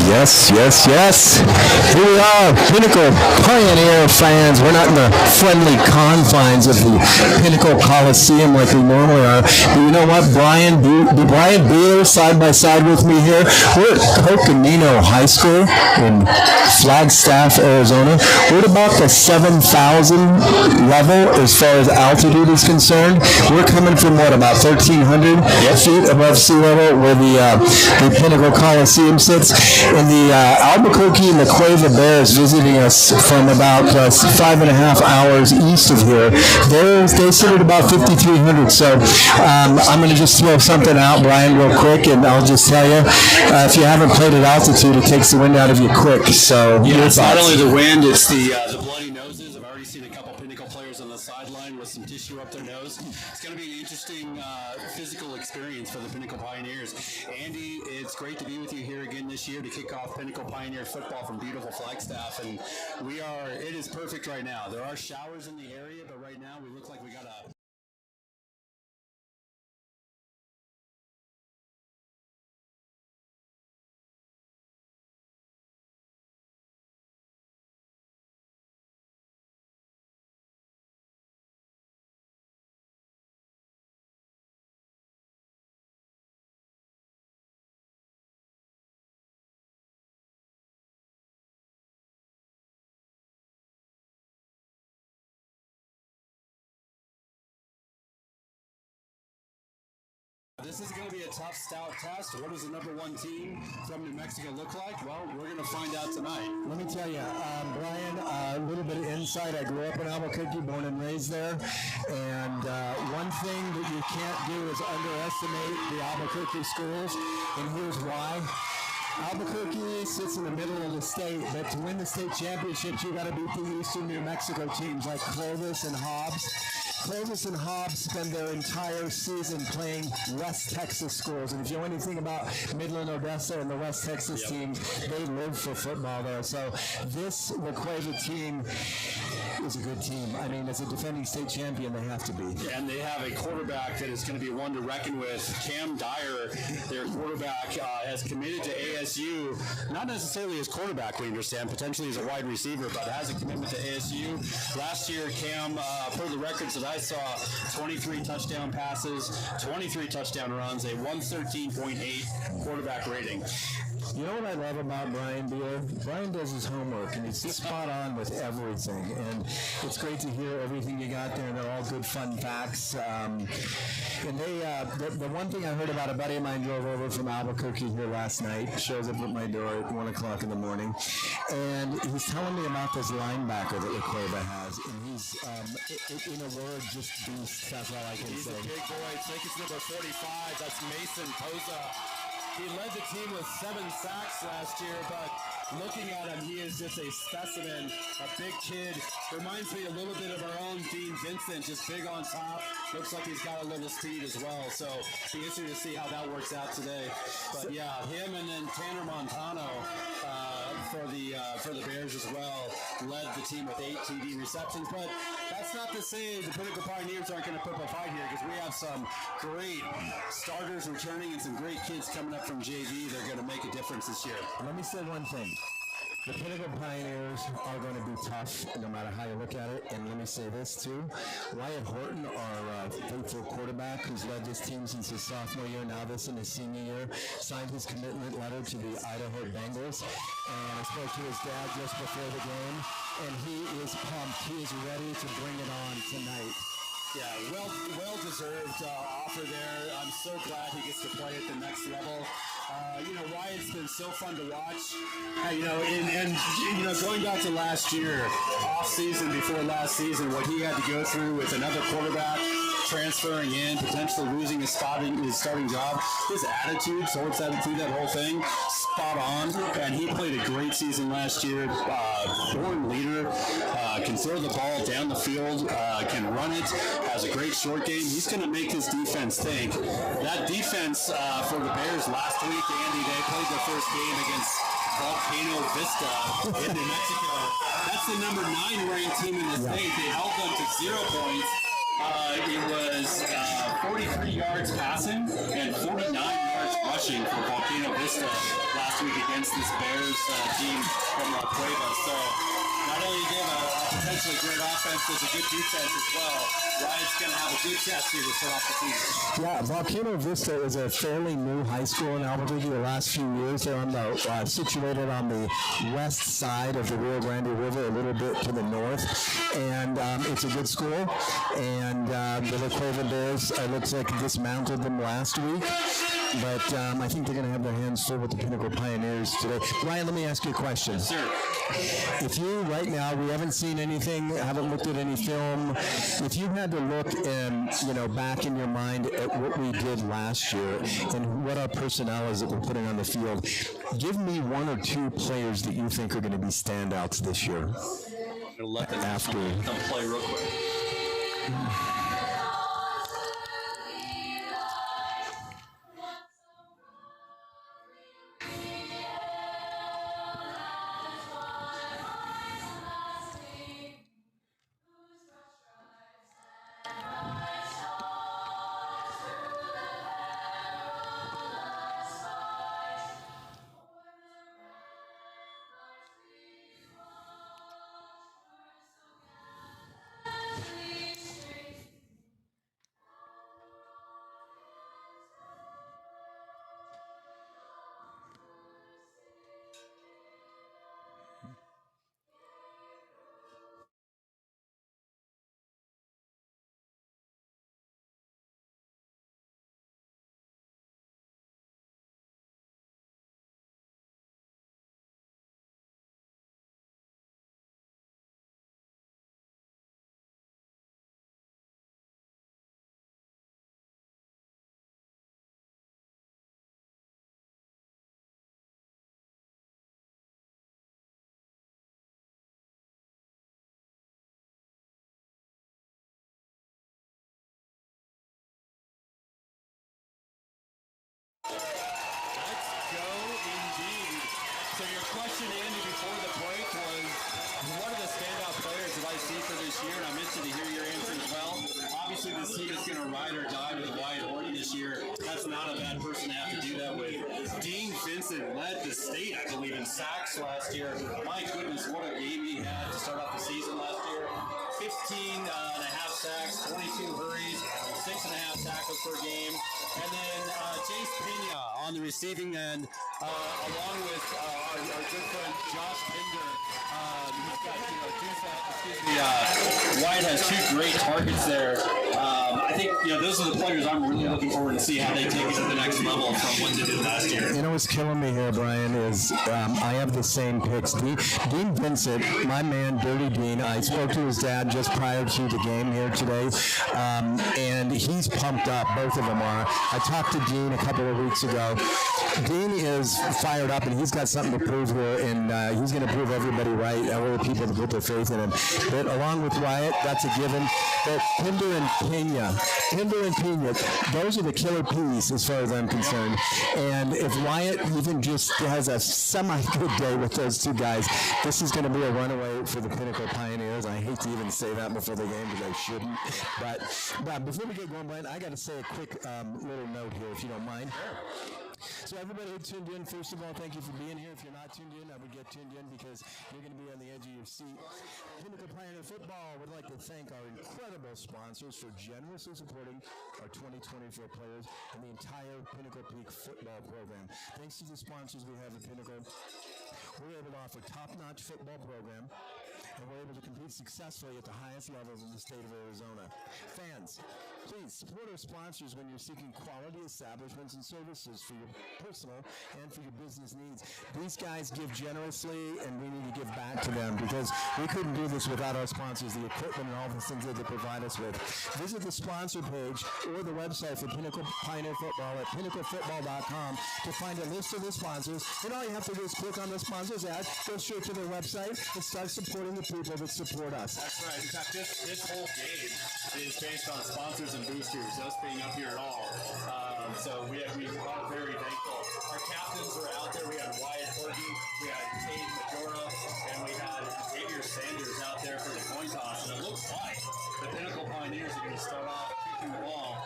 Yes, yes, yes. Here we are, Pinnacle Pioneer fans. We're not in the friendly confines of the Pinnacle Coliseum like we normally are. But you know what? Brian Beer side by side with me here. We're at Coconino High School in Flagstaff, Arizona. We're at about the 7,000 level as far as altitude is concerned. We're coming from what, about 1,300 feet above sea level where the Pinnacle Coliseum sits. And the Albuquerque and the Cueva Bears visiting us from about 5.5 hours east of here. They sit at about 5,300. So I'm going to just throw something out, Brian, real quick, and I'll just tell you, if you haven't played at altitude, it takes the wind out of you quick. So yeah, it's not only the wind, it's the bloody noses. I've already seen a couple Pinnacle players on the sideline with some tissue up their nose. It's going to be an interesting physical experience for the Pinnacle Pioneers. Andy, it's great to be with you here again this year to kick off Pinnacle Pioneer football from beautiful Flagstaff. And it is perfect right now. There are showers in the area, but right now we look like we got a This is going to be a tough, stout test. What does the number one team from New Mexico look like? Well, we're going to find out tonight. Let me tell you, Brian, a little bit of insight. I grew up in Albuquerque, born and raised there. And one thing that you can't do is underestimate the Albuquerque schools. And here's why. Albuquerque sits in the middle of the state, but to win the state championships, you got to beat the Eastern New Mexico teams like Clovis and Hobbs. Clovis and Hobbs spend their entire season playing West Texas schools. And if you know anything about Midland, Odessa, and the West Texas teams, they live for football there. So the Cueva team is a good team. I mean, as a defending state champion, they have to be. And they have a quarterback that is going to be one to reckon with. Cam Dyer, their quarterback, has committed to ASU. Not necessarily as quarterback, we understand, potentially as a wide receiver, but has a commitment to ASU. Last year, Cam, per the records that I saw, 23 touchdown passes, 23 touchdown runs, a 113.8 quarterback rating. You know what I love about Brian Beer? Brian does his homework, and he's spot on with everything. And it's great to hear everything you got there, and they're all good, fun facts. And the one thing I heard about, a buddy of mine drove over from Albuquerque here last night, shows up at my door at 1 o'clock in the morning, and he's telling me about this linebacker that La Cueva has. And he's, in a word, just beast. That's all I can say. He's a big boy. I think it's number 45. That's Mason Poza. He led the team with 7 sacks last year, but looking at him, he is just a specimen, a big kid. Reminds me a little bit of our own Dean Vincent, just big on top. Looks like he's got a little speed as well, so be interesting to see how that works out today. But yeah, him and then Tanner Montano for the Bears as well led the team with 8 TD receptions. But that's not to say the Pinnacle Pioneers aren't going to put up a fight here, because we have some great starters returning and some great kids coming up from JV. They're going to make a difference this year. Let me say one thing. The Pinnacle Pioneers are going to be tough no matter how you look at it. And let me say this too. Wyatt Horton, our faithful quarterback who's led this team since his sophomore year, now this in his senior year, signed his commitment letter to the Idaho Bengals. And I spoke to his dad just before the game, and he is pumped. He is ready to bring it on tonight. Yeah, well-deserved offer there. I'm so glad he gets to play at the next level. Wyatt's been so fun to watch. Going back to last year, off season before last season, what he had to go through with another quarterback transferring in, potentially losing his starting job, his attitude, towards attitude, that whole thing, spot on. And he played a great season last year. Born leader, can throw the ball down the field, can run it, has a great short game. He's going to make his defense think. That defense for the Bears last week, Andy, they played their first game against Volcano Vista in New Mexico. That's the number 9 ranked team in the state. They held them to 0 points. It was 43 yards passing and 49 yards yards rushing for Volcano Vista last week against this Bears team from Cueva. So not only do they have a potentially great offense, there's a good defense as well. Riot's going to have a good test here to start off the season. Yeah, Volcano Vista is a fairly new high school in Albuquerque. The last few years, they're on the situated on the west side of the Rio Grande River, a little bit to the north, and it's a good school. And the Cueva Bears looks like dismantled them last week. But I think they're going to have their hands full with the Pinnacle Pioneers today. Ryan, let me ask you a question. Sure. If you, right now, we haven't seen anything, haven't looked at any film, if you had to look and, back in your mind at what we did last year and what our personnel is that we're putting on the field, give me one or two players that you think are going to be standouts this year. I'm going to let them come play real quick. So your question, Andy, before the break was, what are the standout players that I see for this year? And I'm interested to hear your answer as well. Obviously, this team is going to ride or die with Wyatt Horton this year. That's not a bad person to have to do that with. Dean Vincent led the state, I believe, in sacks last year. My goodness, what a game he had to start off the season last year. 15 and a half sacks, 22 hurries, 6.5 tackles per game. And then Jace Pena on the receiving end, along with our good friend Josh Pinder. Wyatt has two great targets there. I think those are the players I'm really looking forward to see how they take it to the next level from what they did last year. What's killing me here, Brian, is I have the same picks. Dean Vincent, my man, Dirty Dean, I spoke to his dad just prior to the game here today, and he's pumped up. Both of them are. I talked to Dean a couple of weeks ago. Dean is fired up, and he's got something to prove here, and he's going to prove everybody right, all the people to put their faith in him. But along with Wyatt, that's a given. But Pinder and Pena, those are the killer peas as far as I'm concerned. And if Wyatt even just has a semi-good day with those two guys, this is going to be a runaway for the Pinnacle Pioneers. I hate to even say that before the game because I shouldn't. But before we get going, Brian, I got to say a quick little note here, if you don't mind. So everybody who tuned in, first of all, thank you for being here. If you're not tuned in, I would get tuned in because you're going to be on the edge of your seat. Pinnacle Pioneer Football would like to thank our incredible sponsors for generously supporting our 2024 players and the entire Pinnacle Peak football program. Thanks to the sponsors we have at Pinnacle, we're able to offer top-notch football program, and we're able to compete successfully at the highest levels in the state of Arizona. Fans, please support our sponsors when you're seeking quality establishments and services for your personal and for your business needs. These guys give generously, and we need to give back to them because we couldn't do this without our sponsors, the equipment and all the things that they provide us with. Visit the sponsor page or the website for Pinnacle Pioneer Football at pinnaclefootball.com to find a list of the sponsors. And all you have to do is click on the sponsors ad, go straight to their website, and start supporting the people that support us. That's right. In fact, this whole game is based on sponsors and boosters, us being up here at all. So we are very thankful. Our captains are out there. We had Wyatt Horton, we had Tate Majora, and we had Xavier Sanders out there for the coin toss. And it looks like the Pinnacle Pioneers are going to start off kicking the ball.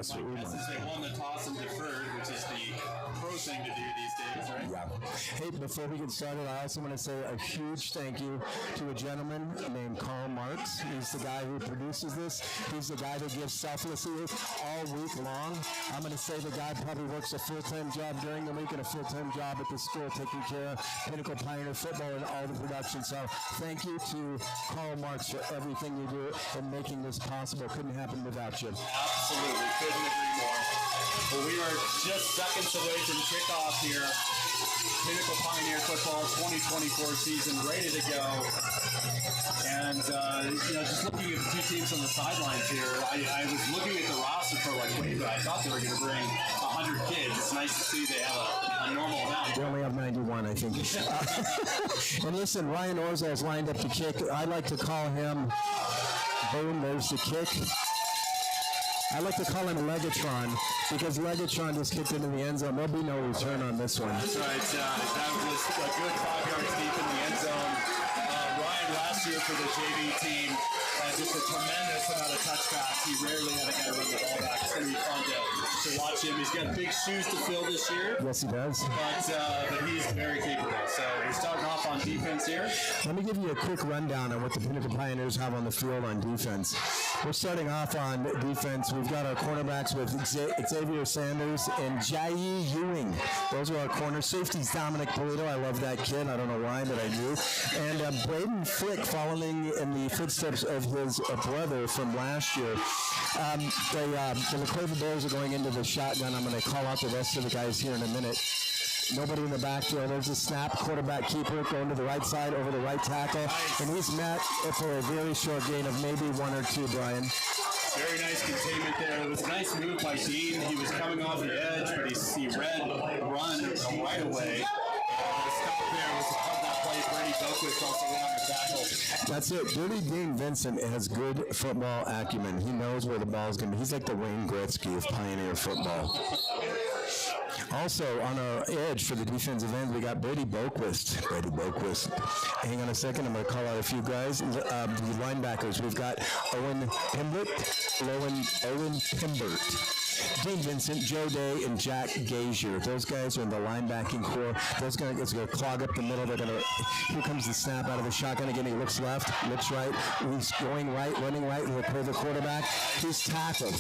That's what we want. Since they won the toss and deferred, which is the pro thing to do these days, right? Yeah. Hey, before we get started, I also want to say a huge thank you to a gentleman named Karl Marx. He's the guy who produces this. He's the guy that gives selflessly all week long. I'm going to say the guy probably works a full-time job during the week and a full-time job at the school taking care of Pinnacle Pioneer football and all the production. So thank you to Karl Marx for everything you do and making this possible. Couldn't happen without you. Absolutely. Couldn't agree more. Well, we are just seconds away from kickoff here. Pinnacle Pioneer Football 2024 season ready to go. And, just looking at the two teams on the sidelines here, I was looking at the roster for wait, I thought they were going to bring 100 kids. It's nice to see they have a normal amount. They only have 91, I think. And listen, Ryan Orza is lined up to kick. I like to call him, boom, there's the kick. I like to call him Legatron because Legatron just kicked into the end zone. There'll be no return on this one. That's right. That was a good 5 yards deep in the end zone. Ryan last year for the JV team had just a tremendous amount of touchbacks. He rarely had a guy run the ball back. It's going to be fun to watch him. He's got big shoes to fill this year. Yes, he does. But he's very capable. So we're starting off on defense here. Let me give you a quick rundown on what the Pinnacle Pioneers have on the field on defense. We're starting off on defense. We've got our cornerbacks with Xavier Sanders and Jai Ewing. Those are our corner safeties. Dominic Polito. I love that kid. I don't know why, but I do. And Braden Flick following in the footsteps of his brother from last year. The Cueva Bears are going into the shotgun. I'm going to call out the rest of the guys here in a minute. Nobody in the backfield. There's a snap. Quarterback keeper going to the right side over the right tackle. And he's met for a very short gain of maybe 1 or 2, Brian. Very nice containment there. It was a nice move by Dean. He was coming off the edge, but he read run right away. Stop there was that play. Brady Boquist also went on the tackle. That's it. Dirty Dean Vincent has good football acumen. He knows where the ball's going to be. He's like the Wayne Gretzky of Pioneer football. Also, on our edge for the defensive end, we got Brady Boquist. Hang on a second. I'm going to call out a few guys. The linebackers, we've got Owen Pimbert, Dean Vincent, Joe Day, and Jack Gazier. Those guys are in the linebacking core. Those guys are going to clog up the middle. Here comes the snap out of the shotgun again. He looks left, looks right. He's going right, running right. He'll play the quarterback. He's tackled.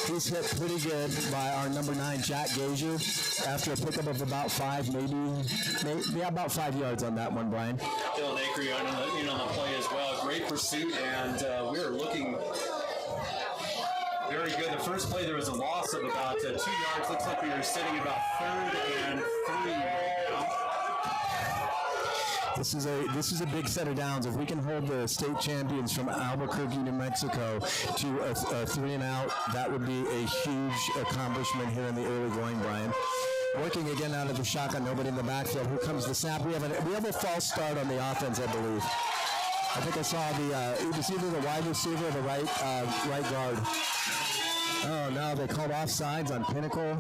He's hit pretty good by our number 9, Jack Gazier, after a pickup of about 5, maybe about 5 yards on that one, Brian. Dylan Acree on the play as well. Great pursuit, and we're looking very good. The first play, there was a loss of about 2 yards. Looks like we were sitting about 3rd and 3. This is a big set of downs. If we can hold the state champions from Albuquerque, New Mexico to a 3-and-out, that would be a huge accomplishment here in the early going, Brian. Working again out of the shotgun, nobody in the backfield. Here comes the snap. We have a false start on the offense, I believe. I think I saw it was either the wide receiver or the right guard. Oh no, they called offsides on Pinnacle.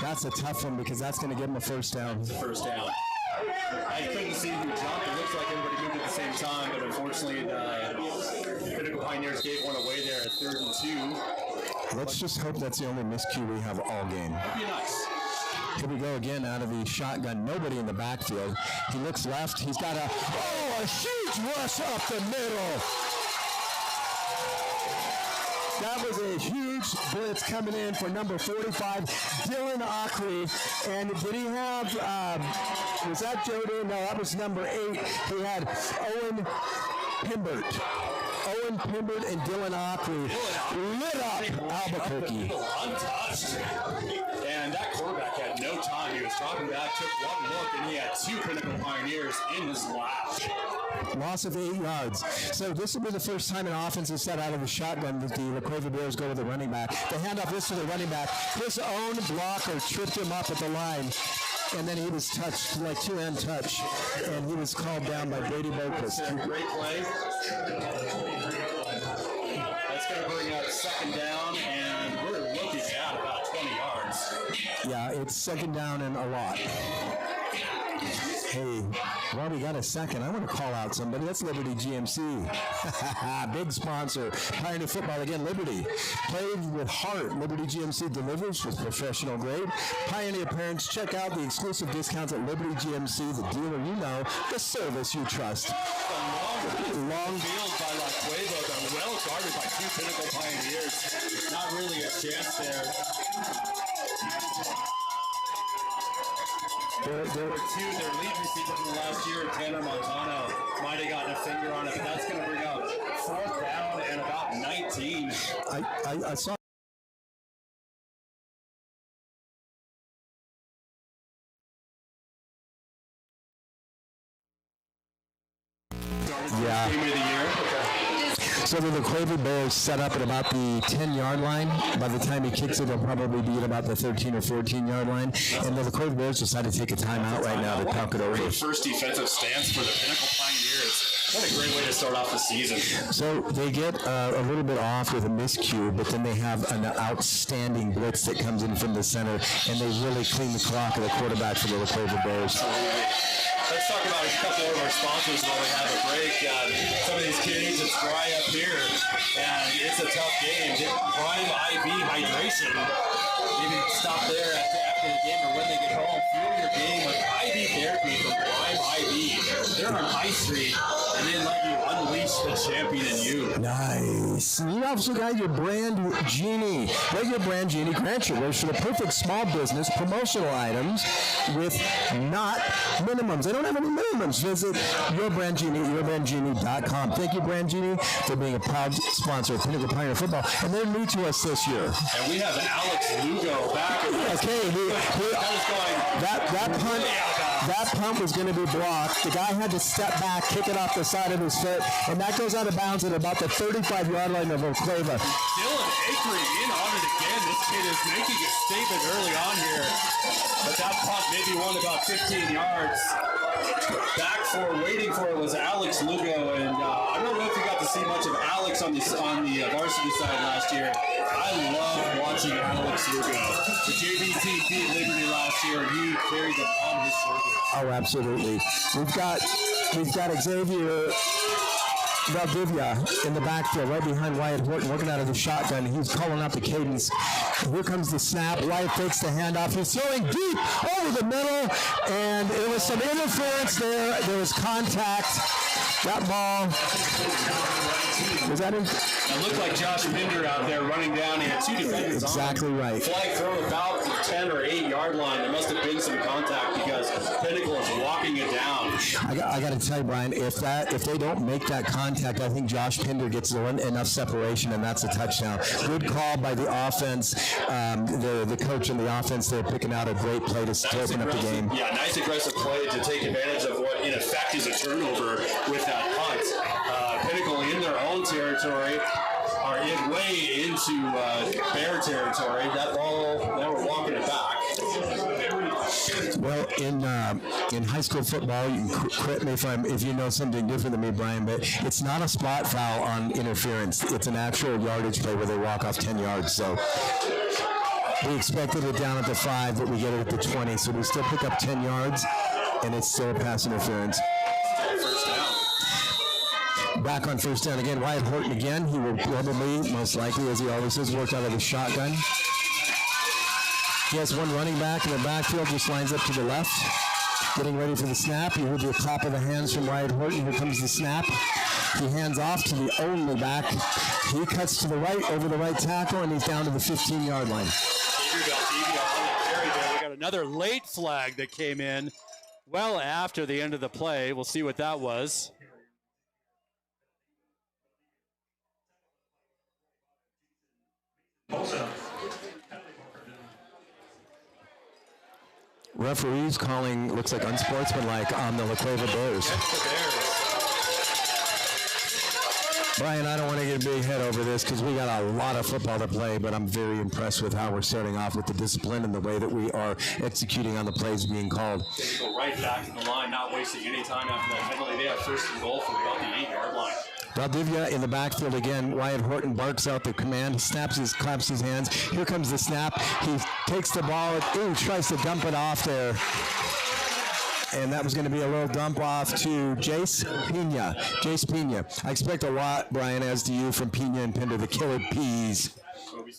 That's a tough one because that's going to give them a first down. It's a first down. I couldn't see who jumped. It looks like everybody moved at the same time, but unfortunately, Pinnacle Pioneers gave one away there at 3rd and 2. Let's just hope that's the only miscue we have all game. That'd be nice. Here we go again out of the shotgun. Nobody in the backfield. He looks left. He's got a huge rush up the middle. That was a huge blitz coming in for number 45, Dylan Acree. And did he have, was that Joe Day? No, that was number 8. He had Owen Pimbert and Dylan Acree lit up Albuquerque. Untouched. And that quarterback had no time. He was dropping back, took one look, and he had 2 Pinnacle Pioneers in his lap. Loss of 8 yards. So this will be the first time an offense is set out of the shotgun that the Cueva Bears go to the running back. They hand off this to the running back. His own blocker tripped him up at the line. And then he was touched, like 2-hand touch. And he was called down by Brady Boquist. Great play. That's going to bring up 2nd down, and we're looking at about 20 yards. Yeah, it's 2nd down and a lot. Hey, well, we got a second. I want to call out somebody. That's Liberty GMC. Big sponsor. Pioneer football again, Liberty. Played with heart. Liberty GMC delivers with professional grade. Pioneer parents, check out the exclusive discounts at Liberty GMC, the dealer you know, the service you trust. Long field by La Cueva, but well guarded by two Pinnacle Pioneers. Not really a chance there. Their lead receiver from last year, Tanner Montano, might have gotten a finger on it, but that's going to bring up 4th down and about 19. I saw. Yeah. Game of the year. So the Cueva Bears set up at about the 10-yard line. By the time he kicks it, they'll probably be at about the 13 or 14-yard line. And the Cueva Bears decided to take a timeout right now to talk it over. First defensive stance for the Pinnacle Pioneers. What a great way to start off the season. So they get a little bit off with a miscue, but then they have an outstanding blitz that comes in from the center, and they really clean the clock of the quarterback for the Cueva Bears. Let's talk about a couple of our sponsors while we have a break. Some of these kids, it's dry up here, and it's a tough game. Prime IV hydration. Maybe stop there after the game or when they get home. Fuel your game with IV therapy from Prime IV. They're on High Street, and they let you unleash the champion in you. Nice. You also got your brand Genie. Let your brand Genie grant your wish for the perfect small business promotional items with not minimums. They don't have any minimums. Visit Your Brand Genie, yourbrandgenie.com. Thank you, Brand Genie, for being a proud sponsor of Pinnacle Pioneer Football. And they're new to us this year. And we have Alex Lugo back. Okay, that punt was going to be blocked. The guy had to step back, kick it off the side of his foot, and that goes out of bounds at about the 35-yard line of Cueva. Dylan Akery in on it again. This kid is making a statement early on here. But that punt maybe won about 15 yards. Waiting for it was Alex Lugo, and I don't know if you got to see much of Alex on the varsity side last year. I love watching Alex Lugo. The JV beat Liberty last year, and he carried them on his shoulders. Oh, absolutely. We've got Xavier Valdivia in the backfield, right behind Wyatt Horton, working out of the shotgun. He's calling out the cadence. Here comes the snap. Wyatt takes the handoff. He's throwing deep over the middle, and there was some interference there. There was contact. That ball. Was that it? It looked like Josh Pinder out there running down. He had two defenders on him. Exactly right. Flag thrown about the 10 or 8 yard line. There must have been some contact because Pinnacle is walking it down. I got to tell you, Brian, if they don't make that contact, I think Josh Pinder gets enough separation, and that's a touchdown. Good call by the offense. The coach and the offense, they're picking out a great play to open up the game. Yeah, nice aggressive play to take advantage of what in effect is a turnover with that punt. Pinnacle in their own territory are way into Bear territory. That ball, now we're walking it back. Well, in high school football, you can correct me if you know something different than me, Brian, but it's not a spot foul on interference. It's an actual yardage play where they walk off 10 yards. So we expected it down at the 5, but we get it at the 20. So we still pick up 10 yards, and it's still a pass interference. First down. Back on first down again. Wyatt Horton again. He will probably, most likely, as he always has, worked out of the shotgun. He has one running back in the backfield, just lines up to the left. Getting ready for the snap. You heard the clap of the hands from Wyatt Horton. Here comes the snap. He hands off to the only back. He cuts to the right, over the right tackle, and he's down to the 15-yard line. We got another late flag that came in well after the end of the play. We'll see what that was. Referees calling, looks like unsportsmanlike on the Cueva Bears. Brian, I don't want to get a big head over this because we got a lot of football to play, but I'm very impressed with how we're starting off with the discipline and the way that we are executing on the plays being called. Go right back to the line, not wasting any time after that penalty. They have first and goal from about the 8-yard line. Valdivia in the backfield again. Wyatt Horton barks out the command, claps his hands. Here comes the snap. He takes the ball, tries to dump it off there. And that was going to be a little dump off to Jace Pena. I expect a lot, Brian, as do you, from Pena and Pinder, the killer peas. Well, we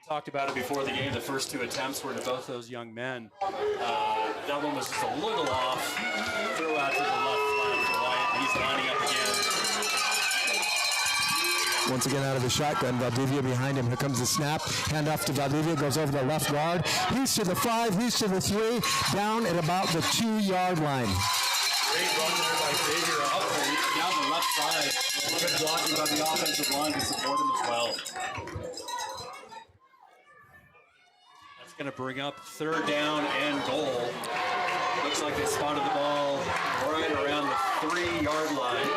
talked about it before the game. The first two attempts were to both those young men. That one was just a little off. Throw out to the left flat for Wyatt. He's lining up again. Once again out of the shotgun, Valdivia behind him. Here comes the snap. Hand off to Valdivia, goes over the left guard. He's to the 5, he's to the 3, down at about the 2-yard line. Great run there by Xavier up down the left side. Good blocking by the offensive line to support him as well. That's going to bring up 3rd down and goal. Looks like they spotted the ball right around the 3-yard line.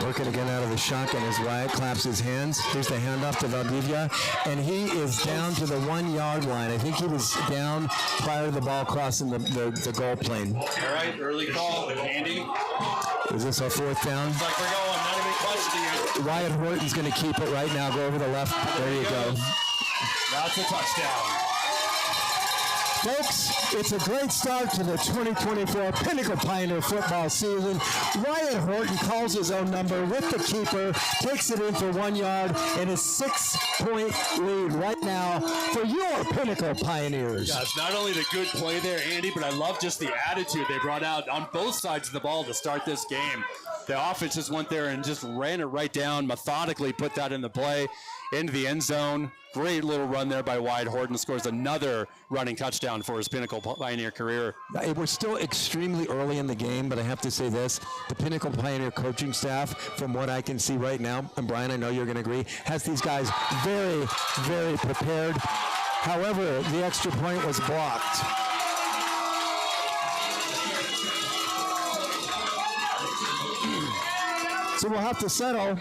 Working again out of the shotgun as Wyatt claps his hands. Here's the handoff to Valdivia, and he is down to the 1-yard line. I think he was down prior to the ball crossing the goal plane. All right, early call, Andy. Is this our 4th down? Looks like we're going, not even questioning it. Wyatt Horton's going to keep it right now. Go over the left. There you go. That's a touchdown. Folks, it's a great start to the 2024 Pinnacle Pioneer football season. Wyatt Horton calls his own number with the keeper, takes it in for 1 yard, and a 6-point lead right now for your Pinnacle Pioneers. Yeah, it's not only the good play there, Andy, but I love just the attitude they brought out on both sides of the ball to start this game. The offense just went there and just ran it right down, methodically put that in the play, into the end zone. Great little run there by Wyatt Horton. Scores another running touchdown for his Pinnacle Pioneer career. We're still extremely early in the game, but I have to say this. The Pinnacle Pioneer coaching staff, from what I can see right now, and Brian, I know you're going to agree, has these guys very, very prepared. However, the extra point was blocked. So we'll have to settle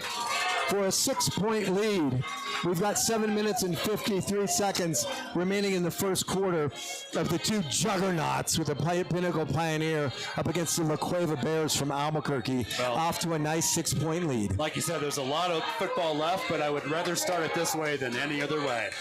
for a 6-point lead. We've got 7 minutes and 53 seconds remaining in the first quarter of the two juggernauts with the Pinnacle Pioneer up against the Cueva Bears from Albuquerque, off to a nice 6-point lead. Like you said, there's a lot of football left, but I would rather start it this way than any other way.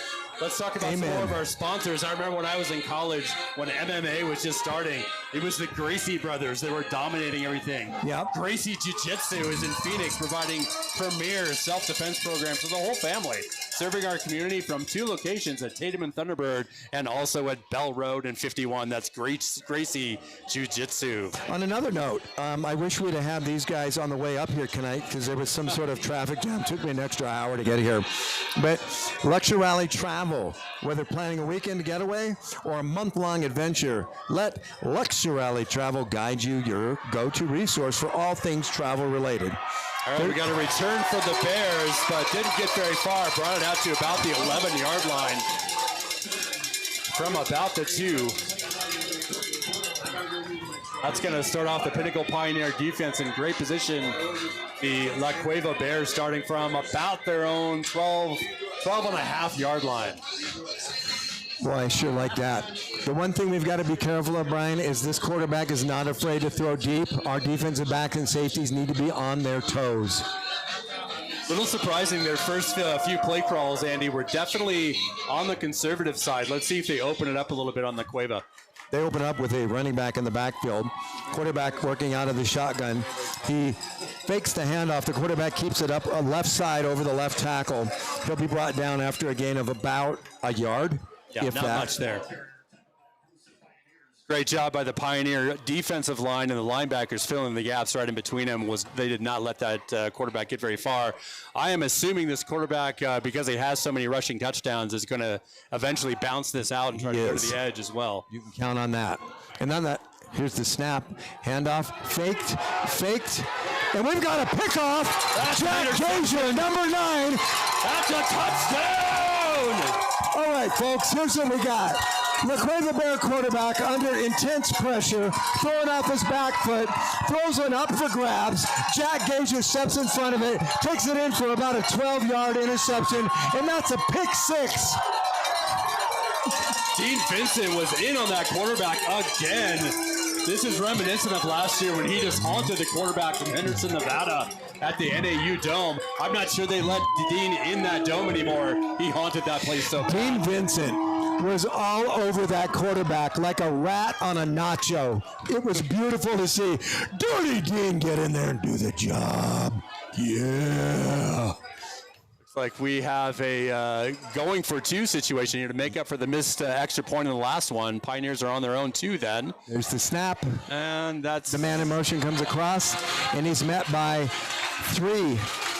Let's talk about some more of our sponsors. I remember when I was in college, when MMA was just starting, it was the Gracie brothers that were dominating everything. Yep. Gracie Jiu-Jitsu is in Phoenix, providing premier self-defense programs for the whole family, serving our community from 2 locations at Tatum and Thunderbird, and also at Bell Road and 51. That's Gracie Jiu-Jitsu. On another note, I wish we'd have had these guys on the way up here tonight because there was some sort of traffic jam. It took me an extra hour to get here. But Lecture Rally Travel, whether planning a weekend getaway or a month-long adventure, let Lecture Rally Travel guide you, your go-to resource for all things travel-related. All right, we got a return for the Bears, but didn't get very far. Brought it out to about the 11-yard line from about the 2. That's going to start off the Pinnacle Pioneer defense in great position. The La Cueva Bears starting from about their own 12.5-yard line. Boy, I sure like that. The one thing we've got to be careful of, Brian, is this quarterback is not afraid to throw deep. Our defensive backs and safeties need to be on their toes. A little surprising, their first few play crawls, Andy, were definitely on the conservative side. Let's see if they open it up a little bit on the Cueva. They open up with a running back in the backfield. Quarterback working out of the shotgun. He fakes the handoff. The quarterback keeps it up left side over the left tackle. He'll be brought down after a gain of about a yard. Yeah, if not that. much there. Great job by the Pioneer defensive line, and the linebackers filling the gaps right in between them. They did not let that quarterback get very far. I am assuming this quarterback, because he has so many rushing touchdowns, is going to eventually bounce this out and try to go to the edge as well. You can count on that. And on that, here's the snap. Handoff, faked, and we've got a pickoff. Jack Gazier, number 9. That's a touchdown! All right, folks, here's what we got. La Cueva Bear quarterback under intense pressure, throwing off his back foot, throws one up for grabs. Jack Gazier steps in front of it, takes it in for about a 12-yard interception, and that's a pick 6. Dean Vincent was in on that quarterback again. This is reminiscent of last year when he just haunted the quarterback from Henderson, Nevada at the NAU Dome. I'm not sure they let Dean in that dome anymore. He haunted that place so bad. Dean Vincent, was all over that quarterback like a rat on a nacho. It was beautiful to see. Dirty Dean get in there and do the job. Yeah. Looks like we have a going for two situation here to make up for the missed extra point in the last one. Pioneers are on their own too then. There's the snap. And that's... The man in motion comes across, and he's met by 3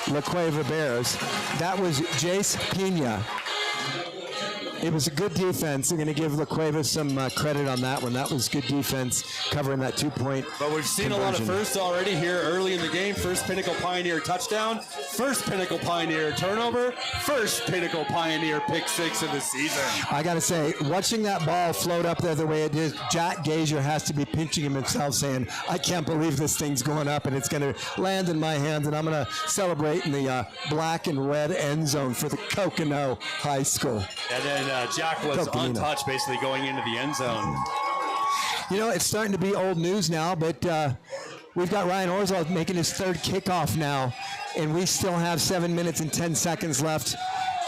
La Cueva Bears. That was Jace Pena. It was a good defense. I'm going to give La Cueva some credit on that one. That was good defense covering that 2-point But we've seen conversion. a lot of firsts already here early in the game. First Pinnacle Pioneer touchdown. First Pinnacle Pioneer turnover. First Pinnacle Pioneer pick 6 of the season. I got to say, watching that ball float up there the way it did, Jack Gager has to be pinching himself saying, I can't believe this thing's going up and it's going to land in my hands, and I'm going to celebrate in the black and red end zone for the Coconut High School. And then Jack was untouched basically going into the end zone. You know, it's starting to be old news now, but we've got Ryan Orzal making his 3rd kickoff now, and we still have 7 minutes and 10 seconds left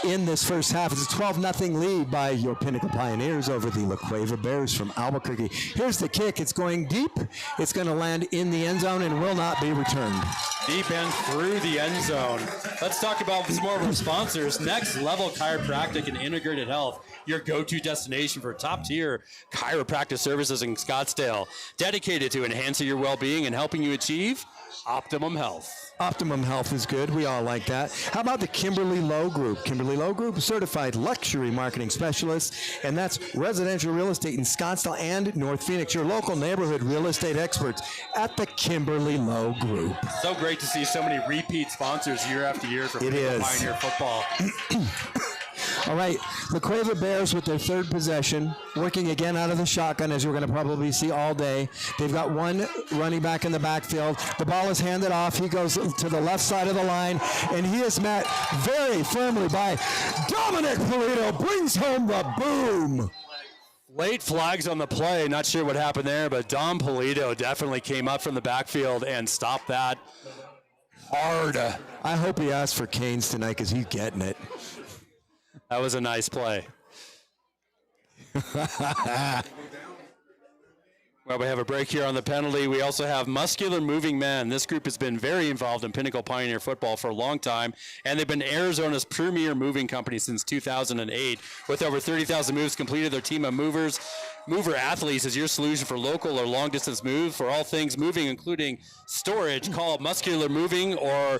in this first half. It's a 12-0 lead by your Pinnacle Pioneers over the La Cueva Bears from Albuquerque. Here's the kick. It's going deep. It's going to land in the end zone and will not be returned. Deep end through the end zone. Let's talk about some more of our sponsors. Next Level Chiropractic and Integrated Health, your go-to destination for top-tier chiropractic services in Scottsdale, dedicated to enhancing your well-being and helping you achieve optimum health. Optimum Health is good. We all like that. How about the Kimberly Lowe Group? Kimberly Lowe Group, certified luxury marketing specialists, and that's residential real estate in Scottsdale and North Phoenix. Your local neighborhood real estate experts at the Kimberly Lowe Group. So great to see so many repeat sponsors year after year for Pioneer football. All right, La Cueva Bears with their 3rd possession, working again out of the shotgun, as we're going to probably see all day. They've got 1 running back in the backfield. The ball is handed off. He goes to the left side of the line, and he is met very firmly by Dominic Polito. Brings home the boom. Late flags on the play. Not sure what happened there, but Dom Polito definitely came up from the backfield and stopped that hard. I hope he asked for Canes tonight because he's getting it. That was a nice play. Well, we have a break here on the penalty. We also have Muscular Moving Men. This group has been very involved in Pinnacle Pioneer football for a long time, and they've been Arizona's premier moving company since 2008. With over 30,000 moves completed, their team of mover athletes is your solution for local or long-distance moves. For all things moving, including storage, call Muscular Moving or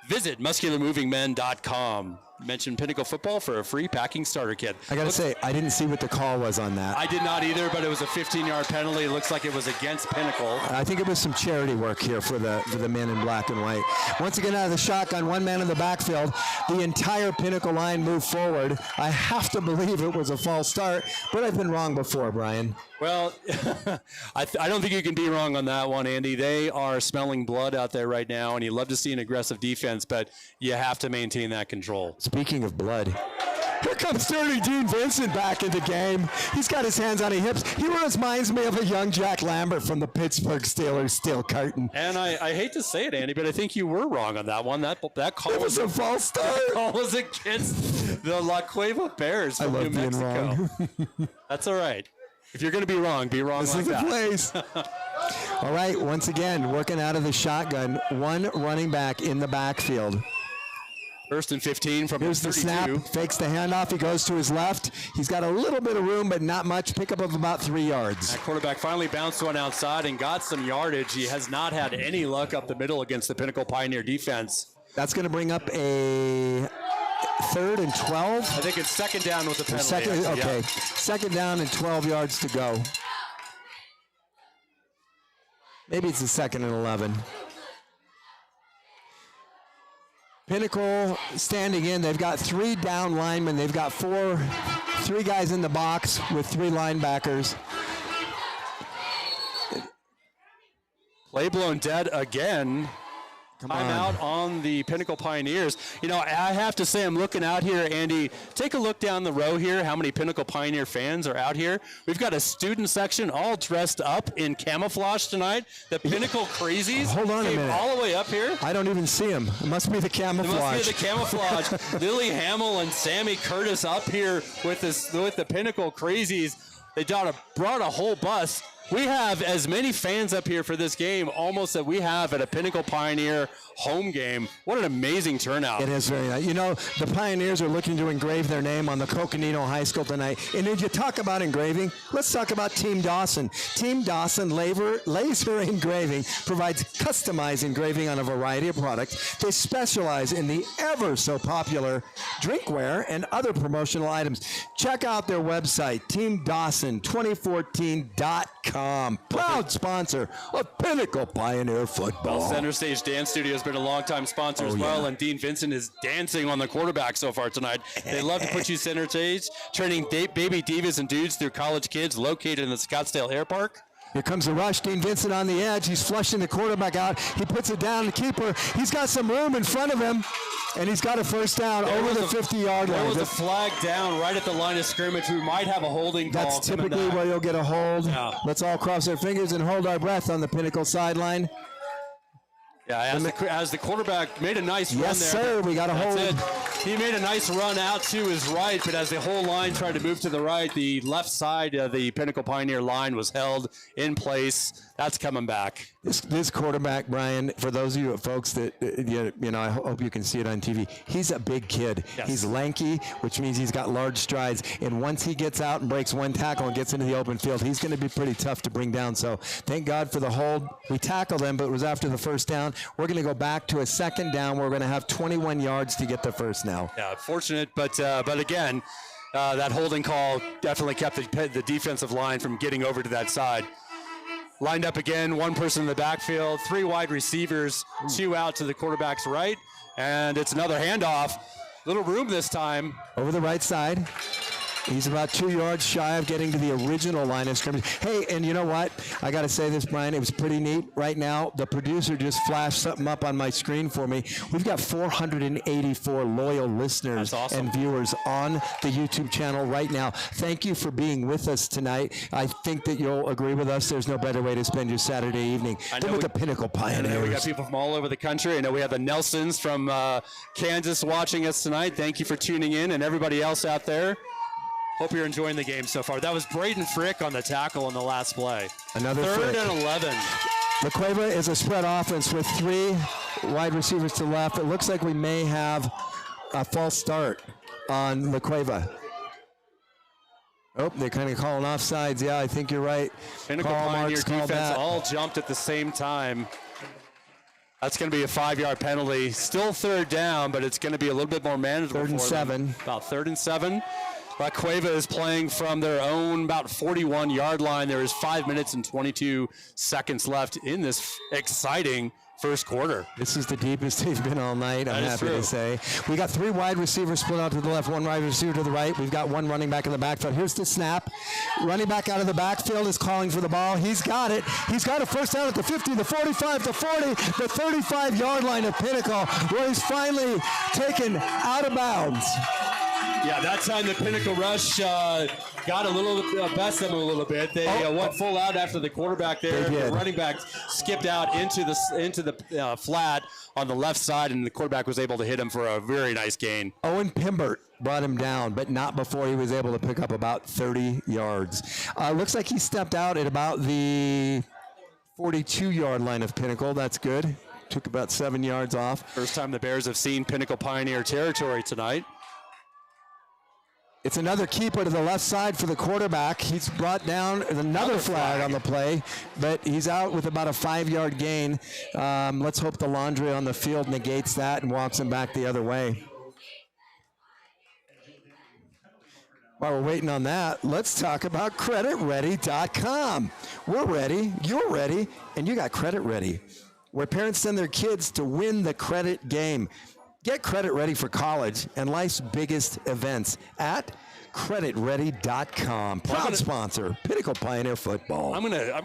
visit muscularmovingmen.com. Mention Pinnacle Football for a free packing starter kit. I got to say, I didn't see what the call was on that. I did not either, but it was a 15-yard penalty. It looks like it was against Pinnacle. I think it was some charity work here for the men in black and white. Once again, out of the shotgun, 1 man in the backfield. The entire Pinnacle line moved forward. I have to believe it was a false start, but I've been wrong before, Brian. Well, I don't think you can be wrong on that one, Andy. They are smelling blood out there right now, and you love to see an aggressive defense, but you have to maintain that control. Speaking of blood, here comes Dirty Dean Vincent back in the game. He's got his hands on his hips. He reminds me of a young Jack Lambert from the Pittsburgh Steelers steel curtain. And I hate to say it, Andy, but I think you were wrong on that one. That call it was a false start. That call was against the La Cueva Bears from New Mexico. Wrong. That's all right. If you're going to be wrong this like is that. The place. All right, once again, working out of the shotgun, 1 running back in the backfield. 1st and 15 from Here's the 32. snap, fakes the handoff, he goes to his left. He's got a little bit of room, but not much. Pickup of about 3 yards. That quarterback finally bounced one outside and got some yardage. He has not had any luck up the middle against the Pinnacle Pioneer defense. That's going to bring up a 3rd and 12. I think it's 2nd down with the penalty. Okay. Yeah. 2nd down and 12 yards to go. Maybe it's a 2nd and 11. Pinnacle standing in. They've got 3 down linemen. They've got 3 guys in the box with 3 linebackers. Play blown dead again. Timeout on the Pinnacle Pioneers. You know, I have to say, I'm looking out here, Andy. Take a look down the row here, how many Pinnacle Pioneer fans are out here. We've got a student section all dressed up in camouflage tonight. The Pinnacle Crazies Hold on a came minute. all the way up here. I don't even see him. It must be the It camouflage. must be the camouflage. Lily Hamill and Sammy Curtis up here with the Pinnacle Crazies. They brought a whole bus. We have as many fans up here for this game almost that we have at a Pinnacle Pioneer home game. What an amazing turnout. It is very nice. You know, the Pioneers are looking to engrave their name on the Coconino High School tonight. And if you talk about engraving, let's talk about Team Dawson. Team Dawson Laser Engraving provides customized engraving on a variety of products. They specialize in the ever so popular drinkware and other promotional items. Check out their website, teamdawson2014.com. Proud sponsor of Pinnacle Pioneer football. Center Stage Dance Studio has been a longtime sponsor as well, and Dean Vincent is dancing on the quarterback so far tonight. They love to put you center stage, turning baby divas and dudes through college kids located in the Scottsdale Air Park. Here comes the rush. Dean Vincent on the edge. He's flushing the quarterback out. He puts it down. The keeper, he's got some room in front of him, and he's got a first down over the 50-yard line. There was a flag down right at the line of scrimmage. We might have a holding call. That's typically where you'll get a hold. Yeah. Let's all cross our fingers and hold our breath on the Pinnacle sideline. Yeah, as the quarterback made a nice run there. Yes, sir. We got a hold. He made a nice run out to his right, but as the whole line tried to move to the right, the left side of the Pinnacle Pioneer line was held in place. That's coming back. This quarterback, Brian, for those of you folks that, you know, I hope you can see it on TV, he's a big kid. Yes. He's lanky, which means he's got large strides. And once he gets out and breaks one tackle and gets into the open field, he's going to be pretty tough to bring down. So thank God for the hold. We tackled him, but it was after the first down. We're going to go back to a second down. We're going to have 21 yards to get the first now. Yeah, fortunate, but again, that holding call definitely kept the defensive line from getting over to that side. Lined up again, one person in the backfield, three wide receivers, two out to the quarterback's right, and it's another handoff. Little room this time. Over the right side. He's about 2 yards shy of getting to the original line of scrimmage. Hey, and you know what? I got to say this, Brian. It was pretty neat. Right now, the producer just flashed something up on my screen for me. We've got 484 loyal listeners and viewers on the YouTube channel right now. Thank you for being with us tonight. I think that you'll agree with us. There's no better way to spend your Saturday evening than with the Pinnacle Pioneers. We got people from all over the country. I know we have the Nelsons from Kansas watching us tonight. Thank you for tuning in, and everybody else out there. Hope you're enjoying the game so far. That was Braden Frick on the tackle on the last play. Another third Frick. and 11. The Cueva is a spread offense with three wide receivers to the left. It looks like we may have a false start on the Cueva. Oh, they're kind of calling offsides. Yeah, I think you're right. Pinnacle Pioneer defense all jumped at the same time. That's going to be a 5-yard penalty. Still third down, but it's going to be a little bit more manageable. Third and 7. About 3rd and 7. Cueva is playing from their own about 41-yard line. There is 5 minutes and 22 seconds left in this exciting first quarter. This is the deepest they've been all night, I'm happy true. to say. We got three wide receivers split out to the left, one wide receiver to the right. We've got one running back in the backfield. Here's the snap. Running back out of the backfield is calling for the ball. He's got it. He's got a first down at the 50, the 45, the 40, the 35-yard line of Pinnacle, where he's finally taken out of bounds. Yeah, that time the Pinnacle rush got a little best them a little bit. They went full out after the quarterback there. The running back skipped out into the flat on the left side, and the quarterback was able to hit him for a very nice gain. Owen Pimbert brought him down, but not before he was able to pick up about 30 yards. Looks like he stepped out at about the 42-yard line of Pinnacle. That's good. Took about 7 yards off. First time the Bears have seen Pinnacle Pioneer territory tonight. It's another keeper to the left side for the quarterback. He's brought down another flag on the play, but he's out with about a 5-yard gain. Let's hope the laundry on the field negates that and walks him back the other way. While we're waiting on that, let's talk about CreditReady.com. We're ready, you're ready, and you got Credit Ready, where parents send their kids to win the credit game. Get credit ready for college and life's biggest events at CreditReady.com. Proud sponsor, Pinnacle Pioneer Football.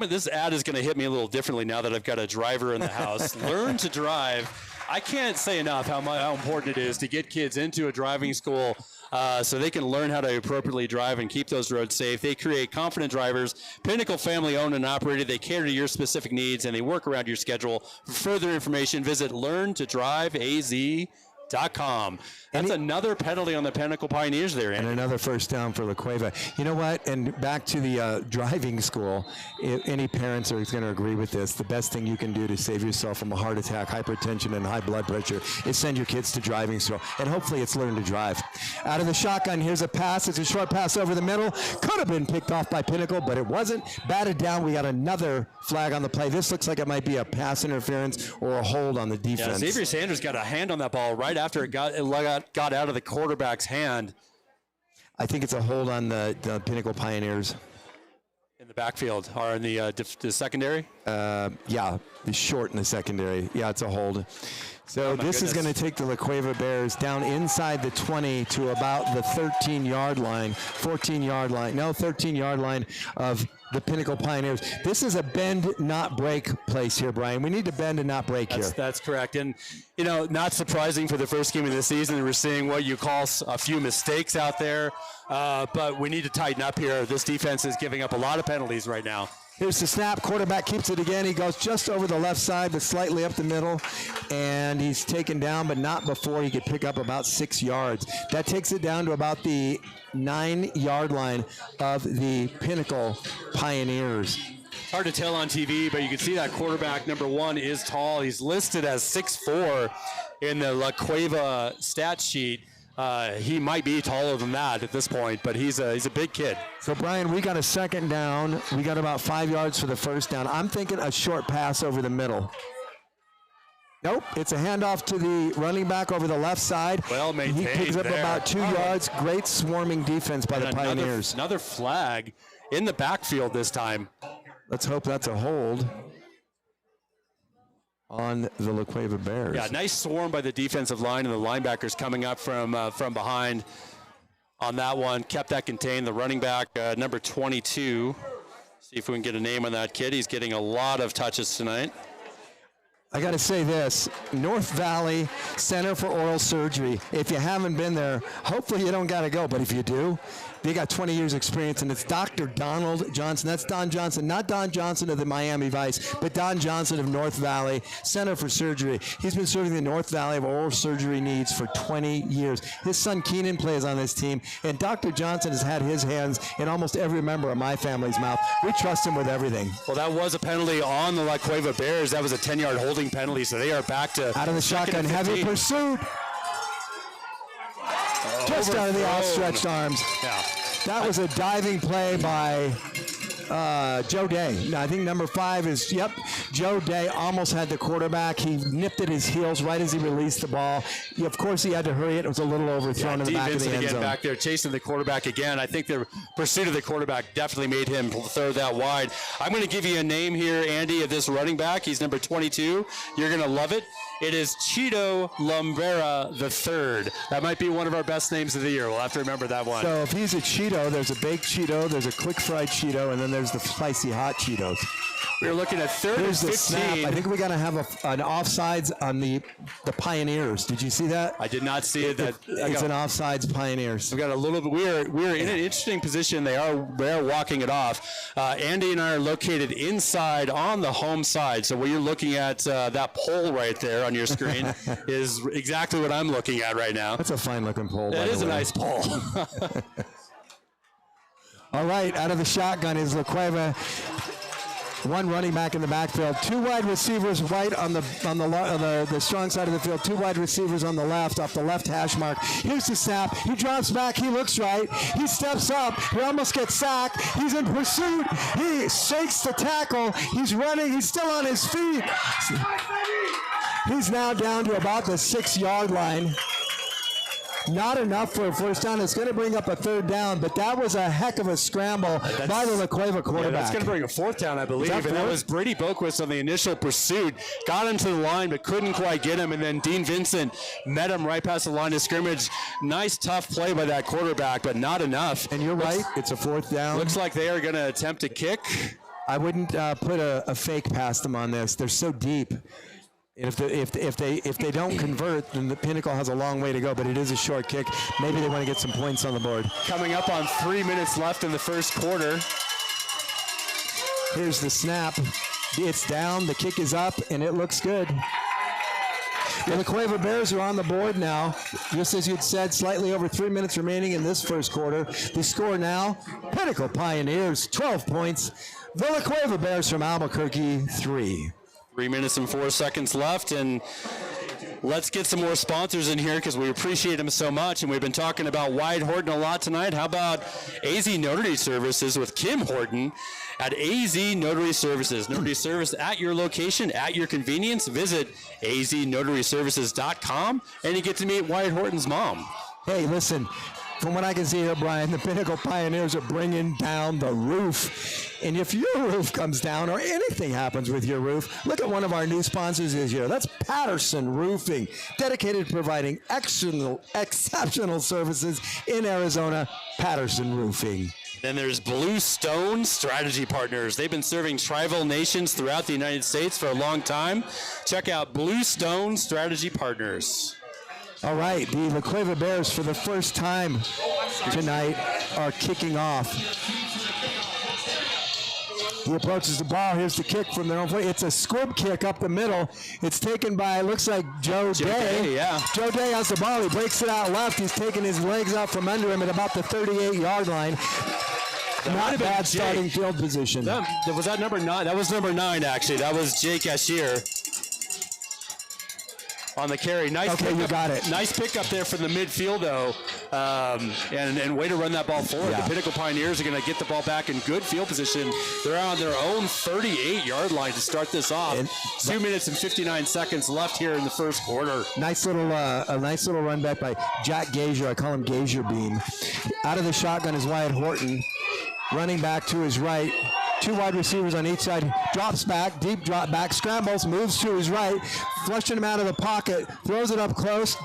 This ad is gonna hit me a little differently now that I've got a driver in the house. Learn to drive. I can't say enough how important it is to get kids into a driving school so they can learn how to appropriately drive and keep those roads safe. They create confident drivers. Pinnacle family owned and operated. They cater to your specific needs and they work around your schedule. For further information, visit learntodriveaz.com. That's another penalty on the Pinnacle Pioneers there, Andy. And another first down for La Cueva. You know what? And back to the driving school, if any parents are going to agree with this. The best thing you can do to save yourself from a heart attack, hypertension, and high blood pressure is send your kids to driving school. And hopefully it's learn to drive. Out of the shotgun, here's a pass. It's a short pass over the middle. Could have been picked off by Pinnacle, but it wasn't. Batted down. We got another flag on the play. This looks like it might be a pass interference or a hold on the defense. Yeah, Xavier Sanders got a hand on that ball right after it got out of the quarterback's hand. I think it's a hold on the Pinnacle Pioneers. In the backfield or in the secondary? Yeah, the short in the secondary. Yeah, it's a hold. So this is going to take the La Cueva Bears down inside the 20 to about the 13-yard line, 14-yard line. No, 13-yard line of the Pinnacle Pioneers. This is a bend, not break place here, Brian. We need to bend and not break here. That's correct. And, not surprising for the first game of the season. We're seeing what you call a few mistakes out there. But we need to tighten up here. This defense is giving up a lot of penalties right now. Here's the snap. Quarterback keeps it again. He goes just over the left side, but slightly up the middle. And he's taken down, but not before he could pick up about 6 yards. That takes it down to about the 9-yard line of the Pinnacle Pioneers. Hard to tell on TV, but you can see that quarterback, number 1, is tall. He's listed as 6'4" in the La Cueva stat sheet. He might be taller than that at this point, but he's a big kid. So, Brian, we got a second down. We got about 5 yards for the first down. I'm thinking a short pass over the middle. Nope, it's a handoff to the running back over the left side. Well maintained. He picks up about 2 yards. Great swarming defense by the Pioneers. Another flag in the backfield this time. Let's hope that's a hold on the La Cueva Bears. Yeah, nice swarm by the defensive line and the linebackers coming up from behind on that one. Kept that contained. The running back, number 22. See if we can get a name on that kid. He's getting a lot of touches tonight. I got to say this, North Valley Center for Oral Surgery. If you haven't been there, hopefully you don't got to go. But if you do, they got 20 years experience, and it's Dr. Donald Johnson. That's Don Johnson, not Don Johnson of the Miami Vice, but Don Johnson of North Valley Center for Surgery. He's been serving the North Valley of oral surgery needs for 20 years. His son Keenan plays on this team, and Dr. Johnson has had his hands in almost every member of my family's mouth. We trust him with everything. Well, that was a penalty on the La Cueva Bears. That was a 10-yard holding penalty, so they are back to out of the shotgun, heavy pursuit. Just out of the outstretched arms. Yeah. That was a diving play by Joe Day. No, I think number 5 is, Joe Day almost had the quarterback. He nipped at his heels right as he released the ball. Of course, he had to hurry it. It was a little overthrown in the back of the end zone. Back there chasing the quarterback again. I think the pursuit of the quarterback definitely made him throw that wide. I'm going to give you a name here, Andy, of this running back. He's number 22. You're going to love it. It is Cheeto Lumbera III. That might be one of our best names of the year. We'll have to remember that one. So if he's a Cheeto, there's a baked Cheeto, there's a quick fried Cheeto, and then there's the spicy hot Cheetos. We're looking at 3rd and 15. Snap. I think we got to have an offsides on the Pioneers. Did you see that? I did not see it. It's an offsides Pioneers. We've got a little bit. We're in an interesting position. They are walking it off. Andy and I are located inside on the home side. So what you're looking at, that pole right there on your screen, is exactly what I'm looking at right now. That's a fine looking pole. That is a nice pole. All right, out of the shotgun is La Cueva. One running back in the backfield, 2 wide receivers right on the strong side of the field, 2 wide receivers on the left, off the left hash mark. Here's the snap. He drops back. He looks right. He steps up. He almost gets sacked. He's in pursuit. He shakes the tackle. He's running. He's still on his feet. He's now down to about the 6-yard line. Not enough for a first down. It's going to bring up a third down, but that was a heck of a scramble by the La Cueva quarterback. Yeah, that's going to bring a fourth down, I believe. And that was Brady Boquist on the initial pursuit. Got him to the line, but couldn't quite get him. And then Dean Vincent met him right past the line of scrimmage. Nice, tough play by that quarterback, but not enough. And you're right. It's a fourth down. Looks like they are going to attempt a kick. I wouldn't put a fake past them on this. They're so deep. If they don't convert, then the Pinnacle has a long way to go, but it is a short kick. Maybe they want to get some points on the board. Coming up on 3 minutes left in the first quarter. Here's the snap. It's down, the kick is up, and it looks good. Well, the Cueva Bears are on the board now. Just as you'd said, slightly over 3 minutes remaining in this first quarter. The score now, Pinnacle Pioneers, 12 points. The La Cueva Bears from Albuquerque, 3. 3 minutes and 4 seconds left, and let's get some more sponsors in here because we appreciate them so much, and we've been talking about Wyatt Horton a lot tonight. How about AZ Notary Services with Kim Horton at AZ Notary Services? Notary service at your location, at your convenience. Visit aznotaryservices.com, and you get to meet Wyatt Horton's mom. Hey, listen. From what I can see here, Brian, the Pinnacle Pioneers are bringing down the roof. And if your roof comes down or anything happens with your roof, look at one of our new sponsors this year. That's Patterson Roofing, dedicated to providing exceptional services in Arizona. Patterson Roofing. Then there's Blue Stone Strategy Partners. They've been serving tribal nations throughout the United States for a long time. Check out Blue Stone Strategy Partners. All right, the La Cueva Bears for the first time tonight are kicking off. He approaches the ball. Here's the kick from their own play. It's a squib kick up the middle. It's taken by, looks like Joe Day. Yeah. Joe Day has the ball. He breaks it out left. He's taking his legs out from under him at about the 38-yard line. Not bad starting field position. Was that number 9? That was number 9, actually. That was Jake Ashier on the carry. Nice. Okay, you got it. Nice pickup there from the midfield, though, and way to run that ball forward. Yeah. The Pinnacle Pioneers are going to get the ball back in good field position. They're on their own 38-yard line to start this off. 2 minutes and 59 seconds left here in the first quarter. A nice little run back by Jack Gazier. I call him Gazier Beam. Out of the shotgun is Wyatt Horton, running back to his right. 2 wide receivers on each side. Drops back, deep drop back, scrambles, moves to his right, flushing him out of the pocket, throws it up close.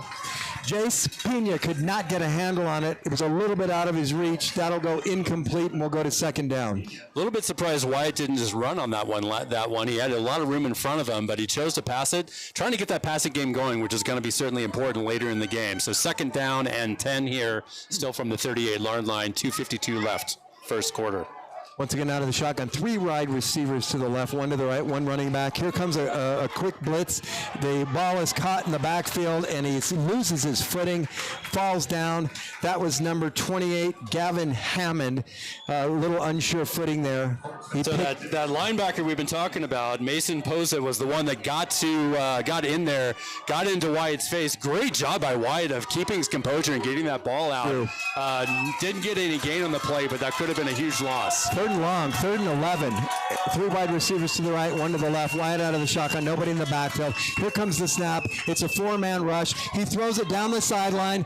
Jace Pena could not get a handle on it. It was a little bit out of his reach. That'll go incomplete, and we'll go to second down. A little bit surprised Wyatt didn't just run on that one. He had a lot of room in front of him, but he chose to pass it, trying to get that passing game going, which is going to be certainly important later in the game. So second down and 10 here, still from the 38-yard line, 2:52 left, first quarter. Once again, out of the shotgun, 3 wide receivers to the left, 1 to the right, 1 running back. Here comes a quick blitz. The ball is caught in the backfield, and he loses his footing, falls down. That was number 28, Gavin Hammond. A little unsure footing there. That linebacker we've been talking about, Mason Posa, was the one that got in there, got into Wyatt's face. Great job by Wyatt of keeping his composure and getting that ball out. Didn't get any gain on the play, but that could have been a huge loss. Third and long, 3rd and 11. 3 wide receivers to the right, 1 to the left. Wyatt out of the shotgun, nobody in the backfield. Here comes the snap. It's a 4-man rush. He throws it down the sideline.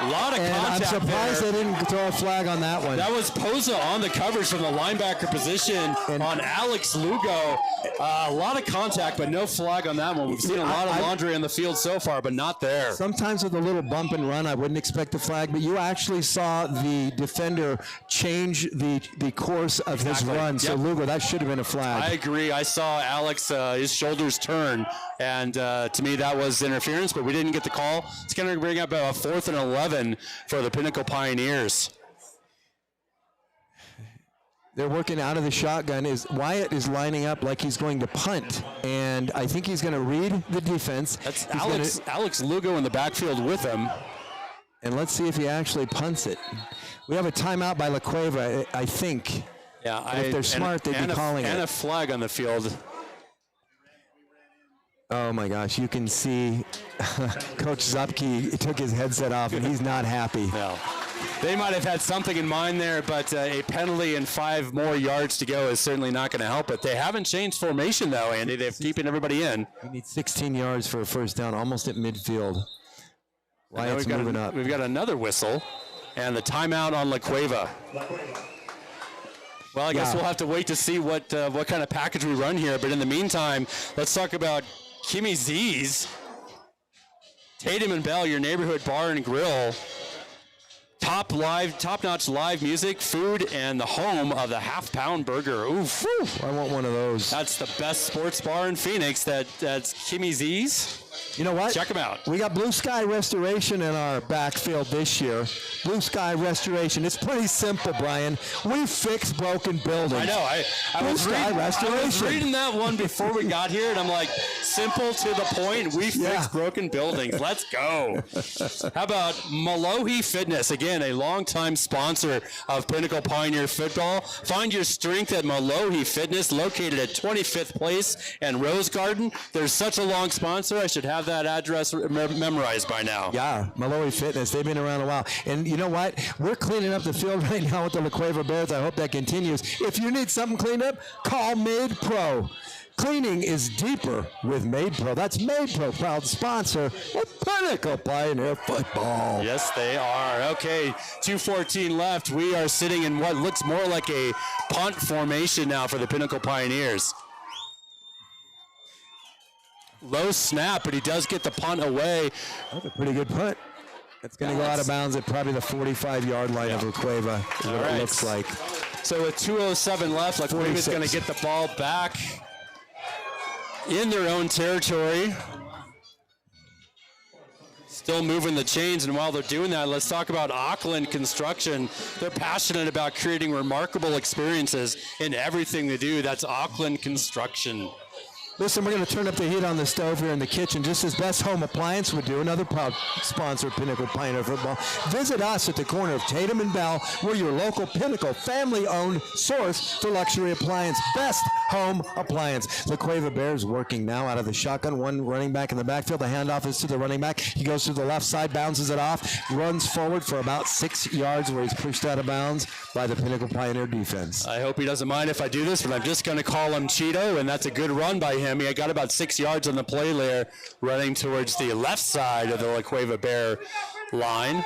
A lot of contact. I'm surprised they didn't throw a flag on that one. That was Posa on the coverage from the linebacker position on Alex Lugo. A lot of contact, but no flag on that one. We've seen a lot of laundry on the field so far, but not there. Sometimes with a little bump and run, I wouldn't expect a flag, but you actually saw the defender change the course of his run. Yep. So Lugo, that should have been a flag. I agree. I saw Alex, his shoulders turn, and to me that was interference, but we didn't get the call. It's going to bring up a 4th and 11 for the Pinnacle Pioneers. They're working out of the shotgun. Wyatt is lining up like he's going to punt, and I think he's going to read the defense. That's Alex Lugo in the backfield with him. And let's see if he actually punts it. We have a timeout by La Cueva, I think. Yeah, if they're smart, they'd be calling it. And a flag on the field. Oh my gosh, you can see Coach Zupke took his headset off and he's not happy. No. They might have had something in mind there, but a penalty and 5 more yards to go is certainly not going to help it. They haven't changed formation though, Andy. They're keeping everybody in. We need 16 yards for a first down, almost at midfield. Wyatt's moving up. We've got another whistle, and the timeout on La Cueva. Well, I guess we'll have to wait to see what kind of package we run here. But in the meantime, let's talk about Kimmy Z's. Tatum and Bell, your neighborhood bar and grill. Top-notch live music, food, and the home of the half-pound burger. Oof. I want one of those. That's the best sports bar in Phoenix. That's Kimmy Z's. You know what? Check them out. We got Blue Sky Restoration in our backfield this year. Blue Sky Restoration. It's pretty simple, Brian. We fix broken buildings. I know. I was reading that one before we got here, and I'm like, simple to the point. We fix broken buildings. Let's go. How about Malohi Fitness? Again, a longtime sponsor of Pinnacle Pioneer Football. Find your strength at Malohi Fitness, located at 25th Place and Rose Garden. There's such a long sponsor. I should have that address memorized by now. Yeah, Malohi Fitness. They've been around a while. And you know what? We're cleaning up the field right now with the La Cueva Bears. I hope that continues. If you need something cleaned up, call Made Pro. Cleaning is deeper with Made Pro. That's Made Pro, proud sponsor of Pinnacle Pioneer Football. Yes, they are. Okay, 2:14 left. We are sitting in what looks more like a punt formation now for the Pinnacle Pioneers. Low snap, but he does get the punt away. That's a pretty good punt. It's going to go out of bounds at probably the 45-yard line of La Cueva, is what it looks like. So with 2:07 left, La Cueva's going to get the ball back in their own territory. Still moving the chains, and while they're doing that, let's talk about Auckland Construction. They're passionate about creating remarkable experiences in everything they do. That's Auckland Construction. Listen, we're going to turn up the heat on the stove here in the kitchen, just as Best Home Appliance would do, another proud sponsor of Pinnacle Pioneer Football. Visit us at the corner of Tatum and Bell. We're your local Pinnacle family-owned source for luxury appliance. Best Home Appliance. La Cueva Bears working now out of the shotgun. One running back in the backfield. The handoff is to the running back. He goes to the left side, bounces it off, runs forward for about 6 yards where he's pushed out of bounds by the Pinnacle Pioneer defense. I hope he doesn't mind if I do this, but I'm just going to call him Cheeto, and that's a good run by him. He got about 6 yards on the play there, running towards the left side of the La Cueva Bear line.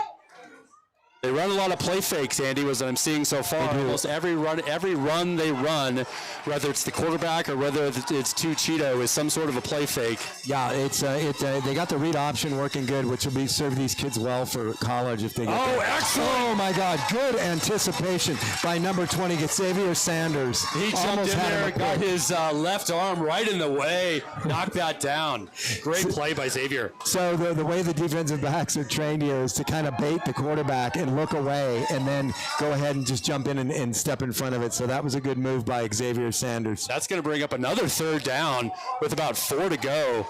They run a lot of play fakes, Andy, was what I'm seeing so far. Almost every run they run, whether it's the quarterback or whether it's to Cheeto, is some sort of a play fake. Yeah, they got the read option working good, which will serve these kids well for college if they get excellent! Oh, my God. Good anticipation by number 20, Xavier Sanders. He jumped in there, got his left arm right in the way, knocked that down. Great play by Xavier. So the way the defensive backs are trained here is to kind of bait the quarterback and look away and then go ahead and just jump in and step in front of it. So that was a good move by Xavier Sanders. That's going to bring up another third down with about 4 to go.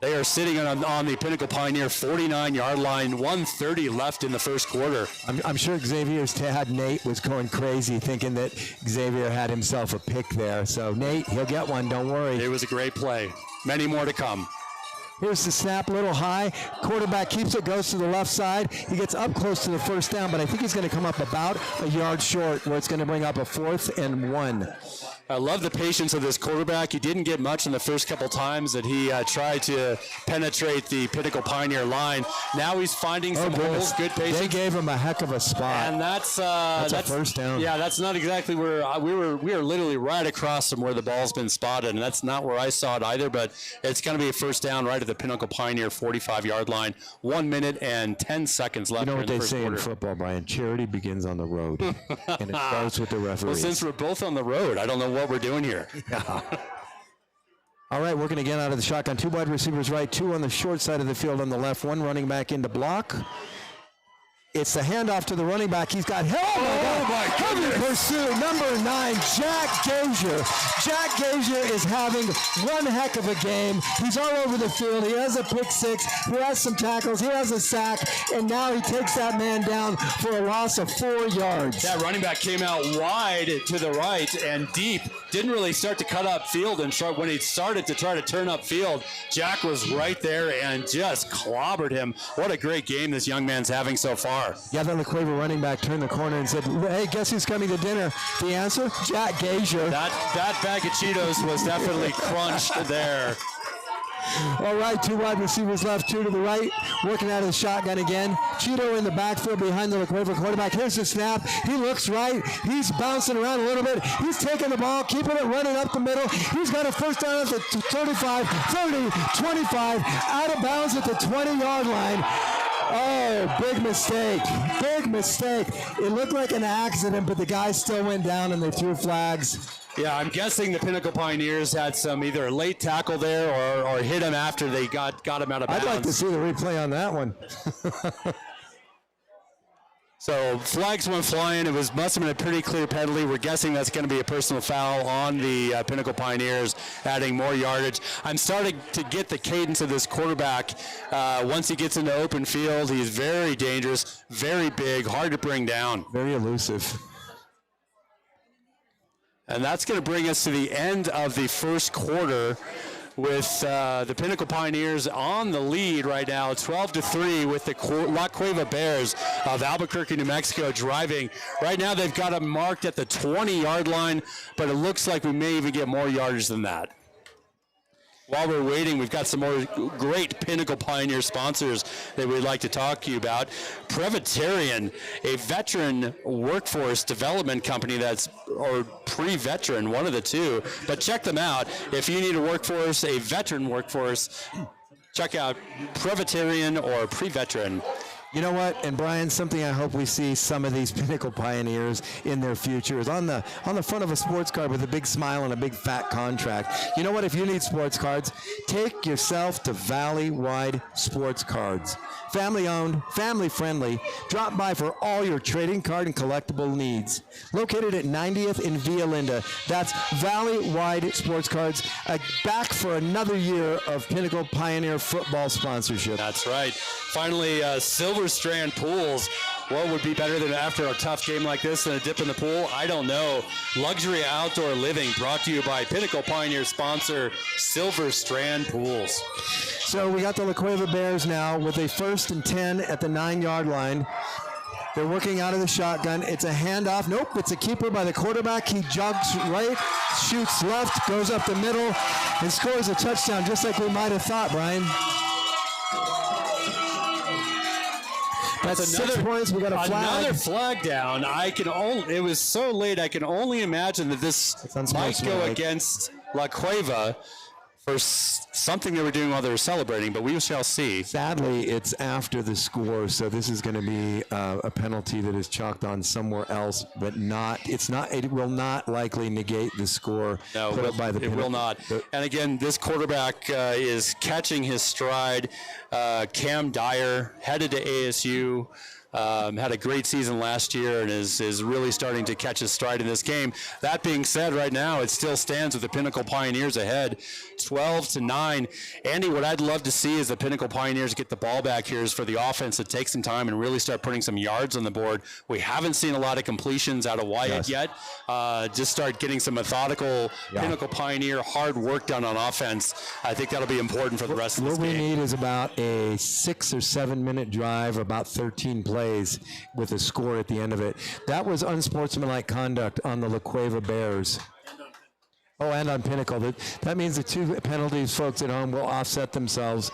They are sitting on the Pinnacle Pioneer 49-yard line, 1:30 left in the first quarter. I'm sure Xavier's dad, Nate, was going crazy thinking that Xavier had himself a pick there. So, Nate, he'll get one, don't worry. It was a great play. Many more to come. Here's the snap, a little high. Quarterback keeps it, goes to the left side. He gets up close to the first down, but I think he's going to come up about a yard short, where it's going to bring up a 4th and 1. I love the patience of this quarterback. He didn't get much in the first couple times that he tried to penetrate the Pinnacle Pioneer line. Now he's finding some holes, good patience. They gave him a heck of a spot. And that's a first down. Yeah, that's not exactly where we are literally right across from where the ball's been spotted, and that's not where I saw it either, but it's going to be a first down right at the Pinnacle Pioneer 45-yard line. 1 minute and 10 seconds left. You know what they the say quarter. In football, Brian? Charity begins on the road, and it starts with the referees. Well, since we're both on the road, I don't know what we're doing here. All right, we're going to get out of the shotgun. 2 wide receivers right, 2 on the short side of the field on the left, 1 running back into block. It's the handoff to the running back. He's got help. Oh, my God. Heavy pursuit. Number 9, Jack Gazier. Jack Gazier is having one heck of a game. He's all over the field. He has a pick 6. He has some tackles. He has a sack. And now he takes that man down for a loss of 4 yards. That running back came out wide to the right and deep. Didn't really start to cut up field. And when he started to try to turn up field, Jack was right there and just clobbered him. What a great game this young man's having so far. Yeah, then the Cueva running back turned the corner and said, hey, guess who's coming to dinner? The answer? Jack Gazier. That bag of Cheetos was definitely crunched there. All right, 2 wide receivers left, 2 to the right, working out of the shotgun again. Cheeto in the backfield behind the La Cueva quarterback. Here's the snap. He looks right. He's bouncing around a little bit. He's taking the ball, keeping it running up the middle. He's got a first down at the 35, 30, 25, out of bounds at the 20-yard line. Oh, big mistake. Big mistake. It looked like an accident, but the guy still went down and they threw flags. Yeah, I'm guessing the Pinnacle Pioneers had some either a late tackle there or hit him after they got him out of bounds. I'd like to see the replay on that one. So flags went flying. It must have been a pretty clear penalty. We're guessing that's going to be a personal foul on the Pinnacle Pioneers, adding more yardage. I'm starting to get the cadence of this quarterback. Once he gets into open field, he's very dangerous, very big, hard to bring down. Very elusive. And that's going to bring us to the end of the first quarter with the Pinnacle Pioneers on the lead right now, 12-3, with the La Cueva Bears of Albuquerque, New Mexico, driving. Right now they've got them marked at the 20-yard line, but it looks like we may even get more yardage than that. While we're waiting, we've got some more great Pinnacle Pioneer sponsors that we'd like to talk to you about. Presbyterian, a veteran workforce development company or pre-veteran, one of the two. But check them out. If you need a workforce, a veteran workforce, check out Presbyterian or pre-veteran. You know what, and Brian, something I hope we see some of these Pinnacle Pioneers in their future is on the front of a sports card with a big smile and a big fat contract. You know what, if you need sports cards, take yourself to Valley Wide Sports Cards. Family owned, family friendly. Drop by for all your trading card and collectible needs. Located at 90th in Via Linda. That's Valley Wide Sports Cards. Back for another year of Pinnacle Pioneer football sponsorship. That's right. Finally, Silver Strand Pools. What would be better than after a tough game like this than a dip in the pool? I don't know. Luxury outdoor living brought to you by Pinnacle Pioneer sponsor Silver Strand Pools. So we got the La Cueva Bears now with a 1st and 10 at the 9-yard line. They're working out of the shotgun. It's a handoff. Nope, it's a keeper by the quarterback. He jogs right, shoots left, goes up the middle, and scores a touchdown just like we might have thought, Brian. That's 6 points. We got a flag. Another flag down. It was so late. I can only imagine that this might go against La Cueva for something they were doing while they were celebrating, but we shall see. Sadly, it's after the score, so this is going to be a penalty that is chalked on somewhere else, but it will not likely negate the score put up by the Pinnacle. It will not. And again, this quarterback is catching his stride. Cam Dyer, headed to ASU. Had a great season last year and is really starting to catch his stride in this game. That being said, right now it still stands with the Pinnacle Pioneers ahead, 12-9. Andy, what I'd love to see is the Pinnacle Pioneers get the ball back here is for the offense to take some time and really start putting some yards on the board. We haven't seen a lot of completions out of Wyatt yet. Just start getting some methodical Pinnacle Pioneer hard work done on offense. I think that'll be important for the rest of this game. What we need is about a 6 or 7 minute drive, about 13 plays with a score at the end of it. That was unsportsmanlike conduct on the La Cueva Bears. Oh, and on Pinnacle. That means the 2 penalties, folks at home, will offset themselves,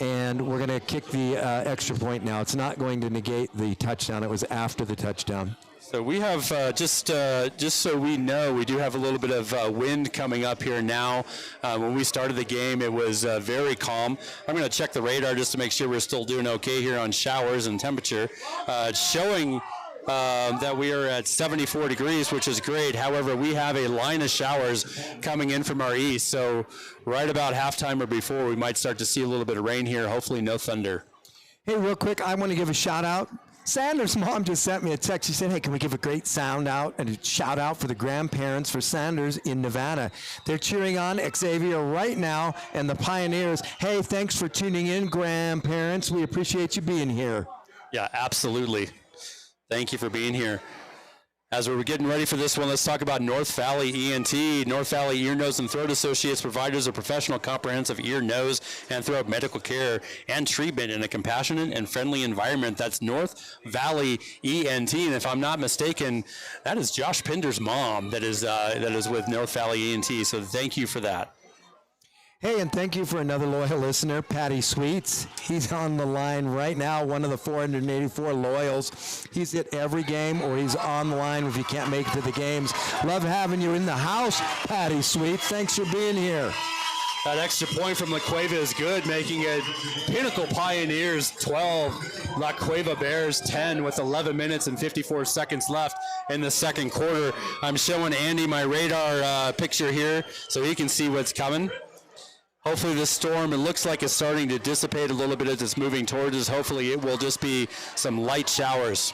and we're going to kick the extra point now. It's not going to negate the touchdown. It was after the touchdown. So we have, just so we know, we do have a little bit of wind coming up here now. When we started the game, it was very calm. I'm going to check the radar just to make sure we're still doing okay here on showers and temperature. It's showing that we are at 74 degrees, which is great. However, we have a line of showers coming in from our east. So right about halftime or before, we might start to see a little bit of rain here. Hopefully no thunder. Hey, real quick, I want to give a shout out. Sanders' mom just sent me a text. She said, hey, can we give a great sound out and a shout out for the grandparents for Sanders in Nevada? They're cheering on Xavier right now and the Pioneers. Hey, thanks for tuning in, grandparents. We appreciate you being here. Yeah, absolutely. Thank you for being here. As we're getting ready for this one, let's talk about North Valley ENT. North Valley Ear, Nose, and Throat Associates, providers of professional, comprehensive ear, nose, and throat medical care and treatment in a compassionate and friendly environment. That's North Valley ENT. And if I'm not mistaken, that is Josh Pinder's mom that is with North Valley ENT. So thank you for that. Hey, and thank you for another loyal listener, Patty Sweets. He's on the line right now, one of the 484 loyals. He's at every game, or he's on the line if you can't make it to the games. Love having you in the house, Patty Sweets. Thanks for being here. That extra point from La Cueva is good, making it Pinnacle Pioneers 12, La Cueva Bears 10 with 11 minutes and 54 seconds left in the second quarter. I'm showing Andy my radar picture here so he can see what's coming. Hopefully this storm, it looks like it's starting to dissipate a little bit as it's moving towards us. Hopefully it will just be some light showers.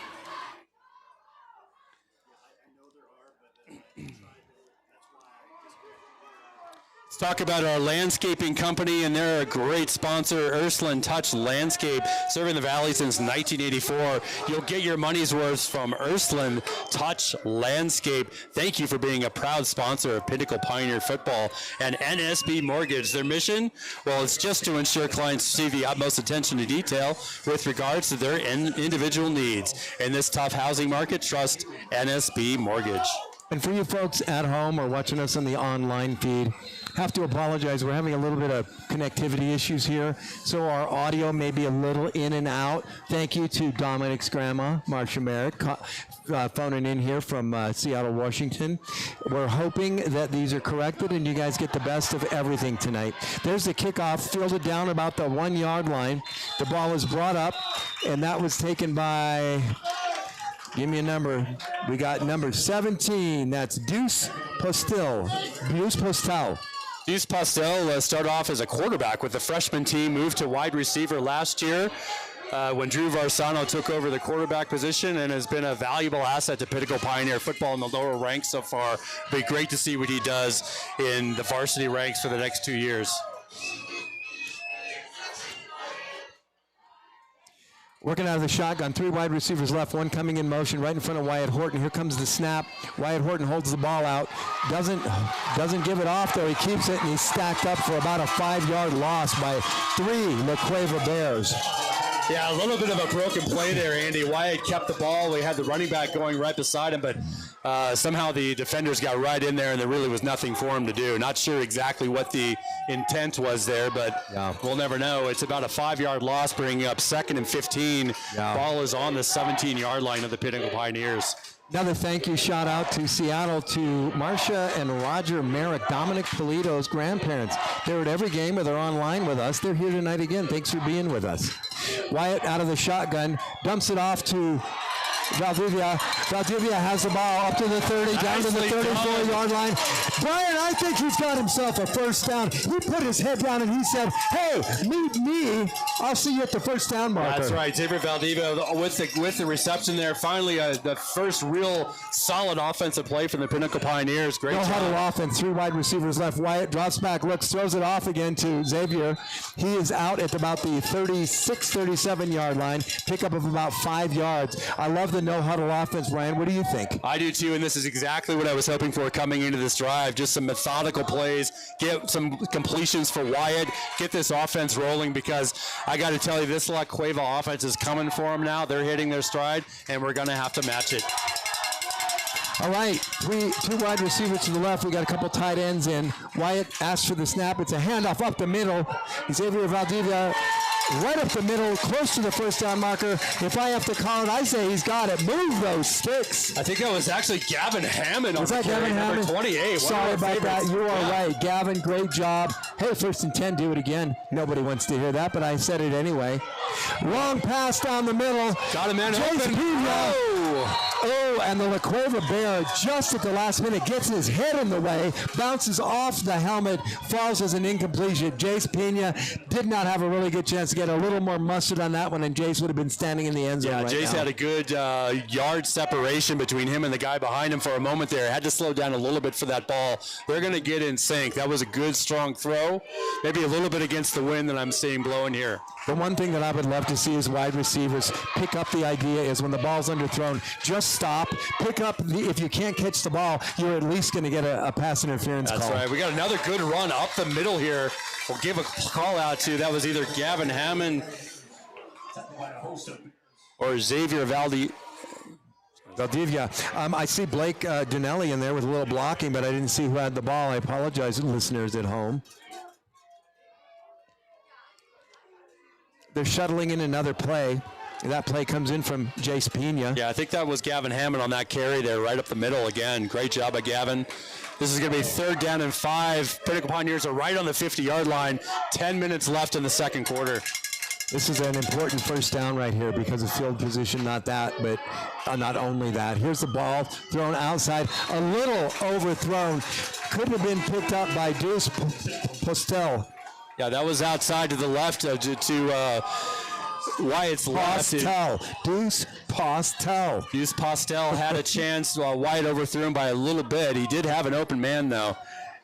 Talk about our landscaping company, and they're a great sponsor, Ursuline Touch Landscape, serving the Valley since 1984. You'll get your money's worth from Ursuline Touch Landscape. Thank you for being a proud sponsor of Pinnacle Pioneer Football and NSB Mortgage. Their mission, well, it's just to ensure clients receive the utmost attention to detail with regards to their individual needs. In this tough housing market, trust NSB Mortgage. And for you folks at home or watching us on the online feed, have to apologize. We're having a little bit of connectivity issues here, so our audio may be a little in and out. Thank you to Dominic's grandma, Marcia Merritt, phoning in here from Seattle, Washington. We're hoping that these are corrected and you guys get the best of everything tonight. There's the kickoff, fielded down about the 1 yard line. The ball is brought up, and that was taken by... Give me a number. We got number 17. That's Deuce Postel. Deuce Postel. Deuce Postel started off as a quarterback with the freshman team, moved to wide receiver last year when Drew Varsano took over the quarterback position, and has been a valuable asset to Pinnacle Pioneer football in the lower ranks so far. It'll be great to see what he does in the varsity ranks for the next 2 years. Working out of the shotgun, 3 wide receivers left, one coming in motion right in front of Wyatt Horton. Here comes the snap. Wyatt Horton holds the ball out. Doesn't give it off, though. He keeps it, and he's stacked up for about a 5-yard loss by 3 La Cueva Bears. Yeah, a little bit of a broken play there, Andy. Wyatt kept the ball. We had the running back going right beside him, but somehow the defenders got right in there, and there really was nothing for him to do. Not sure exactly what the intent was there, but we'll never know. It's about a 5-yard loss, bringing up 2nd and 15. Ball is on the 17-yard line of the Pinnacle Pioneers. Another thank you shout out to Seattle to Marcia and Roger Merrick, Dominic Polito's grandparents. They're at every game, or they're online with us. They're here tonight again. Thanks for being with us. Wyatt out of the shotgun, dumps it off to Valdivia. Valdivia has the ball up to the 30, down to the 34-yard line. Brian, I think he's got himself a first down. He put his head down and he said, hey, meet me. I'll see you at the first down marker. That's right. Xavier Valdivia with the reception there. Finally, the first real solid offensive play from the Pinnacle Pioneers. Great job. No huddle offense. 3 wide receivers left. Wyatt drops back, looks, throws it off again to Xavier. He is out at about the 36, 37-yard line. Pickup of about 5 yards. I love the no-huddle offense, Brian. What do you think? I do too, and this is exactly what I was hoping for coming into this drive. Just some methodical plays, get some completions for Wyatt, get this offense rolling, because I got to tell you, this La Cueva offense is coming for them now. They're hitting their stride, and we're going to have to match it. All right, 2 wide receivers to the left. We got a couple tight ends in. Wyatt asks for the snap. It's a handoff up the middle. Xavier Valdivia right up the middle, close to the first down marker. If I have to call it, I say he's got it. Move those sticks. I think that was actually Gavin Hammond on the carry, number 28. Sorry about that. You are right. Gavin, great job. Hey, 1st and 10, do it again. Nobody wants to hear that, but I said it anyway. Long pass down the middle. Got a man open. Oh, and the La Cueva Bear, just at the last minute, gets his head in the way, bounces off the helmet, falls as an incompletion. Jace Pena did not have a really good chance to get a little more mustard on that one, and Jace would have been standing in the end zone right Jace now. had a good yard separation between him and the guy behind him for a moment there. Had to slow down a little bit for that ball. They're going to get in sync. That was a good, strong throw. Maybe a little bit against the wind that I'm seeing blowing here. The one thing that I would love to see is wide receivers pick up the idea is when the ball's underthrown, just stop, pick up if you can't catch the ball, you're at least going to get a pass interference call. That's right. We got another good run up the middle here. We'll give a call out to, that was either Gavin Hammond or Xavier Valdivia. I see Blake Donnelly in there with a little blocking, but I didn't see who had the ball. I apologize to listeners at home. they're shuttling in another play. That play comes in from Jace Pena. Yeah, I think that was Gavin Hammond on that carry there, right up the middle again. Great job by Gavin. This is going to be 3rd down and 5. Pinnacle Pioneers are right on the 50-yard line. 10 minutes left in the second quarter. This is an important first down right here because of field position, not that, but not only that. Here's the ball thrown outside, a little overthrown. Could have been picked up by Deuce Postel. Yeah, that was outside to the left to Wyatt's left. Deuce Postel. Deuce Postel had a chance. Wyatt overthrew him by a little bit. He did have an open man, though.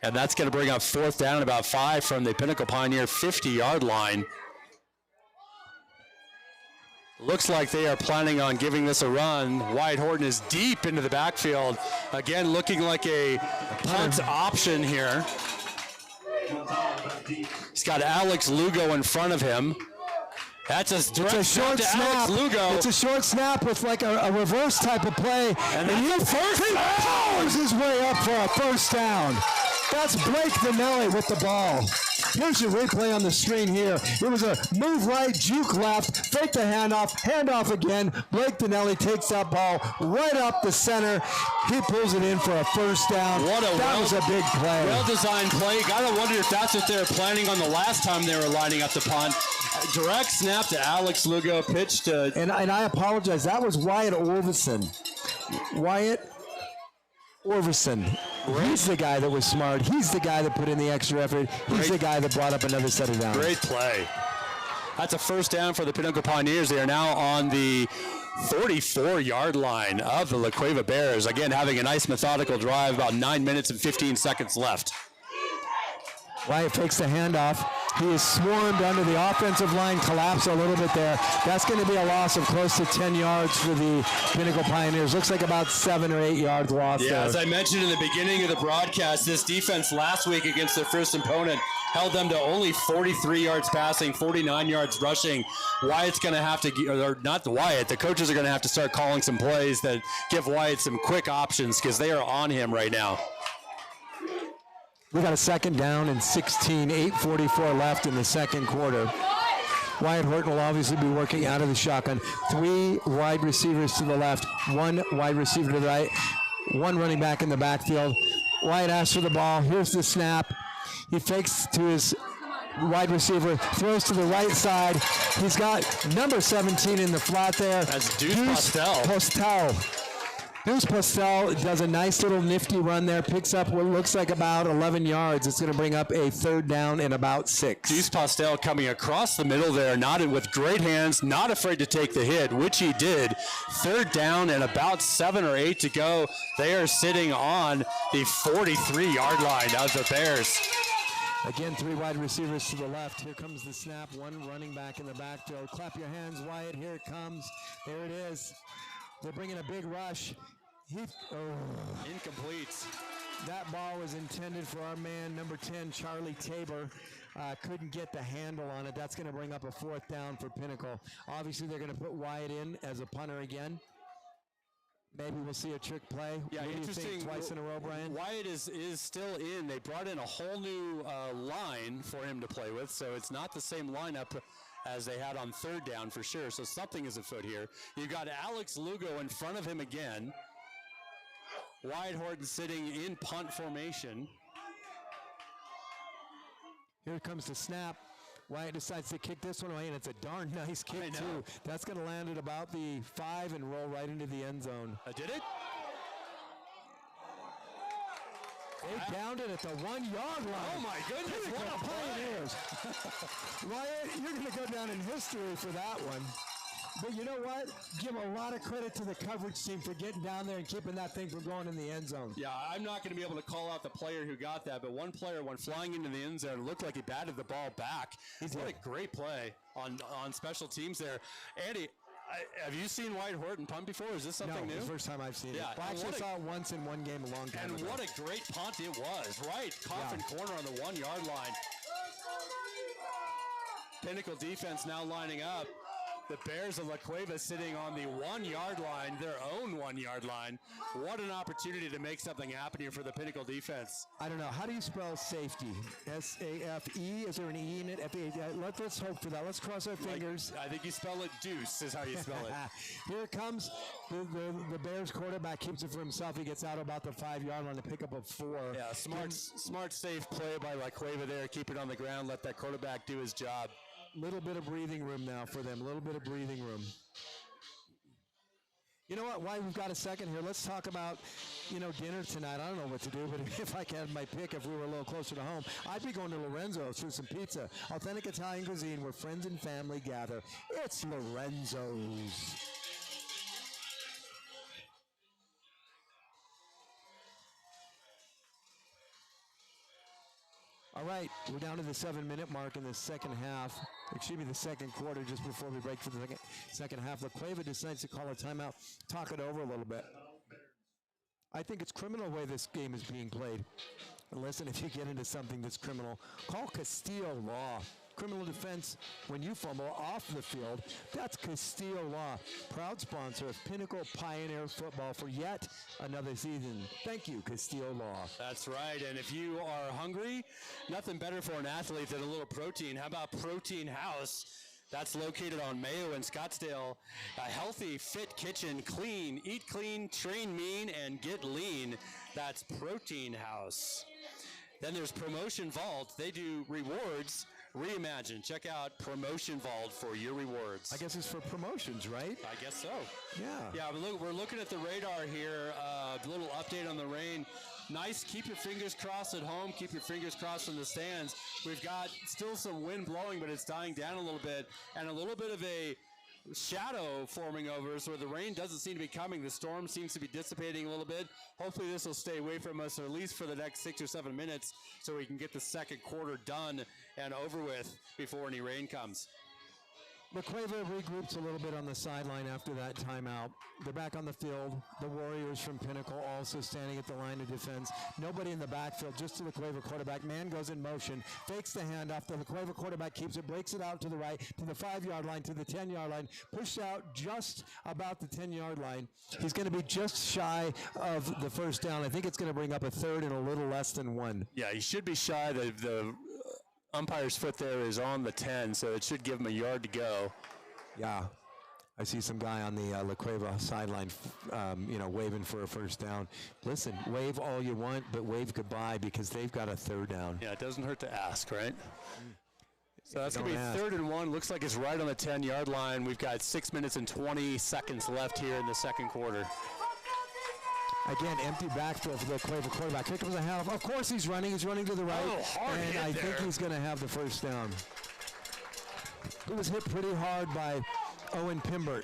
And that's going to bring up 4th down and about 5 from the Pinnacle Pioneer 50-yard line. Looks like they are planning on giving this a run. Wyatt Horton is deep into the backfield. Again, looking like a punt option here. He's got Alex Lugo in front of him. That's a short snap. Alex Lugo. It's a short snap with like a reverse type of play. And he powers his way up for a first down. That's Blake Vanelli with the ball. Here's your replay on the screen here. It was a move right, juke left, fake the handoff again. Blake Vanelli takes that ball right up the center. He pulls it in for a first down. That was a big play. Well-designed play. Gotta wonder if that's what they were planning on the last time they were lining up the punt. Direct snap to Alex Lugo, pitch to... And I apologize. That was Wyatt Orvison. He's the guy that was smart. He's the guy that put in the extra effort. He's the guy that brought up another set of downs. Great play. That's a first down for the Pinnacle Pioneers. They are now on the 44-yard line of the La Cueva Bears. Again, having a nice methodical drive, about 9 minutes and 15 seconds left. Wyatt fakes the handoff. He is swarmed under the offensive line, collapse a little bit there. That's going to be a loss of close to 10 yards for the Pinnacle Pioneers. Looks like about 7 or 8 yards lost there. As I mentioned in the beginning of the broadcast, this defense last week against their first opponent held them to only 43 yards passing, 49 yards rushing. Wyatt's going to have to, or not Wyatt, the coaches are going to have to start calling some plays that give Wyatt some quick options because they are on him right now. We got a 2nd down and 16, 8:44 left in the second quarter. Wyatt Horton will obviously be working out of the shotgun. 3 wide receivers to the left, 1 wide receiver to the right, 1 running back in the backfield. Wyatt asks for the ball. Here's the snap. He fakes to his wide receiver, throws to the right side. He's got number 17 in the flat there. That's Deuce Postel. Deuce Postel does a nice little nifty run there, picks up what looks like about 11 yards. It's going to bring up a 3rd down and about 6. Deuce Postel coming across the middle there, with great hands, not afraid to take the hit, which he did. 3rd down and about 7 or 8 to go. They are sitting on the 43-yard line of the Bears. Again, 3 wide receivers to the left. Here comes the snap. 1 running back in the backfield. Clap your hands, Wyatt. Here it comes. There it is. They're bringing a big rush. Incomplete. That ball was intended for our man, number 10, Charlie Tabor. Couldn't get the handle on it. That's going to bring up a 4th down for Pinnacle. Obviously, they're going to put Wyatt in as a punter again. Maybe we'll see a trick play. Yeah, what do you interesting. think, twice in a row, Brian? Wyatt is still in. They brought in a whole new line for him to play with, so it's not the same lineup as they had on 3rd down for sure. So something is afoot here. You've got Alex Lugo in front of him again. Wyatt Horton sitting in punt formation. Here comes the snap. Wyatt decides to kick this one away, and it's a darn nice kick, too. That's going to land at about the 5 and roll right into the end zone. Did it? They downed it at the 1-yard line. Oh, my goodness. What a Pioneers. Wyatt, you're going to go down in history for that one. But you know what? Give a lot of credit to the coverage team for getting down there and keeping that thing from going in the end zone. Yeah, I'm not going to be able to call out the player who got that, but one player went flying into the end zone. It looked like he batted the ball back. What a great play on special teams there. Andy, have you seen Wyatt Horton punt before? Is this something new? No, it's the first time I've seen it. I actually saw it once in one game a long time ago. And what a great punt it was. Right, coffin corner on the 1-yard line. Pinnacle defense now lining up. The Bears of La Cueva sitting on the 1 yard line, their own 1 yard line. What an opportunity to make something happen here for the Pinnacle defense. I don't know. How do you spell safety? S-A-F-E? Is there an E in it? F-E? Let's hope for that. Let's cross our fingers. I think you spell it deuce is how you spell it. Here it comes. The Bears quarterback keeps it for himself. He gets out about the 5 yard line to pick up a 4. Yeah, smart, safe play by La Cueva there. Keep it on the ground. Let that quarterback do his job. Little bit of breathing room now for them. A little bit of breathing room. You know what? While we've got a second here, let's talk about, dinner tonight. I don't know what to do, but if I had my pick, if we were a little closer to home, I'd be going to Lorenzo's for some pizza. Authentic Italian cuisine where friends and family gather. It's Lorenzo's. All right, we're down to the 7-minute mark in the second half. Excuse me, the second quarter, just before we break for the second half. La Cueva decides to call a timeout, talk it over a little bit. I think it's criminal the way this game is being played. And listen, if you get into something that's criminal, call Castile law. Criminal defense when you fumble off the field. That's Castile law. Proud sponsor of Pinnacle Pioneer Football for yet another season. Thank you, Castile law. That's right. And if you are hungry, nothing better for an athlete than a little protein. How about Protein House? That's located on Mayo in Scottsdale. A healthy, fit kitchen, clean, eat clean, train mean, and get lean. That's Protein House. Then there's Promotion Vault. They do rewards reimagined. Check out Promotion Vault for your rewards. I guess it's for promotions, right? I guess so. Yeah. Yeah, we're looking at the radar here. A little update on the rain. Nice. Keep your fingers crossed at home. Keep your fingers crossed in the stands. We've got still some wind blowing, but it's dying down a little bit. And a little bit of a shadow forming over us where the rain doesn't seem to be coming. The storm seems to be dissipating a little bit. Hopefully this will stay away from us, or at least for the next 6 or 7 minutes, so we can get the second quarter done and over with before any rain comes. La Cueva regroups a little bit on the sideline after that timeout. They're back on the field. The Warriors from Pinnacle also standing at the line of defense. Nobody in the backfield, just to the Cueva quarterback. Man goes in motion, fakes the handoff. The La Cueva quarterback keeps it, breaks it out to the right, to the 5-yard line, to the 10-yard line, pushed out just about the 10-yard line. He's going to be just shy of the first down. I think it's going to bring up a third and a little less than 1. Yeah, he should be shy. The umpire's foot there is on the 10, so it should give him a yard to go. Yeah. I see some guy on the La Cueva sideline, waving for a first down. Listen, wave all you want, but wave goodbye because they've got a third down. Yeah, it doesn't hurt to ask, right? So that's going to be 3rd and 1. Looks like it's right on the 10-yard line. We've got 6 minutes and 20 seconds left here in the second quarter. Again, empty backfield for the Cueva quarterback. Here comes a half. Of course he's running. He's running to the right. And I think he's going to have the first down. He was hit pretty hard by Owen Pimbert.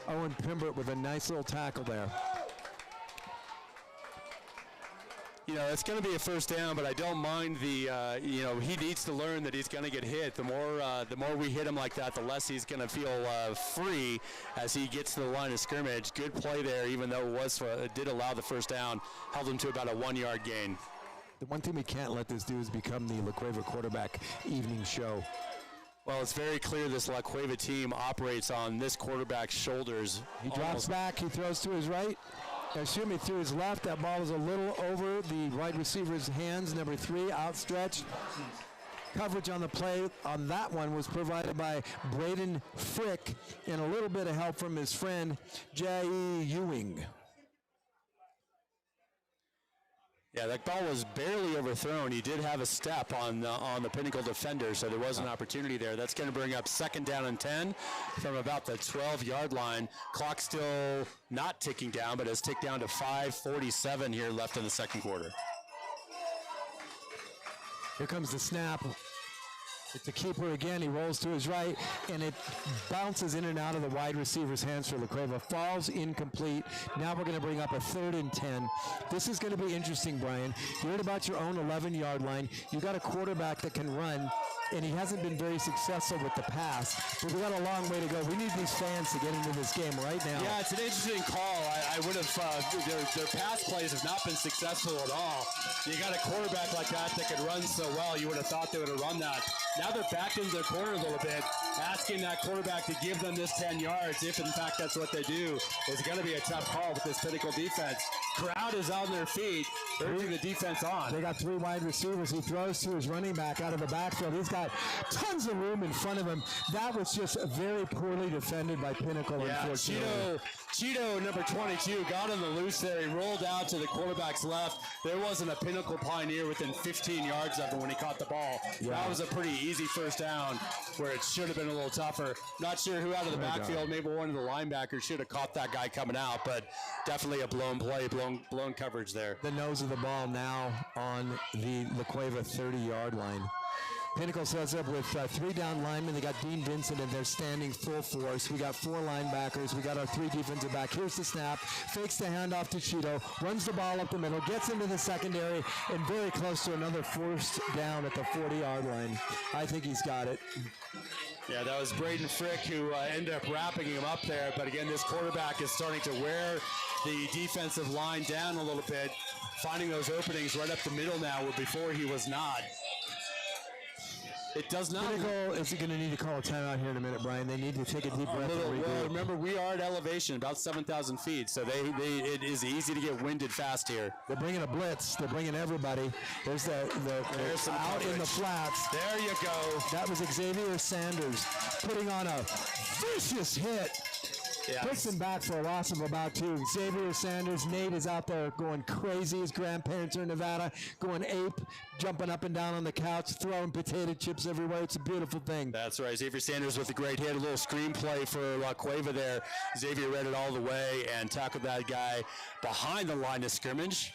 Owen Pimbert with a nice little tackle there. It's going to be a first down, but I don't mind he needs to learn that he's going to get hit. The more we hit him like that, the less he's going to feel free as he gets to the line of scrimmage. Good play there, even though it did allow the first down, held him to about a 1-yard gain. The one thing we can't let this do is become the La Cueva quarterback evening show. Well, it's very clear this La Cueva team operates on this quarterback's shoulders. He drops back. He throws to his right. To his left. That ball is a little over the wide receiver's hands. Number 3, outstretched. Coverage on the play on that one was provided by Braden Frick and a little bit of help from his friend, Jay Ewing. Yeah, that ball was barely overthrown. He did have a step on the Pinnacle defender, so there was an opportunity there. That's going to bring up 2nd down and 10 from about the 12-yard line. Clock still not ticking down, but has ticked down to 5:47 here left in the second quarter. Here comes the snap. It's a keeper again. He rolls to his right, and it bounces in and out of the wide receiver's hands for La Cueva. Falls incomplete. Now we're going to bring up a 3rd and 10. This is going to be interesting, Brian. You heard about your own 11-yard line. You got a quarterback that can run, and he hasn't been very successful with the pass. But we got a long way to go. We need these fans to get into this game right now. Yeah, it's an interesting call. I would have their pass plays have not been successful at all. You got a quarterback like that could run so well. You would have thought they would have run that Now they're back into the corner a little bit, asking that quarterback to give them this 10 yards. If, in fact, that's what they do, it's going to be a tough call with this Pinnacle defense. Crowd is on their feet, urging the defense on. They got 3 wide receivers. He throws to his running back out of the backfield. He's got tons of room in front of him. That was just very poorly defended by Pinnacle, unfortunately. Cheeto, number 22, got on the loose there. He rolled out to the quarterback's left. There wasn't a Pinnacle Pioneer within 15 yards of him when he caught the ball. Yeah. That was a pretty easy first down where it should have been a little tougher. Not sure who out of the backfield, maybe one of the linebackers should have caught that guy coming out, but definitely a blown play, blown coverage there. The nose of the ball now on the La Cueva 30-yard line. Pinnacle sets up with 3 down linemen. They got Dean Vincent, and they're standing full force. We got 4 linebackers. We got our 3 defensive back. Here's the snap. Fakes the handoff to Cheeto. Runs the ball up the middle. Gets into the secondary, and very close to another first down at the 40-yard line. I think he's got it. Yeah, that was Braden Frick who ended up wrapping him up there. But again, this quarterback is starting to wear the defensive line down a little bit, finding those openings right up the middle now where before he was not. It does not. Pinnacle is going to need to call a timeout here in a minute, Brian. They need to take a deep breath and regroup. Well, remember, we are at elevation, about 7,000 feet, so it is easy to get winded fast here. They're bringing a blitz. They're bringing everybody. There's There's some out coverage in the flats. There you go. That was Xavier Sanders putting on a vicious hit. Yes. Puts him back for a loss of about 2. Xavier Sanders, Nate is out there going crazy. His grandparents are in Nevada, going ape, jumping up and down on the couch, throwing potato chips everywhere. It's a beautiful thing. That's right. Xavier Sanders with a great hit, a little screenplay for La Cueva there. Xavier read it all the way and tackled that guy behind the line of scrimmage.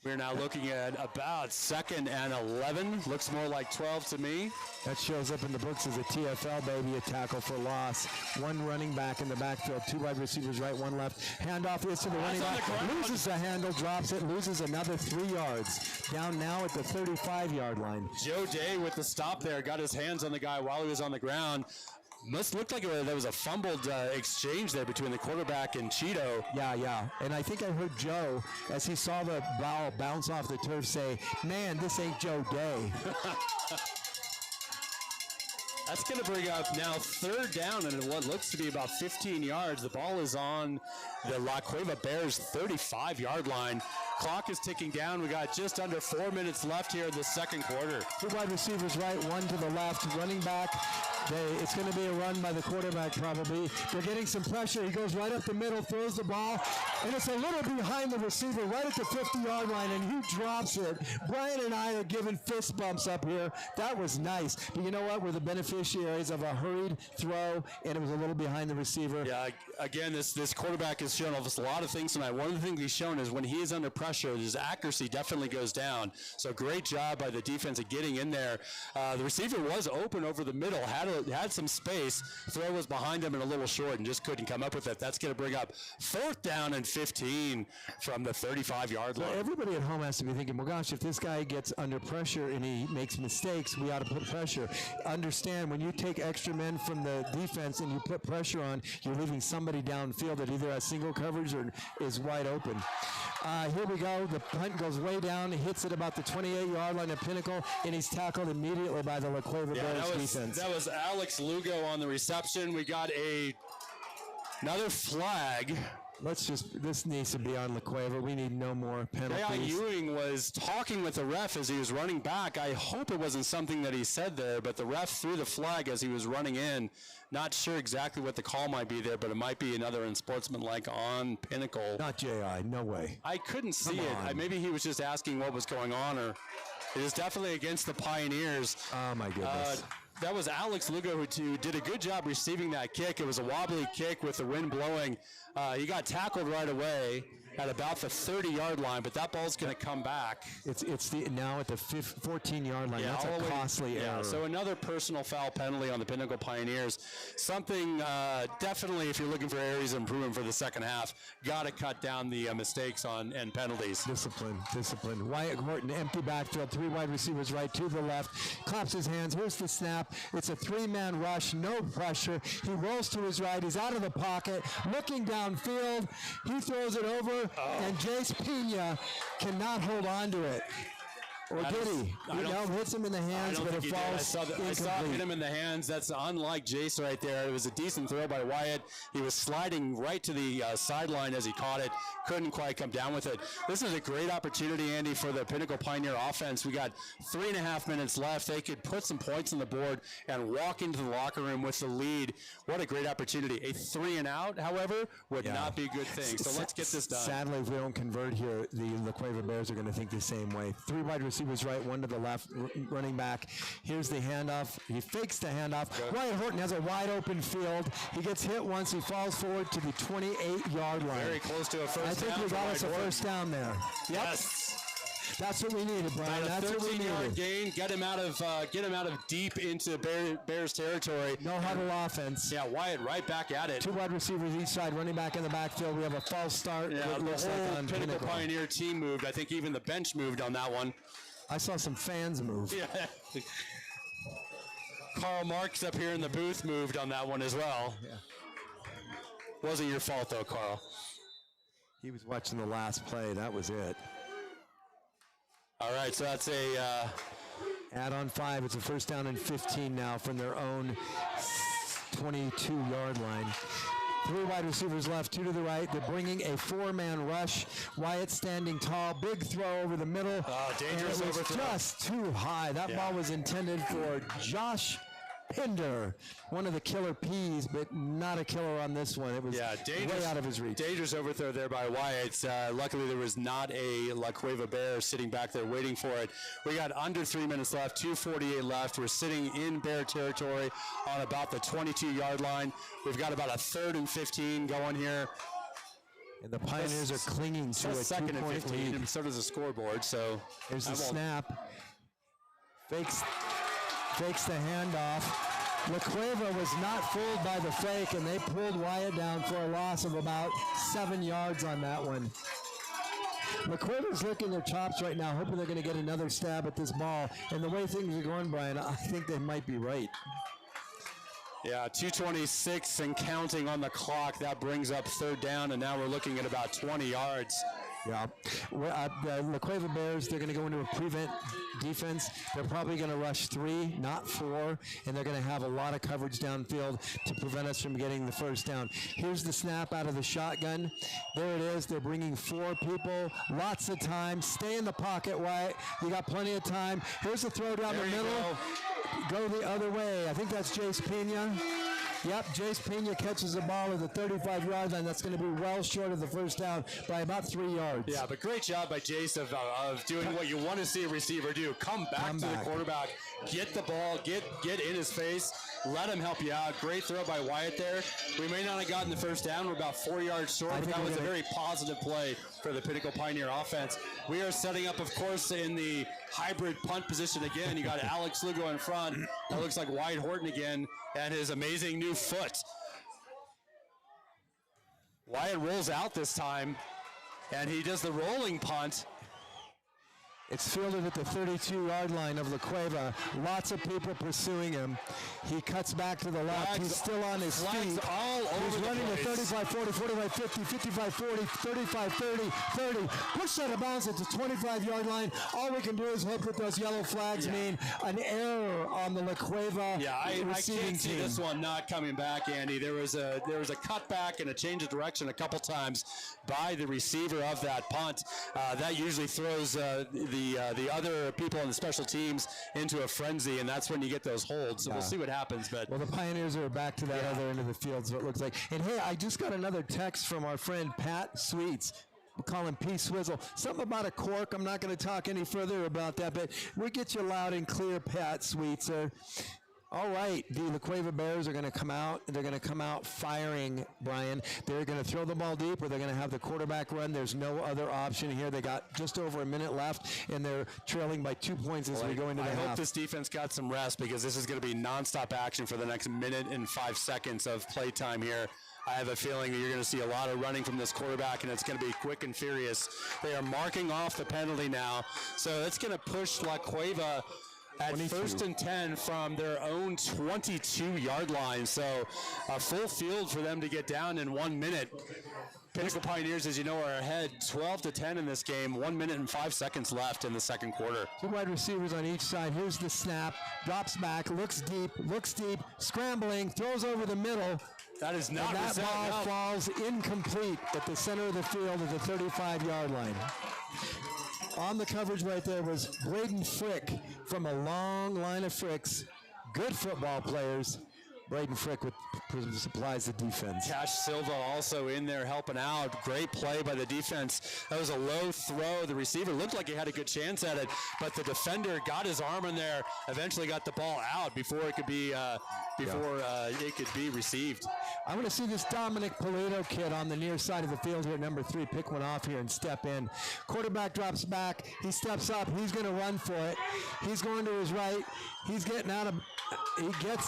We're now looking at about 2nd and 11. Looks more like 12 to me. That shows up in the books as a TFL, baby, a tackle for loss. 1 running back in the backfield, 2 wide receivers right, 1 left. Handoff is to the running back. Loses the handle, drops it, loses another 3 yards. Down now at the 35-yard line. Joe Day with the stop there, got his hands on the guy while he was on the ground. Must look like there was a fumbled exchange there between the quarterback and Cheeto. Yeah. And I think I heard Joe, as he saw the ball bounce off the turf, say, "Man, this ain't Joe Day." That's going to bring up now 3rd down and what looks to be about 15 yards. The ball is on the La Cueva Bears 35-yard line. Clock is ticking down. We got just under 4 minutes left here in the second quarter. 2 wide receivers right, 1 to the left. Running back, it's going to be a run by the quarterback probably. They're getting some pressure. He goes right up the middle, throws the ball, and it's a little behind the receiver right at the 50-yard line, and he drops it. Brian and I are giving fist bumps up here. That was nice. But you know what? We're the beneficiaries of a hurried throw, and it was a little behind the receiver. Yeah, again, this quarterback has shown us a lot of things tonight. One of the things he's shown is when he is under pressure, his accuracy definitely goes down. So great job by the defense of getting in there. The receiver was open over the middle, had some space. Throw was behind him and a little short and just couldn't come up with it. That's going to bring up 4th down and 15 from the 35-yard line. Well, everybody at home has to be thinking, well, gosh, if this guy gets under pressure and he makes mistakes, we ought to put pressure. Understand, when you take extra men from the defense and you put pressure on, you're leaving somebody downfield that either has single coverage or is wide open. Here we go. The punt goes way down. He hits it about the 28-yard line at Pinnacle, and he's tackled immediately by the La Cueva Bears defense. That was Alex Lugo on the reception. We got another flag. This needs to be on La Cueva. We need no more penalties. J.I. Ewing was talking with the ref as he was running back. I hope it wasn't something that he said there, but the ref threw the flag as he was running in. Not sure exactly what the call might be there, but it might be another unsportsmanlike on Pinnacle. Not J.I., no way. I couldn't see it. Maybe he was just asking what was going on, or it is definitely against the Pioneers. Oh, my goodness. That was Alex Lugo who did a good job receiving that kick. It was a wobbly kick with the wind blowing. He got tackled right away at about the 30-yard line, but that ball's going to come back. It's now at the 14-yard line. That's a costly error. So another personal foul penalty on the Pinnacle Pioneers. Something definitely, if you're looking for areas of improvement for the second half, got to cut down the mistakes and penalties. Discipline. Wyatt Horton, empty backfield, 3 wide receivers right, 2 to the left, claps his hands. Here's the snap. It's a 3-man rush, no pressure. He rolls to his right. He's out of the pocket, looking downfield. He throws it over, and Jace Pena cannot hold on to it. Or did he? Hits him in the hands, but it falls I saw it hit him in the hands. That's unlike Jace right there. It was a decent throw by Wyatt. He was sliding right to the sideline as he caught it. Couldn't quite come down with it. This is a great opportunity, Andy, for the Pinnacle Pioneer offense. We got 3.5 minutes left. They could put some points on the board and walk into the locker room with the lead. What a great opportunity. A 3-and-out, however, would not be a good thing. So let's get this done. Sadly, if we don't convert here, the Cueva Bears are going to think the same way. 3 wide receivers right, 1 to the left, running back. Here's the handoff. He fakes the handoff. Good. Wyatt Horton has a wide open field. He gets hit once. He falls forward to the 28-yard line. Very close to a first down. I think we got us a first down there. Yep. Yes. That's what we needed, Brian. That's what we needed. 13-yard gain. Get him out of deep into Bears territory. No huddle offense. Yeah, Wyatt right back at it. 2 wide receivers each side, running back in the backfield. We have a false start. Yeah, the whole Pinnacle Pioneer team moved. I think even the bench moved on that one. I saw some fans move. Yeah. Carl Marks up here in the booth moved on that one as well. Yeah. Wasn't your fault though, Carl. He was watching the last play. That was it. All right, so that's a add on 5. It's a first down and 15 now from their own 22-yard line. 3 wide receivers left, 2 to the right. They're bringing a 4-man rush. Wyatt standing tall, big throw over the middle. Dangerous overthrow. Just too high. That ball was intended for Josh Pinder, one of the killer P's, but not a killer on this one. It was way out of his reach. Dangerous overthrow there by Wyatt. Luckily, there was not a La Cueva Bear sitting back there waiting for it. We got under 3 minutes left, 2:48 left. We're sitting in Bear territory on about the 22-yard line. We've got about a 3rd and 15 going here. And the Pioneers are clinging to a 2-point and 15, lead. and so does the scoreboard. So there's the snap. Fakes the handoff. La Cueva was not fooled by the fake, and they pulled Wyatt down for a loss of about 7 yards on that one. La Cueva's licking their chops right now, hoping they're going to get another stab at this ball. And the way things are going, Brian, I think they might be right. Yeah, 2:26 and counting on the clock. That brings up 3rd down, and now we're looking at about 20 yards. Yeah. The La Cueva Bears, they're going to go into a prevent defense. They're probably going to rush 3, not 4, and they're going to have a lot of coverage downfield to prevent us from getting the first down. Here's the snap out of the shotgun. There it is. They're bringing 4 people. Lots of time. Stay in the pocket, Wyatt. You got plenty of time. Here's the throw down the middle. Go the other way. I think that's Jace Pena. Yep, Jace Pena catches the ball at the 35-yard line. That's going to be well short of the first down by about 3 yards. Yeah, but great job by Jace of doing what you want to see a receiver do. Come back to the quarterback, get the ball, get in his face, let him help you out. Great throw by Wyatt there. We may not have gotten the first down. We're about 4 yards short, but that was a very positive play for the Pinnacle Pioneer offense. We are setting up, of course, in the hybrid punt position again. You got Alex Lugo in front. That looks like Wyatt Horton again and his amazing new foot. Wyatt rolls out this time, and he does the rolling punt. It's fielded at the 32-yard line of La Cueva. Lots of people pursuing him. He cuts back to the left. He's still on his feet. All over He's running to 35-40, 45-50, 55-40, 35-30, 30. Push out of bounds at the 25-yard line. All we can do is hope that those yellow flags mean an error on the La Cueva receiving I can't see team. this one not coming back, Andy. There was a cutback and a change of direction a couple times by the receiver of that punt. That usually throws the other people on the special teams into a frenzy, and that's when you get those holds. So we'll see what happens. But well, the Pioneers are back to that other end of the field, so it looks like. And hey, I just got another text from our friend Pat Sweets. We call him P. Swizzle. Something about a cork. I'm not going to talk any further about that, but we'll get you loud and clear, Pat Sweets. All right, the La Cueva Bears are going to come out. They're going to come out firing, Brian. They're going to throw the ball deep, or they're going to have the quarterback run. There's no other option here. They got just over a minute left, and they're trailing by 2 points as we go into the half. I hope this defense got some rest, because this is going to be nonstop action for the next minute and 5 seconds of play time here. I have a feeling that you're going to see a lot of running from this quarterback, and it's going to be quick and furious. They are marking off the penalty now, so it's going to push La Cueva at 1st and 10 from their own 22-yard line. So a full field for them to get down in 1 minute. Pinnacle Pioneers, as you know, are ahead 12-10 in this game. 1 minute and 5 seconds left in the second quarter. Two wide receivers on each side. Here's the snap. Drops back, looks deep, scrambling, throws over the middle. That is not and that ball falls incomplete at the center of the field at the 35-yard line. On the coverage right there was Braden Frick from a long line of Fricks. Good football players. Braden Frick supplies the defense. Cash Silva also in there helping out. Great play by the defense. That was a low throw. The receiver looked like he had a good chance at it, but the defender got his arm in there, eventually got the ball out before it could be received. I'm going to see this Dominic Polito kid on the near side of the field here, number 3, pick one off here and step in. Quarterback drops back. He steps up. He's going to run for it. He's going to his right. He gets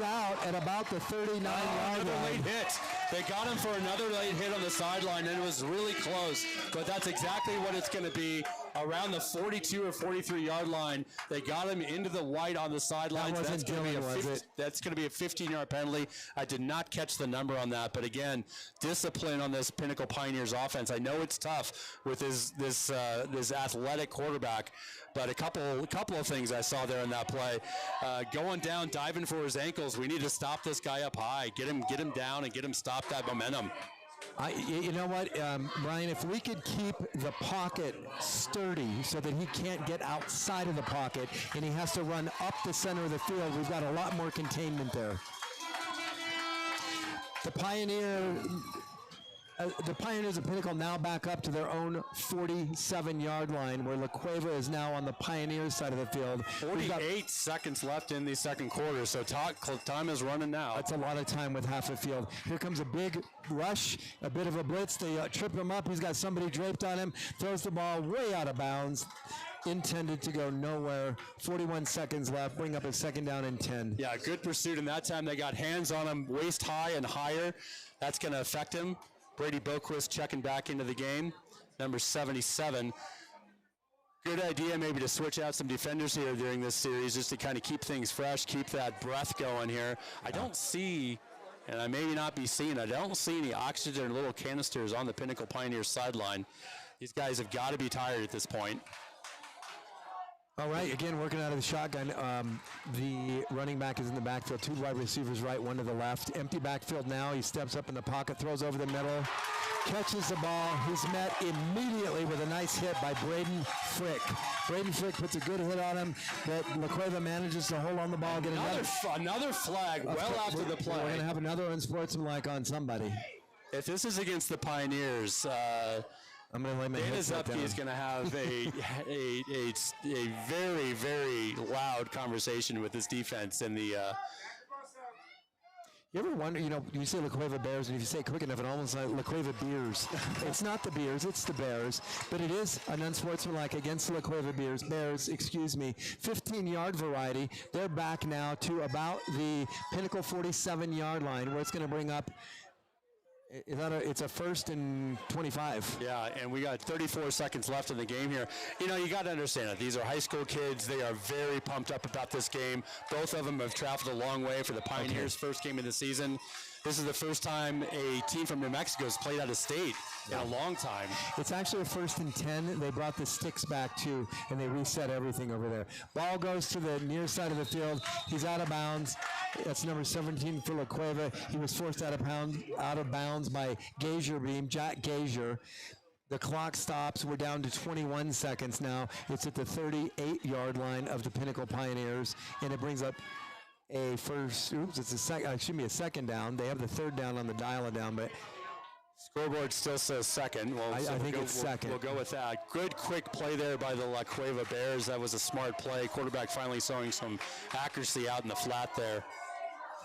out at about the 39-yard line. Another late hit. They got him for another late hit on the sideline, and it was really close. But that's exactly what it's going to be. Around the 42 or 43-yard line, they got him into the white on the sidelines. That's going to be a 15-yard penalty. I did not catch the number on that, but again, discipline on this Pinnacle Pioneers offense. I know it's tough with this athletic quarterback, but a couple of things I saw there in that play. Going down, diving for his ankles. We need to stop this guy up high. Get him down and get him stop that momentum. You know what, Brian, if we could keep the pocket sturdy so that he can't get outside of the pocket and he has to run up the center of the field, we've got a lot more containment there. The Pioneers of Pinnacle now back up to their own 47-yard line, where La Cueva is now on the Pioneers side of the field. 48 seconds left in the second quarter, so time is running now. That's a lot of time with half a field. Here comes a big rush, a bit of a blitz. They trip him up. He's got somebody draped on him, throws the ball way out of bounds. Intended to go nowhere. 41 seconds left. Bring up a second down and 10. Yeah, good pursuit. And that time they got hands on him, waist high and higher. That's going to affect him. Brady Boquist checking back into the game, number 77. Good idea maybe to switch out some defenders here during this series just to kind of keep things fresh, keep that breath going here. I don't see, and I may not be seeing, I don't see any oxygen or little canisters on the Pinnacle Pioneers sideline. These guys have got to be tired at this point. All right, again, working out of the shotgun. The running back is in the backfield. Two wide receivers right, one to the left. Empty backfield now. He steps up in the pocket, throws over the middle, catches the ball. He's met immediately with a nice hit by Braden Frick. Braden Frick puts a good hit on him, but La Cueva manages to hold on the ball, get another flag well after the play. We're going to have another unsportsmanlike on somebody. If this is against the Pioneers, I'm going to lay my Dana headset down. Zupke is going to have a very, very loud conversation with this defense in the. You ever wonder, you say La Cueva Bears, and if you say it quick enough, it almost like La Cueva Beers. It's not the Beers, it's the Bears. But it is an unsportsmanlike against the La Cueva Bears, 15-yard variety. They're back now to about the Pinnacle 47-yard line, where it's going to bring up. It's a 1st and 25. Yeah, and we got 34 seconds left in the game here. You got to understand it. These are high school kids. They are very pumped up about this game. Both of them have traveled a long way for the Pioneers' first game of the season. This is the first time a team from New Mexico has played out of state in a long time. It's actually a 1st and 10. They brought the sticks back, too, and they reset everything over there. Ball goes to the near side of the field. He's out of bounds. That's number 17 for La Cueva. He was forced out of bounds by Jack Gazier. The clock stops. We're down to 21 seconds now. It's at the 38-yard line of the Pinnacle Pioneers, and it brings up a second down. They have the third down on the dial-a-down, but scoreboard still says second. Well, I think it's second. We'll go with that. Good quick play there by the La Cueva Bears. That was a smart play. Quarterback finally showing some accuracy out in the flat there.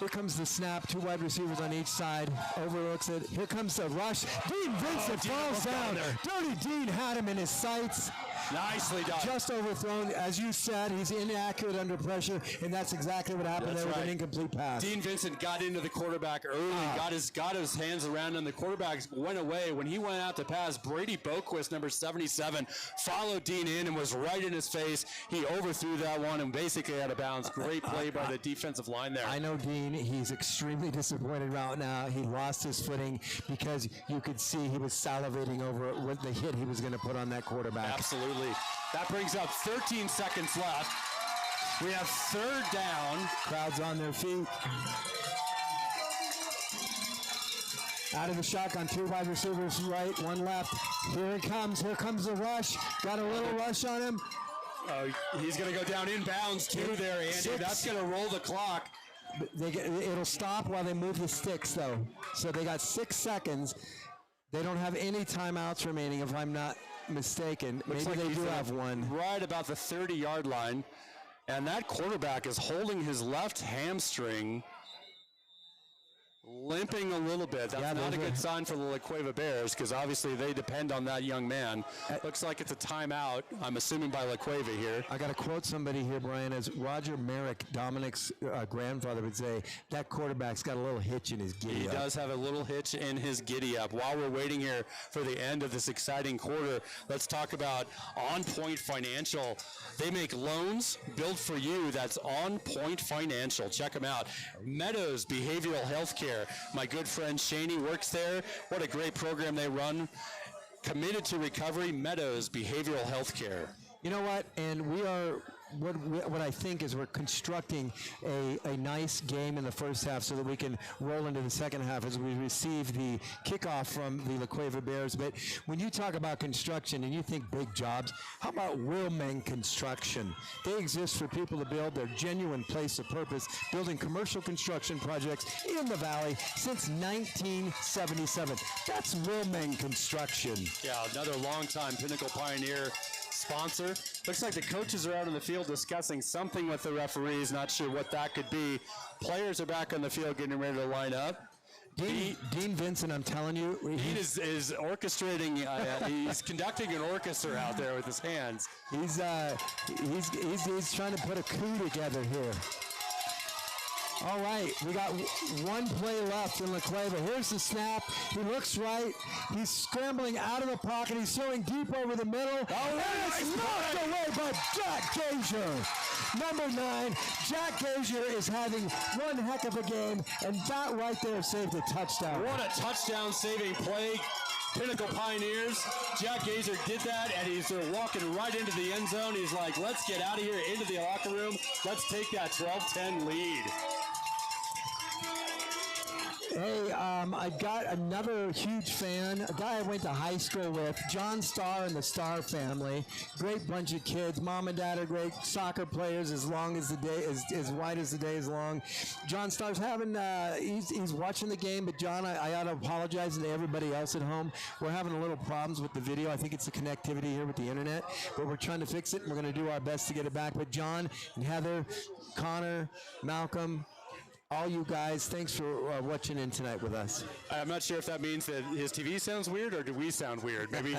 Here comes the snap. Two wide receivers on each side. Overlooks it. Here comes the rush. Dean Vincent falls down. Dirty Dean had him in his sights. Nicely done. Just overthrown. As you said, he's inaccurate under pressure, and that's exactly what happened there with an incomplete pass. Dean Vincent got into the quarterback early, got his hands around him. The quarterback went away. When he went out to pass, Brady Boquist, number 77, followed Dean in and was right in his face. He overthrew that one and basically out of bounds. Great play by the defensive line there. I know Dean, he's extremely disappointed right now. He lost his footing because you could see he was salivating over what the hit he was going to put on that quarterback. Absolutely. That brings up 13 seconds left. We have third down. Crowd's on their feet. Out of the shotgun, 2 wide receivers right, 1 left. Here it comes. Here comes the rush. Got a little rush on him. He's going to go down inbounds too there, Andy. 6. That's going to roll the clock. It'll stop while they move the sticks, though. So they got 6 seconds. They don't have any timeouts remaining, if I'm not mistaken. Looks Maybe like they do have one. Right about the 30-yard line. And that quarterback is holding his left hamstring, limping a little bit. That's not a good sign for the La Cueva Bears because obviously they depend on that young man. Looks like it's a timeout, I'm assuming by La Cueva here. I got to quote somebody here, Brian, as Roger Merrick, Dominic's grandfather, would say, that quarterback's got a little hitch in his giddy He up. does have a little hitch in his giddy up. While we're waiting here for the end of this exciting quarter, let's talk about On Point Financial. They make loans built for you. That's On Point Financial. Check them out. Meadows Behavioral Healthcare. My good friend Shaney works there. What a great program they run. Committed to recovery. Meadows Behavioral Healthcare. You know what? And we are, what I think is we're constructing a nice game in the first half so that we can roll into the second half as we receive the kickoff from the La Cueva Bears. But when you talk about construction and you think big jobs, how about Wilming Construction? They exist for people to build their genuine place of purpose, building commercial construction projects in the valley since 1977. That's Wilming Construction. Yeah, another longtime Pinnacle Pioneer sponsor. Looks like the coaches are out on the field discussing something with the referees. Not sure what that could be. Players are back on the field getting ready to line up. Dean Vincent, I'm telling you. Dean is orchestrating, he's conducting an orchestra out there with his hands. He's trying to put a coup together here. All right, we got 1 play left in La Cueva. Here's the snap. He looks right. He's scrambling out of the pocket. He's throwing deep over the middle. And it's knocked away by Jack Gazier. Number 9, Jack Gazier is having one heck of a game, and that right there saved a touchdown. What a touchdown-saving play. Pinnacle Pioneers. Jack Gazier did that, and he's walking right into the end zone. He's like, let's get out of here, into the locker room. Let's take that 12-10 lead. Hey, I've got another huge fan, a guy I went to high school with, John Starr and the Starr family. Great bunch of kids. Mom and Dad are great soccer players as long as the day, as wide as the day is long. John Starr's having, he's watching the game, but John, I ought to apologize to everybody else at home. We're having a little problems with the video. I think it's the connectivity here with the internet, but we're trying to fix it, and we're going to do our best to get it back. But John and Heather, Connor, Malcolm, all you guys, thanks for watching in tonight with us. I'm not sure if that means that his TV sounds weird or do we sound weird. Maybe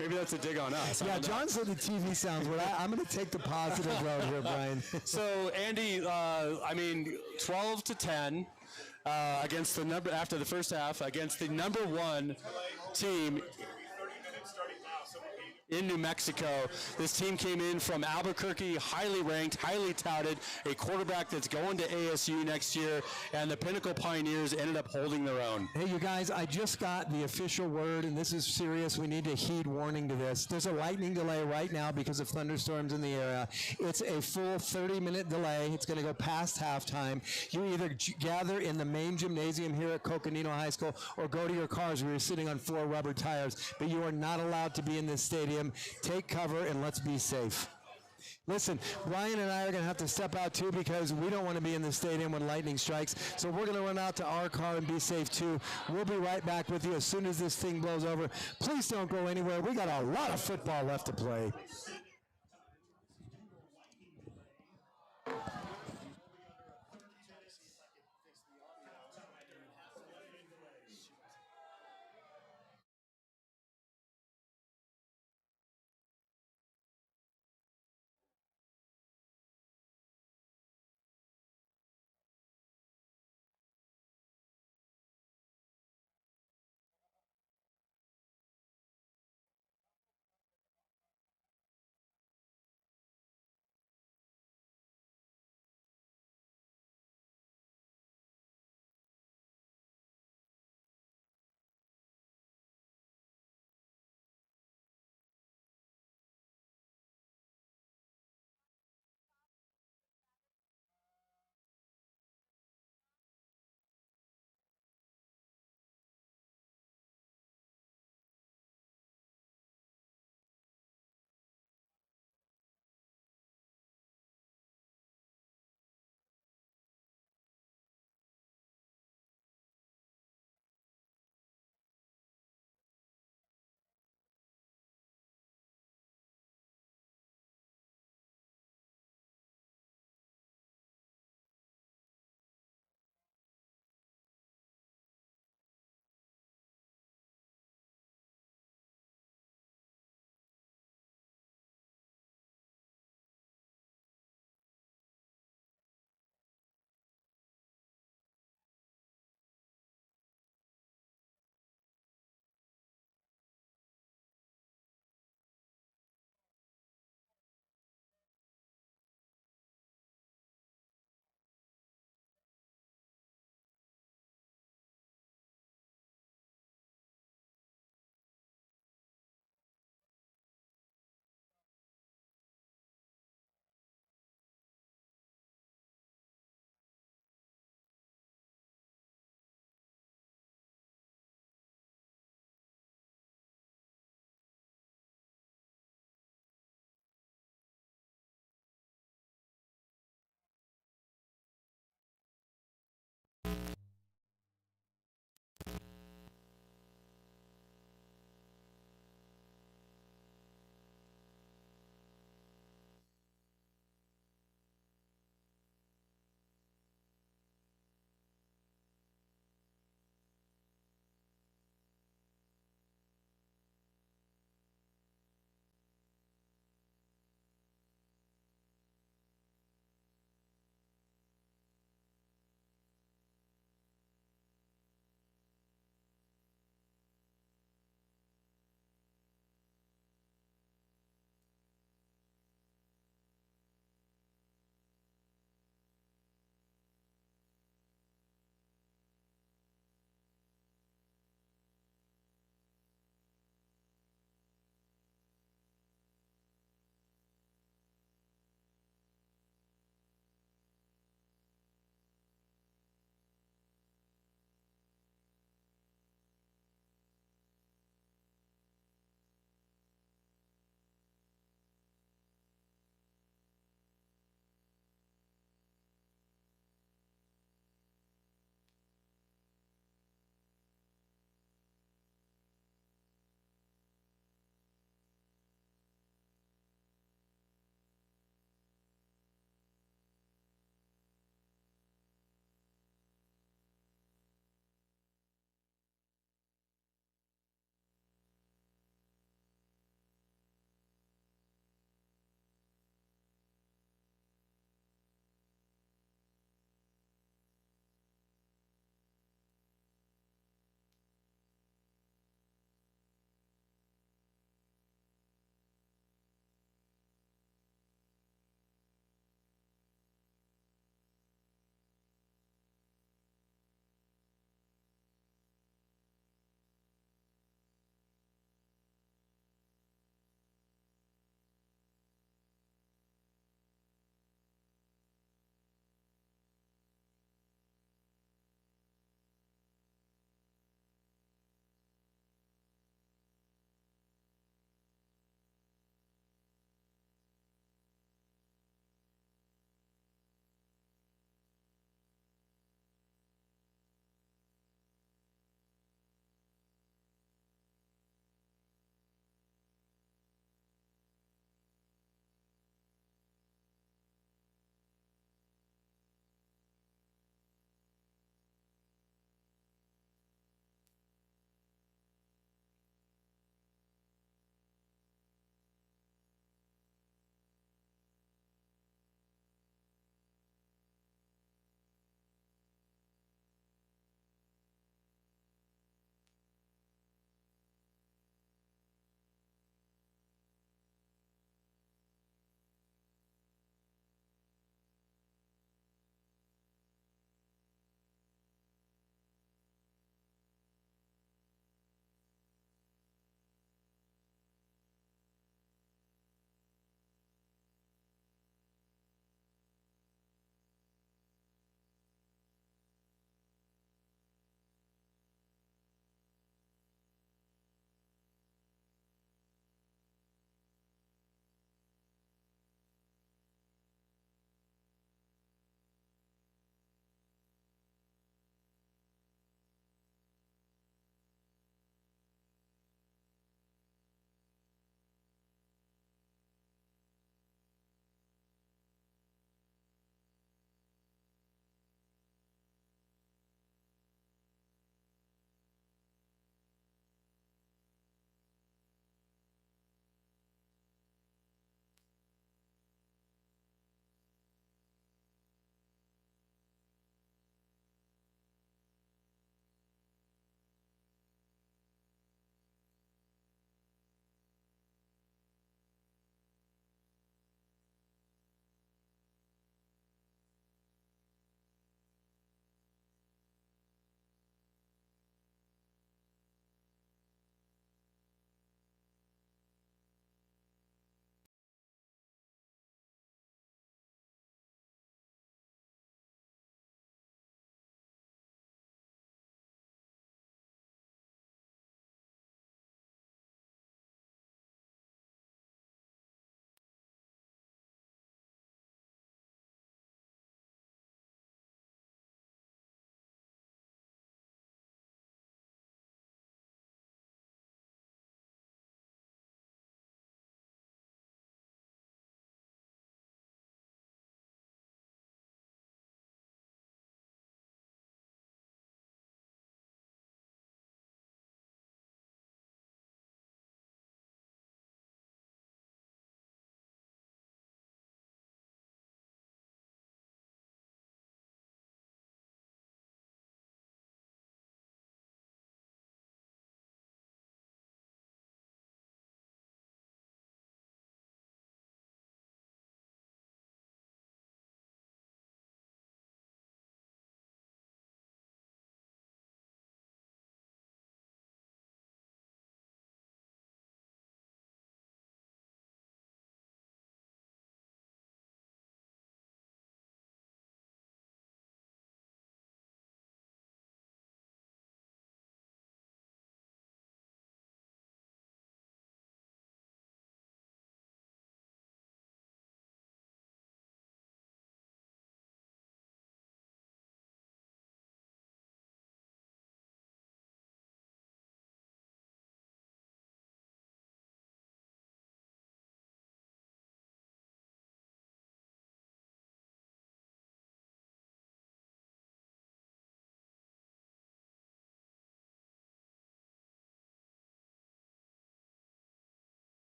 maybe that's a dig on us. Yeah, John said the TV sounds weird. I'm going to take the positive road here, Brian. So, Andy, 12-10 against the number after the first half against the number 1 team in New Mexico. This team came in from Albuquerque, highly ranked, highly touted, a quarterback that's going to ASU next year, and the Pinnacle Pioneers ended up holding their own. Hey, you guys, I just got the official word, and this is serious. We need to heed warning to this. There's a lightning delay right now because of thunderstorms in the area. It's a full 30-minute delay. It's going to go past halftime. You either gather in the main gymnasium here at Coconino High School or go to your cars where you're sitting on 4 rubber tires, but you are not allowed to be in this stadium. Take cover and let's be safe. Listen, Brian and I are going to have to step out too because we don't want to be in the stadium when lightning strikes. So we're going to run out to our car and be safe too. We'll be right back with you as soon as this thing blows over. Please don't go anywhere. We got a lot of football left to play.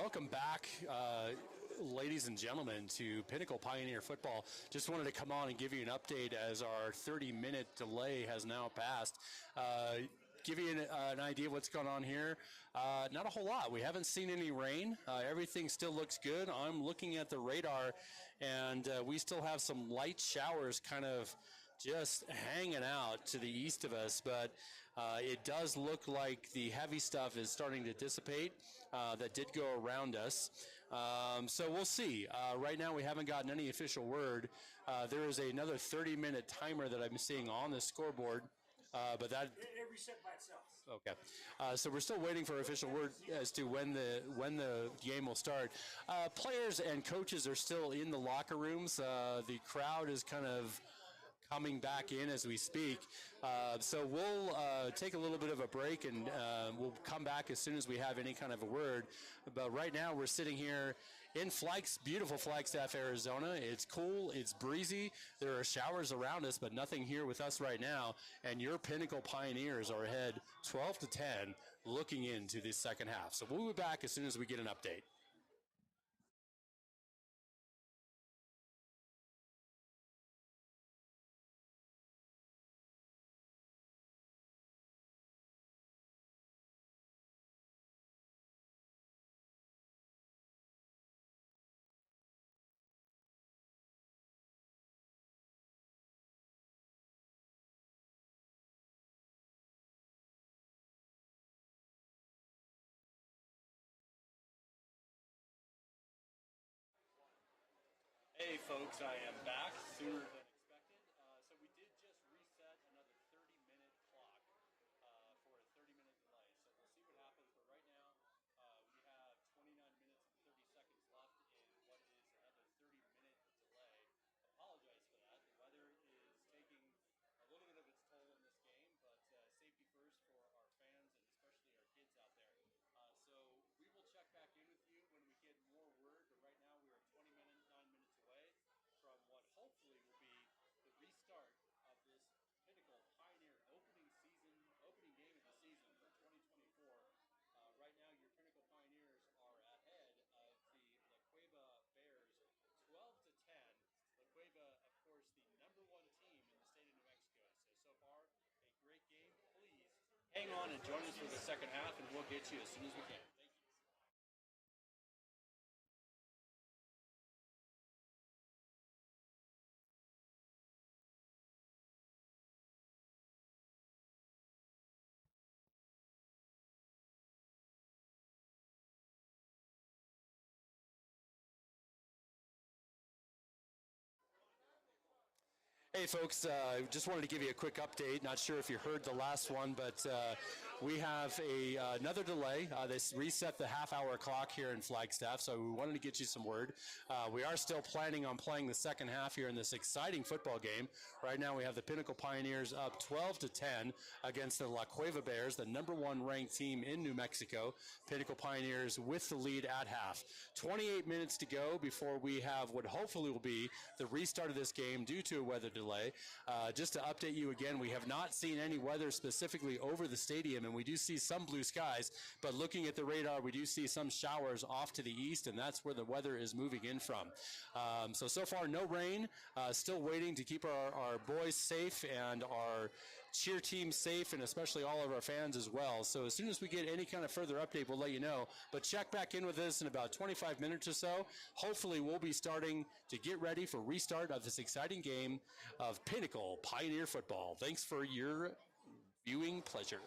Welcome back, ladies and gentlemen, to Pinnacle Pioneer Football. Just wanted to come on and give you an update as our 30-minute delay has now passed. Give you an idea of what's going on here. Not a whole lot. We haven't seen any rain. Everything still looks good. I'm looking at the radar, and we still have some light showers kind of just hanging out to the east of us, but it does look like the heavy stuff is starting to dissipate that did go around us. So we'll see. Right now we haven't gotten any official word. There is another 30-minute timer that I'm seeing on the scoreboard. But that it reset by itself. Okay, so we're still waiting for official word as to when the game will start. Players and coaches are still in the locker rooms. The crowd is kind of coming back in as we speak. So we'll take a little bit of a break and we'll come back as soon as we have any kind of a word. But right now we're sitting here in beautiful Flagstaff, Arizona. It's cool. It's breezy. There are showers around us, but nothing here with us right now. And your Pinnacle Pioneers are ahead 12-10 looking into the second half. So we'll be back as soon as we get an update. Hey folks, I am back sooner than expected. So we did just reset another 30-minute clock for a 30-minute delay. So we'll see what happens. But right now we have 29 minutes and 30 seconds left in what is another 30-minute delay. Apologize for that. The weather is taking a little bit of its toll in this game, but safety first for our fans and especially our kids out there. So we will check back in with you when we get more word, but right now we are 9 minutes away from what hopefully will be the restart of this Pinnacle Pioneer opening game of the season for 2024. Right now your Pinnacle Pioneers are ahead of the La Cueva Bears 12-10. La Cueva, of course, the #1 team in the state of New Mexico. So far, a great game. Please hang on and join us for the second half, and we'll get you as soon as we can. Thank you. Hey folks, just wanted to give you a quick update. Not sure if you heard the last one, but we have another delay. They reset the half-hour clock here in Flagstaff, so we wanted to get you some word. We are still planning on playing the second half here in this exciting football game. Right now we have the Pinnacle Pioneers up 12-10 against the La Cueva Bears, the #1 ranked team in New Mexico. Pinnacle Pioneers with the lead at half. 28 minutes to go before we have what hopefully will be the restart of this game due to a weather delay. Just to update you again, we have not seen any weather specifically over the stadium, and we do see some blue skies, but looking at the radar, we do see some showers off to the east, and that's where the weather is moving in from. So far, no rain. Still waiting to keep our boys safe and our cheer team safe, and especially all of our fans as well. So as soon as we get any kind of further update, we'll let you know. But check back in with us in about 25 minutes or so. Hopefully, we'll be starting to get ready for restart of this exciting game of Pinnacle Pioneer Football. Thanks for your viewing pleasure.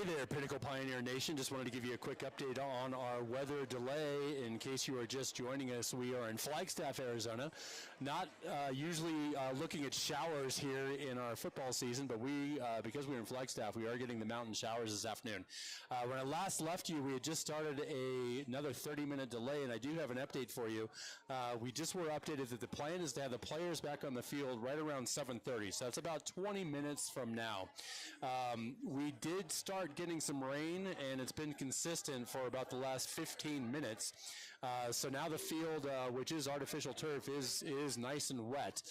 Hey there, Pinnacle Pioneer Nation. Just wanted to give you a quick update on our weather delay. In case you are just joining us, we are in Flagstaff, Arizona. Not usually looking at showers here in our football season, but because we're in Flagstaff, we are getting the mountain showers this afternoon. When I last left you, we had just started another 30-minute delay, and I do have an update for you. We just were updated that the plan is to have the players back on the field right around 7:30, so that's about 20 minutes from now. We did start getting some rain, and it's been consistent for about the last 15 minutes. So now the field, which is artificial turf, is nice and wet.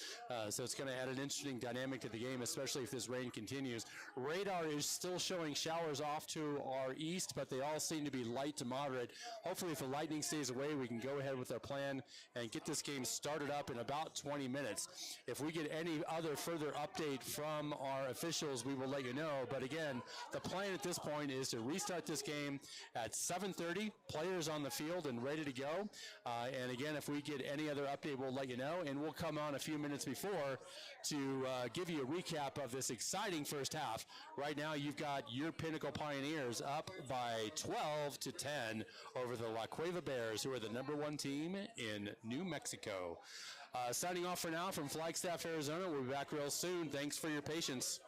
So it's going to add an interesting dynamic to the game, especially if this rain continues. Radar is still showing showers off to our east, but they all seem to be light to moderate. Hopefully, if the lightning stays away, we can go ahead with our plan and get this game started up in about 20 minutes. If we get any other further update from our officials, we will let you know. But again, the plan at this point is to restart this game at 7:30, players on the field and ready to go. And again, if we get any other update, we'll let you know, and we'll come on a few minutes before to give you a recap of this exciting first half. Right now, you've got your Pinnacle Pioneers up by 12-10 over the La Cueva Bears, who are the #1 team in New Mexico. Signing off for now from Flagstaff, Arizona. We'll be back real soon. Thanks for your patience.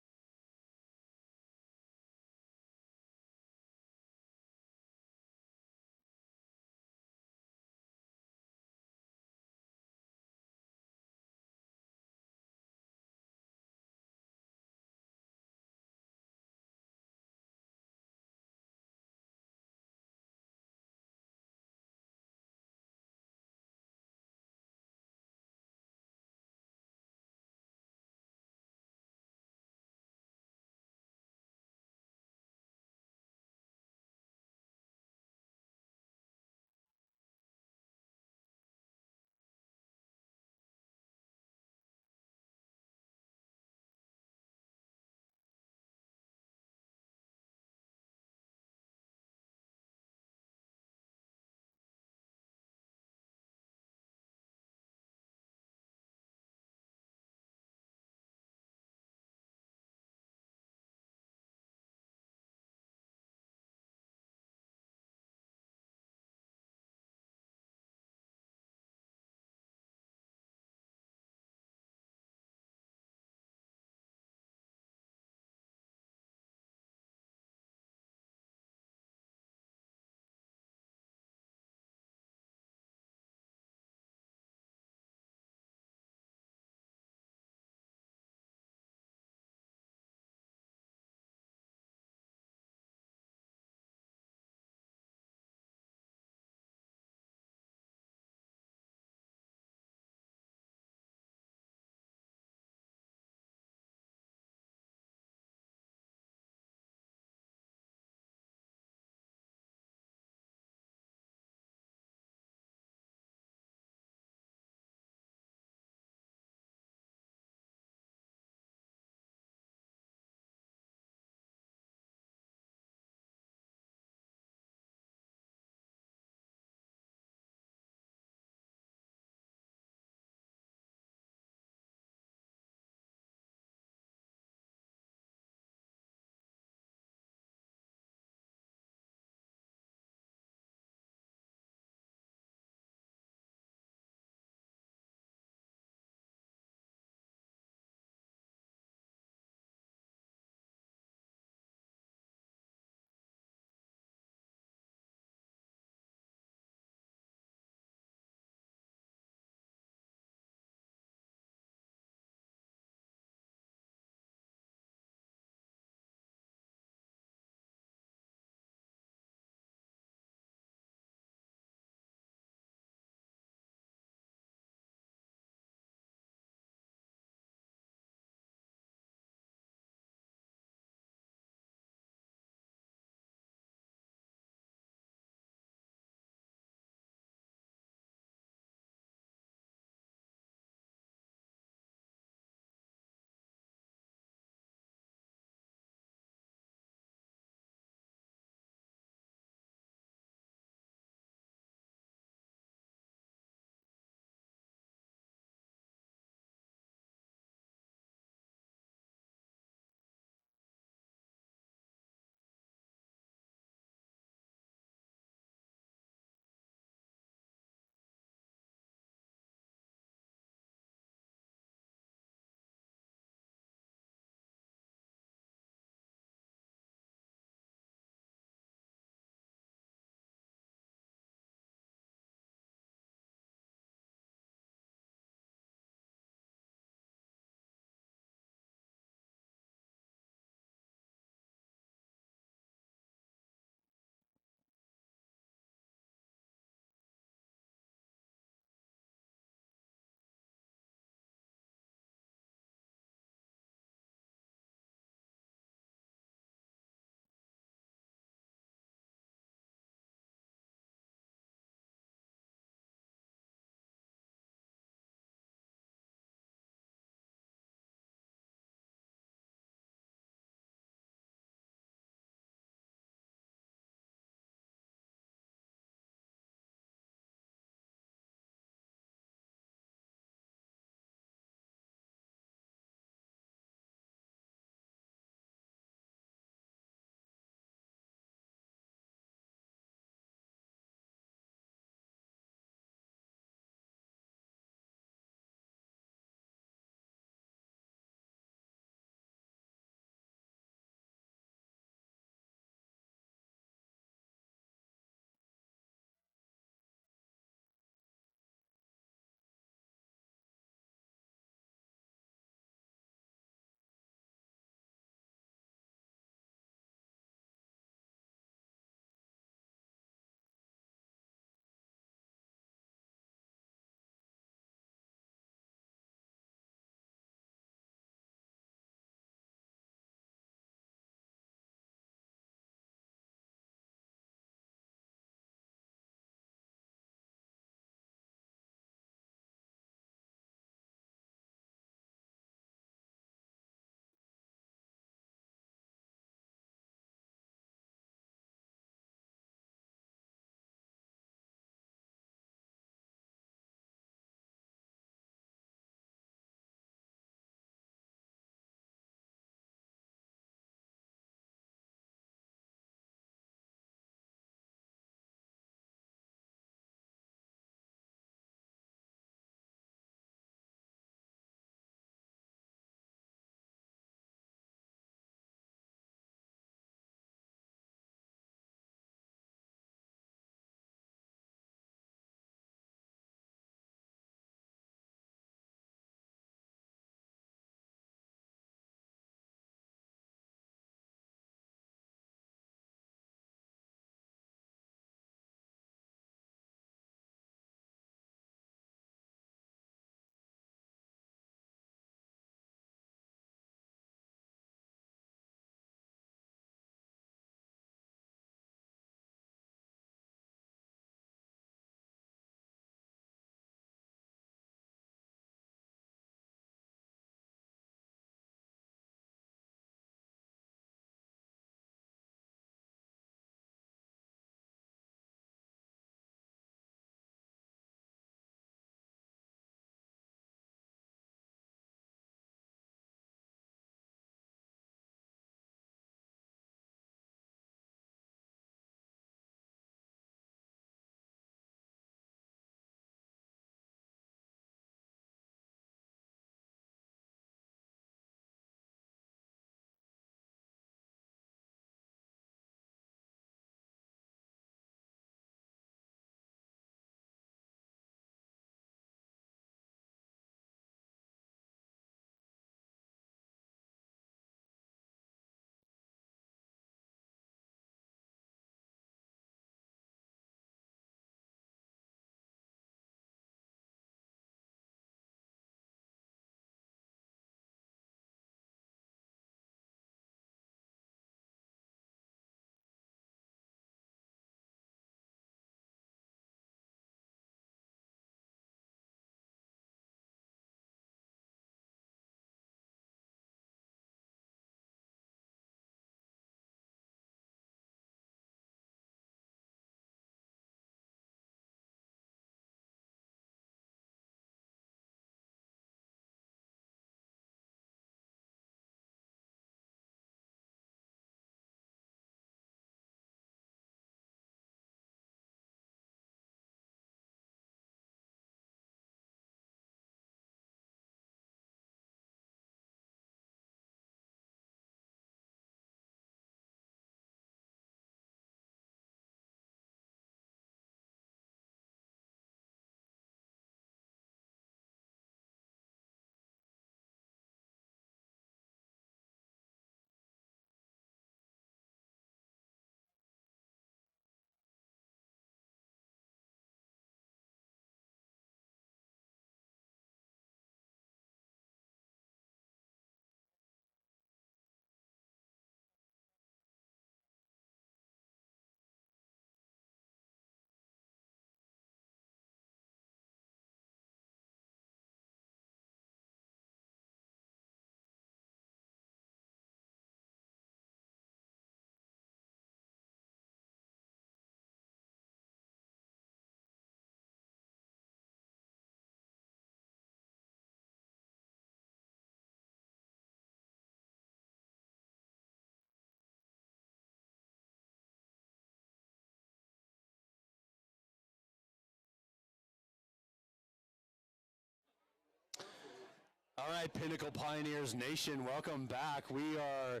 All right, Pinnacle Pioneers Nation, welcome back. We are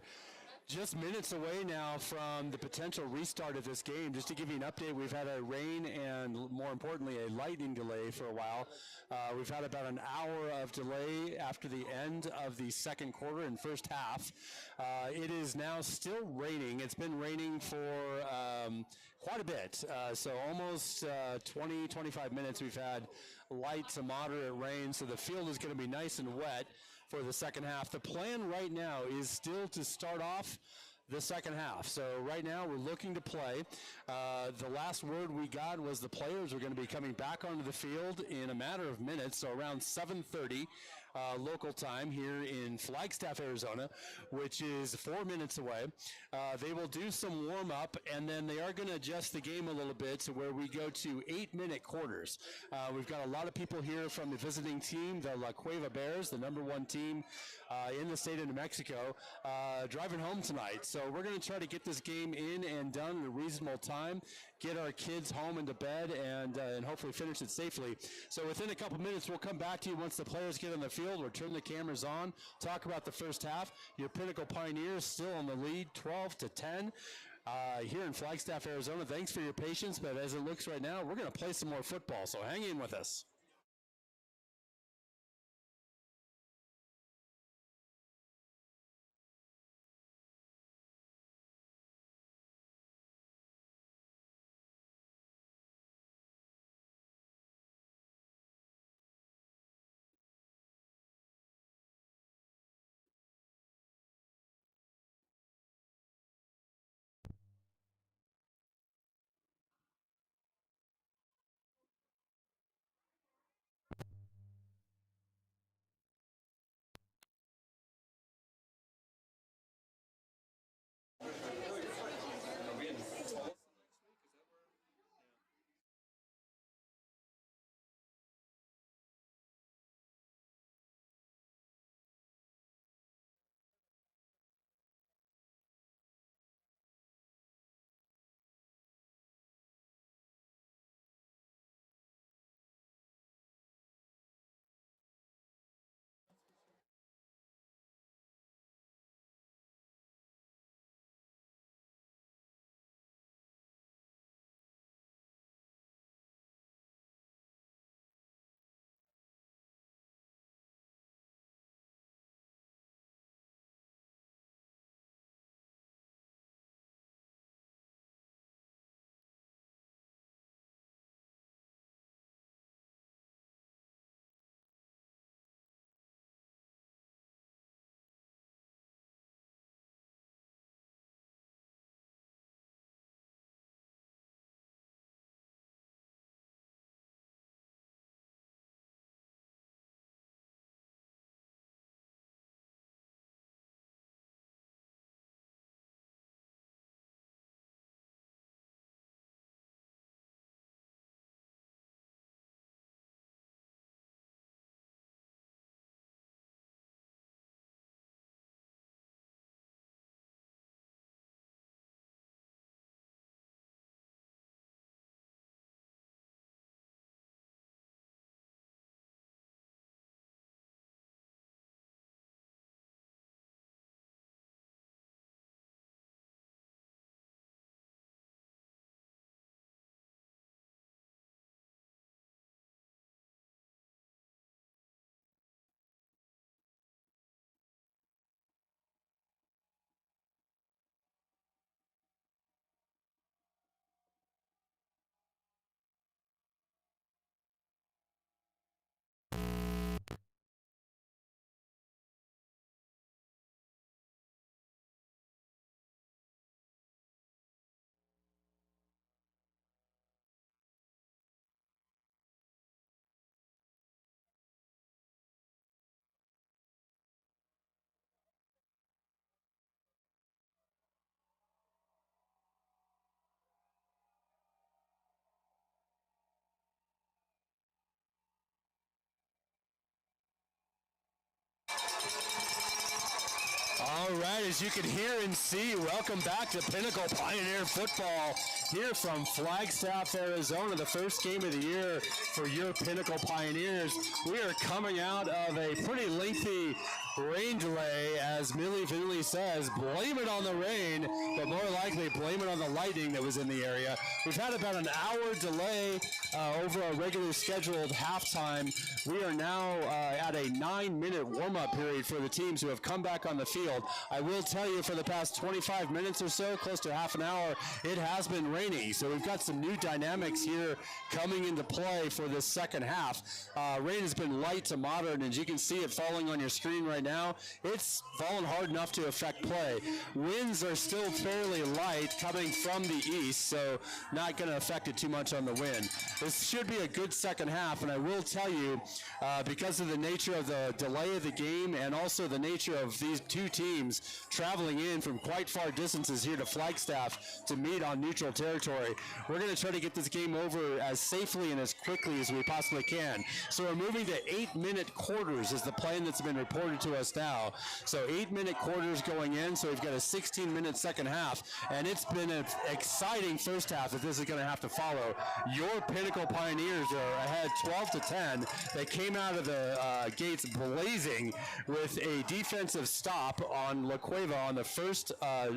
just minutes away now from the potential restart of this game. Just to give you an update, we've had a rain and, more importantly, a lightning delay for a while. We've had about an hour of delay after the end of the second quarter and first half. It is now still raining. It's been raining for quite a bit, so almost 20, 25 minutes we've had light to moderate rain, so the field is going to be nice and wet for the second half. The plan right now is still to start off the second half. So right now we're looking to play. The last word we got was the players are going to be coming back onto the field in a matter of minutes, so around 7:30 local time here in Flagstaff, Arizona, which is 4 minutes away. They will do some warm-up, and then they are going to adjust the game a little bit to where we go to 8-minute quarters. We've got a lot of people here from the visiting team, the La Cueva Bears, the #1 team in the state of New Mexico, driving home tonight. So we're going to try to get this game in and done in a reasonable time, get our kids home into bed, and hopefully finish it safely. So within a couple minutes, we'll come back to you once the players get on the field. We'll turn the cameras on, talk about the first half. Your Pinnacle Pioneers still on the lead, 12-10. Here in Flagstaff, Arizona. Thanks for your patience, but as it looks right now, we're going to play some more football, so hang in with us. All All right, as you can hear and see, welcome back to Pinnacle Pioneer Football here from Flagstaff, Arizona, the first game of the year for your Pinnacle Pioneers. We are coming out of a pretty lengthy rain delay, as Millie Finley says, blame it on the rain, but more likely blame it on the lightning that was in the area. We've had about an hour delay over our regular scheduled halftime. We are now at a 9-minute warm-up period for the teams who have come back on the field. I will tell you, for the past 25 minutes or so, close to half an hour, it has been raining. So we've got some new dynamics here coming into play for this second half. Rain has been light to moderate, and as you can see it falling on your screen right now, it's fallen hard enough to affect play. Winds are still fairly light coming from the east, so not going to affect it too much on the wind. This should be a good second half, and I will tell you, because of the nature of the delay of the game and also the nature of these two teams traveling in from quite far distances here to Flagstaff to meet on neutral territory, we're going to try to get this game over as safely and as quickly as we possibly can. So we're moving to 8-minute quarters is the plan that's been reported to us now. So 8-minute quarters going in, so we've got a 16-minute second half, and it's been an exciting first half that this is going to have to follow. Your Pinnacle Pioneers are ahead 12-10. They came out of the gates blazing with a defensive stop on La Cueva on the first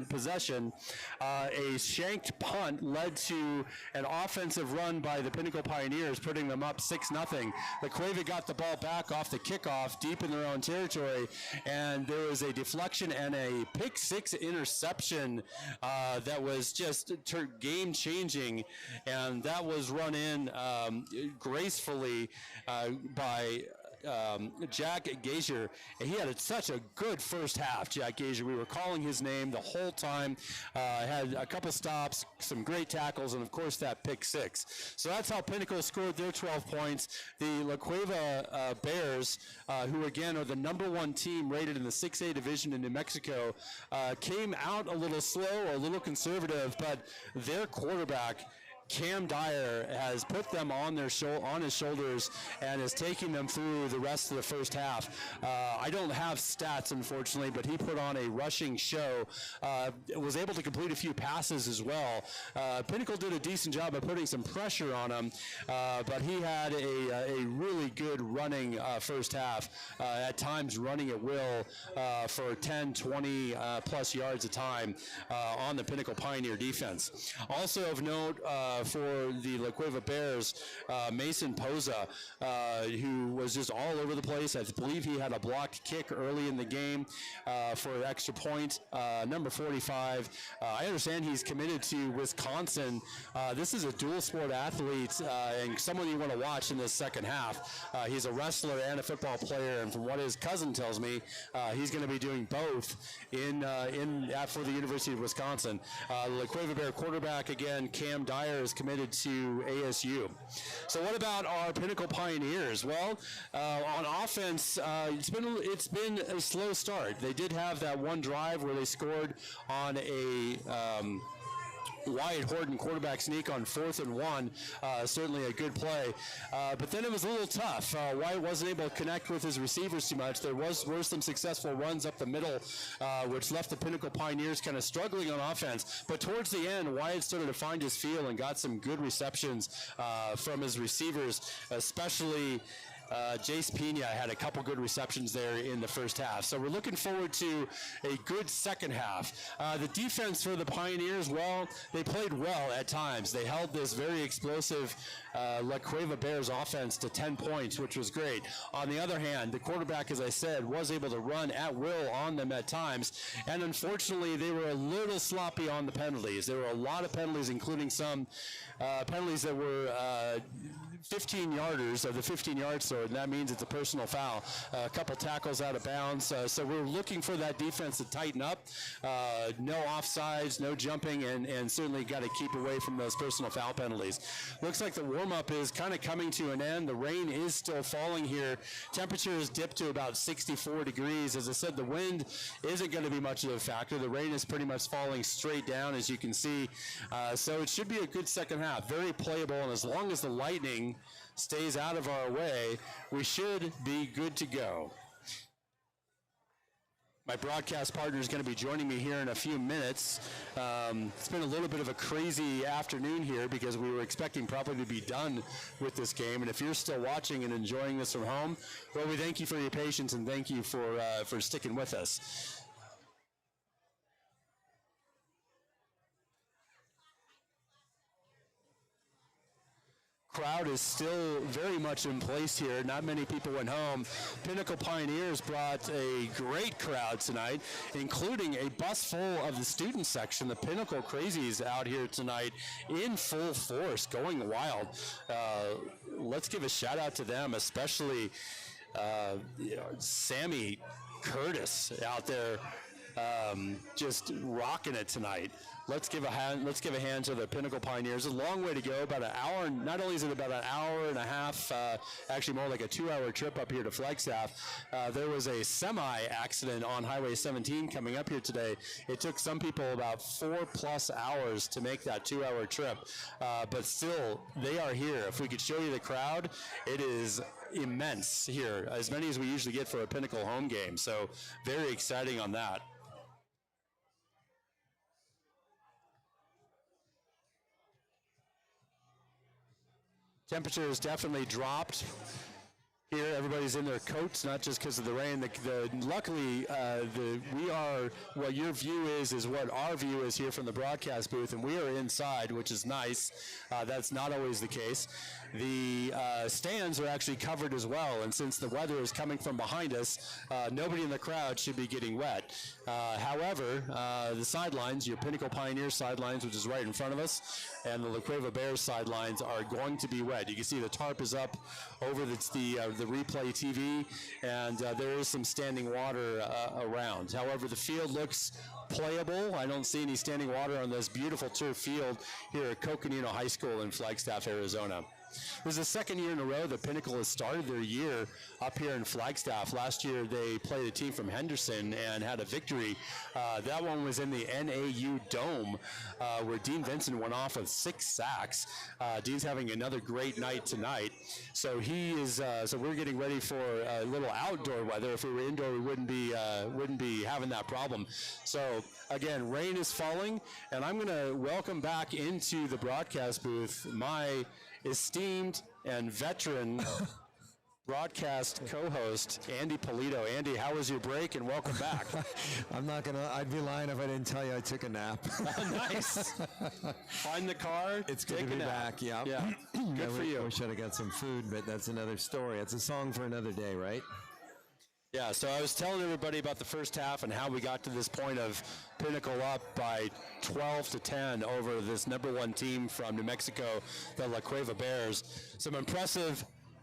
possession. A shanked punt led to an offensive run by the Pinnacle Pioneers, putting them up 6-0. La Cueva got the ball back off the kickoff deep in their own territory, and there was a deflection and a pick six interception that was just game-changing, and that was run in gracefully by Jack Gazier. He had such a good first half, Jack Gazier. We were calling his name the whole time. Had a couple stops, some great tackles, and of course that pick six. So that's how Pinnacle scored their 12 points. The La Cueva Bears, who again are the #1 team rated in the 6A division in New Mexico, came out a little slow, a little conservative, but their quarterback, Cam Dyer, has put them on his shoulders and is taking them through the rest of the first half. I don't have stats, unfortunately, but he put on a rushing show. Was able to complete a few passes as well. Pinnacle did a decent job of putting some pressure on him, but he had a really good running first half, at times running at will for 10, 20 plus yards a time on the Pinnacle Pioneer defense. Also of note, for the La Cueva Bears, Mason Poza, who was just all over the place. I believe he had a blocked kick early in the game for an extra point. Number 45. I understand he's committed to Wisconsin. This is a dual sport athlete and someone you want to watch in this second half. He's a wrestler and a football player, and from what his cousin tells me, he's going to be doing both for the University of Wisconsin. La Cueva Bear quarterback, again, Cam Dyer, is committed to ASU. So what about our Pinnacle Pioneers? Well, on offense, it's been a slow start. They did have that one drive where they scored on a Wyatt Horton quarterback sneak on 4th and 1, certainly a good play. But then it was a little tough. Wyatt wasn't able to connect with his receivers too much. There were some successful runs up the middle, which left the Pinnacle Pioneers kind of struggling on offense. But towards the end, Wyatt started to find his feel and got some good receptions from his receivers, especially Jace Pena had a couple good receptions there in the first half. So we're looking forward to a good second half. The defense for the Pioneers, well, they played well at times. They held this very explosive La Cueva Bears offense to 10 points, which was great. On the other hand, the quarterback, as I said, was able to run at will on them at times. And unfortunately, they were a little sloppy on the penalties. There were a lot of penalties, including some penalties that were 15-yarders of the 15-yard sort, and that means it's a personal foul. A couple tackles out of bounds. So we're looking for that defense to tighten up. No offsides, no jumping, and certainly got to keep away from those personal foul penalties. Looks like the warm-up is kind of coming to an end. The rain is still falling here. Temperature has dipped to about 64 degrees. As I said, the wind isn't going to be much of a factor. The rain is pretty much falling straight down, as you can see. So it should be a good second half. Very playable, and as long as the lightning stays out of our way, we should be good to go. My broadcast partner is going to be joining me here in a few minutes. It's been a little bit of a crazy afternoon here because we were expecting probably to be done with this game. And if you're still watching and enjoying this from home, well, we thank you for your patience and thank you for sticking with us. Crowd is still very much in place here. Not many people went home. Pinnacle Pioneers brought a great crowd tonight, including a bus full of the student section. The Pinnacle Crazies out here tonight in full force, going wild. Let's give a shout out to them, especially Sammy Curtis out there just rocking it tonight. Let's give a hand to the Pinnacle Pioneers. A long way to go, about an hour. Not only is it about an hour and a half, actually more like a 2-hour trip up here to Flagstaff. There was a semi-accident on Highway 17 coming up here today. It took some people about 4+ hours to make that 2-hour trip, but still, they are here. If we could show you the crowd, it is immense here, as many as we usually get for a Pinnacle home game. So very exciting on that. Temperature has definitely dropped here. Everybody's in their coats, not just because of the rain. Luckily, we are, what your view is what our view is here from the broadcast booth, and we are inside, which is nice. That's not always the case. The stands are actually covered as well, and since the weather is coming from behind us, nobody in the crowd should be getting wet. However, the sidelines, your Pinnacle Pioneers sidelines, which is right in front of us, and the La Cueva Bears sidelines are going to be wet. You can see the tarp is up over the replay TV, and there is some standing water around. However, the field looks playable. I don't see any standing water on this beautiful turf field here at Coconino High School in Flagstaff, Arizona. This is the second year in a row that Pinnacle has started their year up here in Flagstaff. Last year they played a team from Henderson and had a victory. That one was in the NAU Dome, where Dean Vincent went off with 6 sacks. Dean's having another great night tonight. So he is. So we're getting ready for a little outdoor weather. If we were indoor, we wouldn't be having that problem. So again, rain is falling, and I'm going to welcome back into the broadcast booth my esteemed and veteran broadcast co-host, Andy Polito. Andy, how was your break, and welcome back. I'd be lying if I didn't tell you I took a nap. Nice. Find the car. It's good to be back, yeah. Good for you. I wish I'd have got some food, but that's another story. It's a song for another day, right? Yeah, so I was telling everybody about the first half and how we got to this point of Pinnacle up by 12-10 over this #1 team from New Mexico, the La Cueva Bears. Some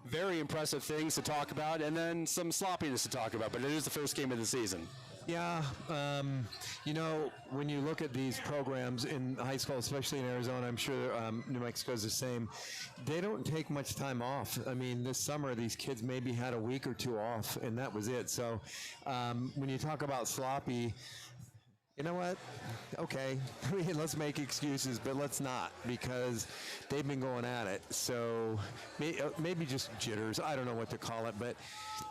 very impressive things to talk about, and then some sloppiness to talk about, but it is the first game of the season. Yeah, when you look at these programs in high school, especially in Arizona, I'm sure New Mexico is the same, they don't take much time off. I mean, this summer, these kids maybe had a week or 2 off, and that was it. So when you talk about sloppy, you know what? Okay, let's make excuses, but let's not, because they've been going at it. So maybe just jitters. I don't know what to call it, but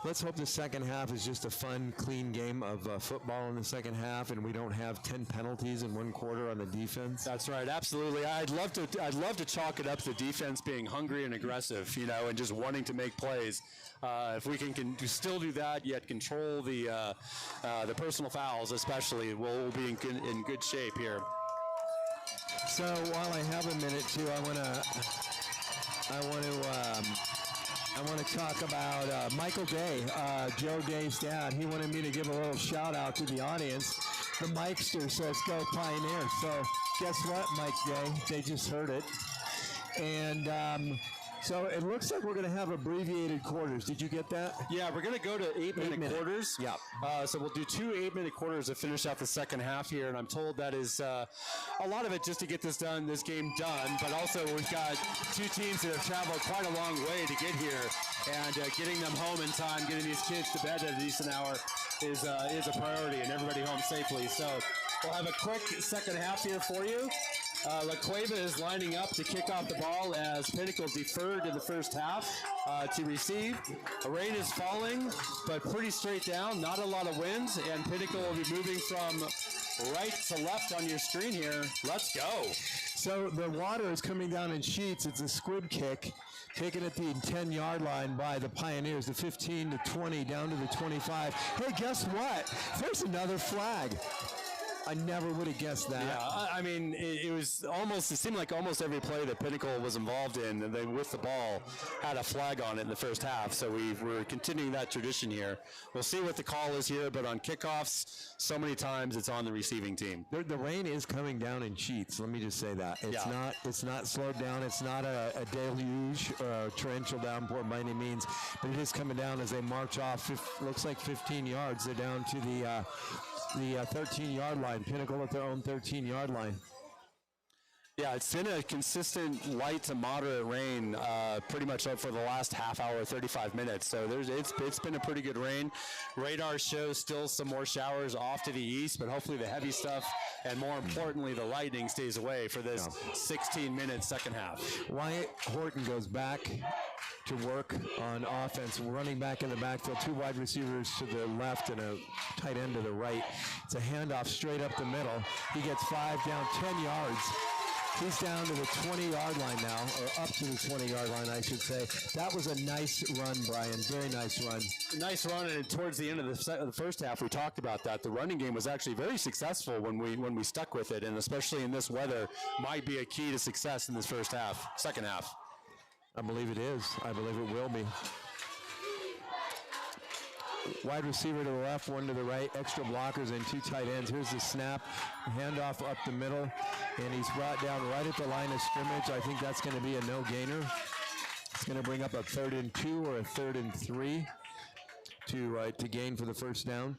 let's hope the second half is just a fun, clean game of football in the second half, and we don't have 10 penalties in 1 quarter on the defense. That's right, absolutely. I'd love to chalk it up to defense being hungry and aggressive, and just wanting to make plays. If we can still do that, yet control the personal fouls, especially, we'll be in good shape here. So while I have a minute too, I want to talk about Michael Day, Joe Day's dad. He wanted me to give a little shout out to the audience. The Mikester says "Go Pioneers." So guess what, Mike Day? They just heard it, and. So it looks like we're going to have abbreviated quarters. Did you get that? Yeah, we're going to go to 8-minute quarters. Yeah. So we'll do 2 8-minute quarters to finish out the second half here, and I'm told that is a lot of it just to get this game done. But also we've got 2 teams that have traveled quite a long way to get here, and getting them home in time, getting these kids to bed at a decent hour is a priority, and everybody home safely. So we'll have a quick second half here for you. Cueva is lining up to kick off the ball as Pinnacle deferred in the first half to receive. Rain is falling, but pretty straight down. Not a lot of winds, and Pinnacle will be moving from right to left on your screen here. Let's go. So the water is coming down in sheets. It's a squib kick taken at the 10-yard line by the Pioneers, the 15 to 20 down to the 25. Hey, guess what? There's another flag. I never would have guessed that. Yeah, I mean, it seemed like almost every play that Pinnacle was involved in, and they, with the ball, had a flag on it in the first half. So we're continuing that tradition here. We'll see what the call is here, but on kickoffs, so many times it's on the receiving team. The rain is coming down in sheets. Let me just say that. It's not slowed down. It's not a deluge or a torrential downpour by any means, but it is coming down as they march off. Looks like 15 yards. They're down to the 13-yard line. Pinnacle at their own 13-yard line. Yeah, it's been a consistent light to moderate rain pretty much for the last half hour, 35 minutes. So it's been a pretty good rain. Radar shows still some more showers off to the east, but hopefully the heavy stuff and more importantly the lightning stays away for this 16-minute second half. Wyatt Horton goes back to work on offense, running back in the backfield, 2 wide receivers to the left and a tight end to the right. It's a handoff straight up the middle. He gets 5 down, 10 yards. He's down to the 20-yard line now, or up to the 20-yard line, I should say. That was a nice run, Brian. Very nice run. Nice run, and towards the end of the first half, we talked about that. The running game was actually very successful when we stuck with it, and especially in this weather, might be a key to success in this second half. I believe it is. I believe it will be. Wide receiver to the left, 1 to the right, extra blockers and 2 tight ends. Here's the snap, handoff up the middle, and he's brought down right at the line of scrimmage. I think that's going to be a no-gainer. It's going to bring up a 3rd and 2 or a 3rd and 3 to gain for the first down.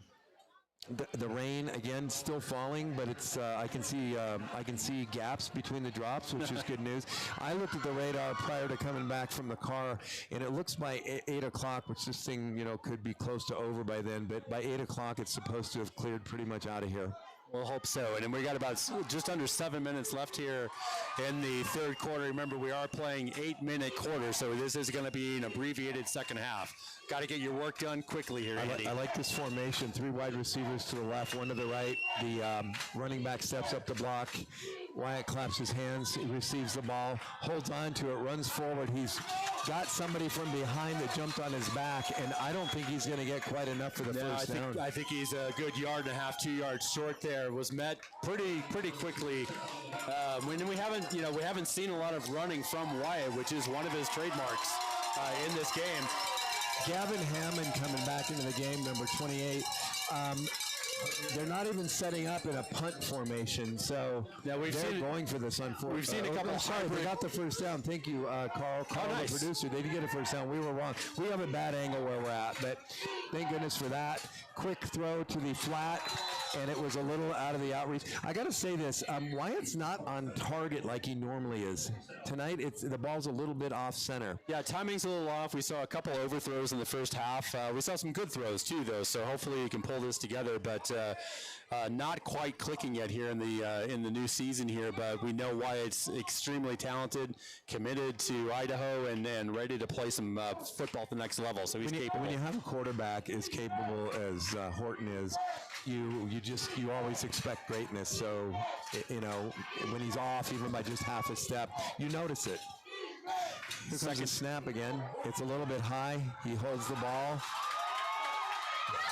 The rain again still falling, but it's I can see gaps between the drops, which is good news. I looked at the radar prior to coming back from the car, and it looks by 8 o'clock, which this thing could be close to over by then. But by 8 o'clock, it's supposed to have cleared pretty much out of here. We'll hope so. And then we got about just under 7 minutes left here in the third quarter. Remember, we are playing 8-minute quarters, so this is going to be an abbreviated second half. Got to get your work done quickly here, Andy. I like this formation. 3 wide receivers to the left, 1 to the right. The running back steps up the block. Wyatt claps his hands. He receives the ball, holds on to it, runs forward. He's got somebody from behind that jumped on his back, and I don't think he's going to get quite enough for the first down. I think he's a good 1.5 yards, 2 yards short there. Was met pretty quickly. When we haven't seen a lot of running from Wyatt, which is one of his trademarks in this game. Gavin Hammond coming back into the game, number 28. They're not even setting up in a punt formation, so they're going for this. Unfortunately, we've seen a couple. Sorry, they got the first down. Thank you, Carl. Carl, nice. The producer. They did get a first down. We were wrong. We have a bad angle where we're at, but thank goodness for that. Quick throw to the flat, and it was a little out of the outreach. I got to say this. Wyatt's not on target like he normally is. Tonight, the ball's a little bit off center. Yeah, timing's a little off. We saw a couple overthrows in the first half. We saw some good throws, too, though, so hopefully he can pull this together, but not quite clicking yet here in the new season here, but we know Wyatt's extremely talented, committed to Idaho, and ready to play some football at the next level, so he's capable. When you have a quarterback as capable as Horton is, you always expect greatness. So, when he's off, even by just half a step, you notice it. Here comes a snap again. It's a little bit high. He holds the ball.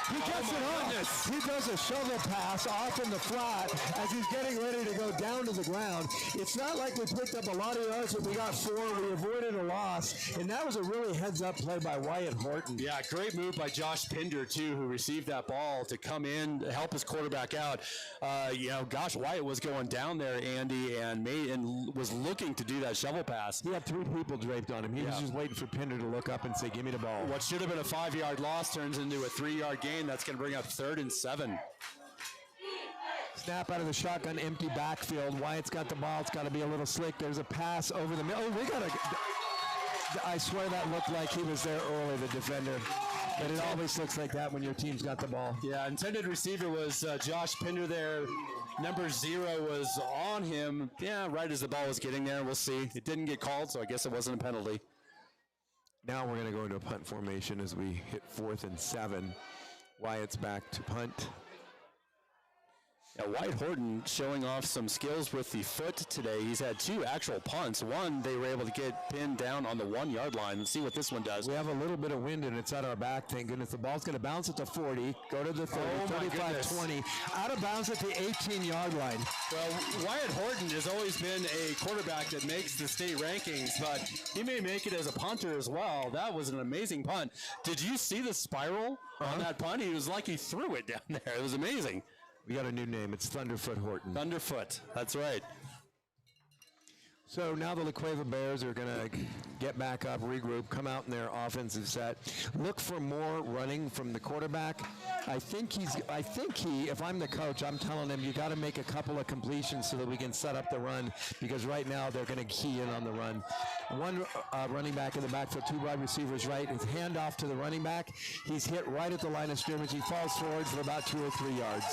He gets it off. He does a shovel pass off in the flat as he's getting ready to go down to the ground. It's not like we picked up a lot of yards, but we got 4. We avoided a loss, and that was a really heads-up play by Wyatt Horton. Yeah, great move by Josh Pinder, too, who received that ball to come in, help his quarterback out. Wyatt was going down there, Andy, and was looking to do that shovel pass. He had 3 people draped on him. He was just waiting for Pinder to look up and say, give me the ball. What should have been a 5-yard loss turns into a 3-yard gain. That's going to bring up 3rd and 7. Snap out of the shotgun, empty backfield. Wyatt's got the ball. It's got to be a little slick. There's a pass over the middle. I swear that looked like he was there early, the defender. But it always looks like that when your team's got the ball. Yeah, intended receiver was Josh Pinder there. Number 0 was on him, right as the ball was getting there. We'll see. It didn't get called, so I guess it wasn't a penalty. Now we're going to go into a punt formation as we hit 4th and 7. Wyatt's back to punt. Yeah, Wyatt Horton showing off some skills with the foot today. He's had 2 actual punts. One, they were able to get pinned down on the 1-yard line. Let's see what this one does. We have a little bit of wind and it's at our back. Thank goodness. The ball's going to bounce at the 40, go to the 30, 35, 20, out of bounds at the 18-yard line. Well, Wyatt Horton has always been a quarterback that makes the state rankings, but he may make it as a punter as well. That was an amazing punt. Did you see the spiral on that punt? He was like he threw it down there. It was amazing. We got a new name. It's Thunderfoot Horton. Thunderfoot. That's right. So now the La Cueva Bears are going to get back up, regroup, come out in their offensive set, look for more running from the quarterback. I think he, if I'm the coach, I'm telling him you got to make a couple of completions so that we can set up the run, because right now they're going to key in on the run. One running back in the backfield, 2 wide receivers right. His handoff to the running back. He's hit right at the line of scrimmage. He falls forward for about 2 or 3 yards.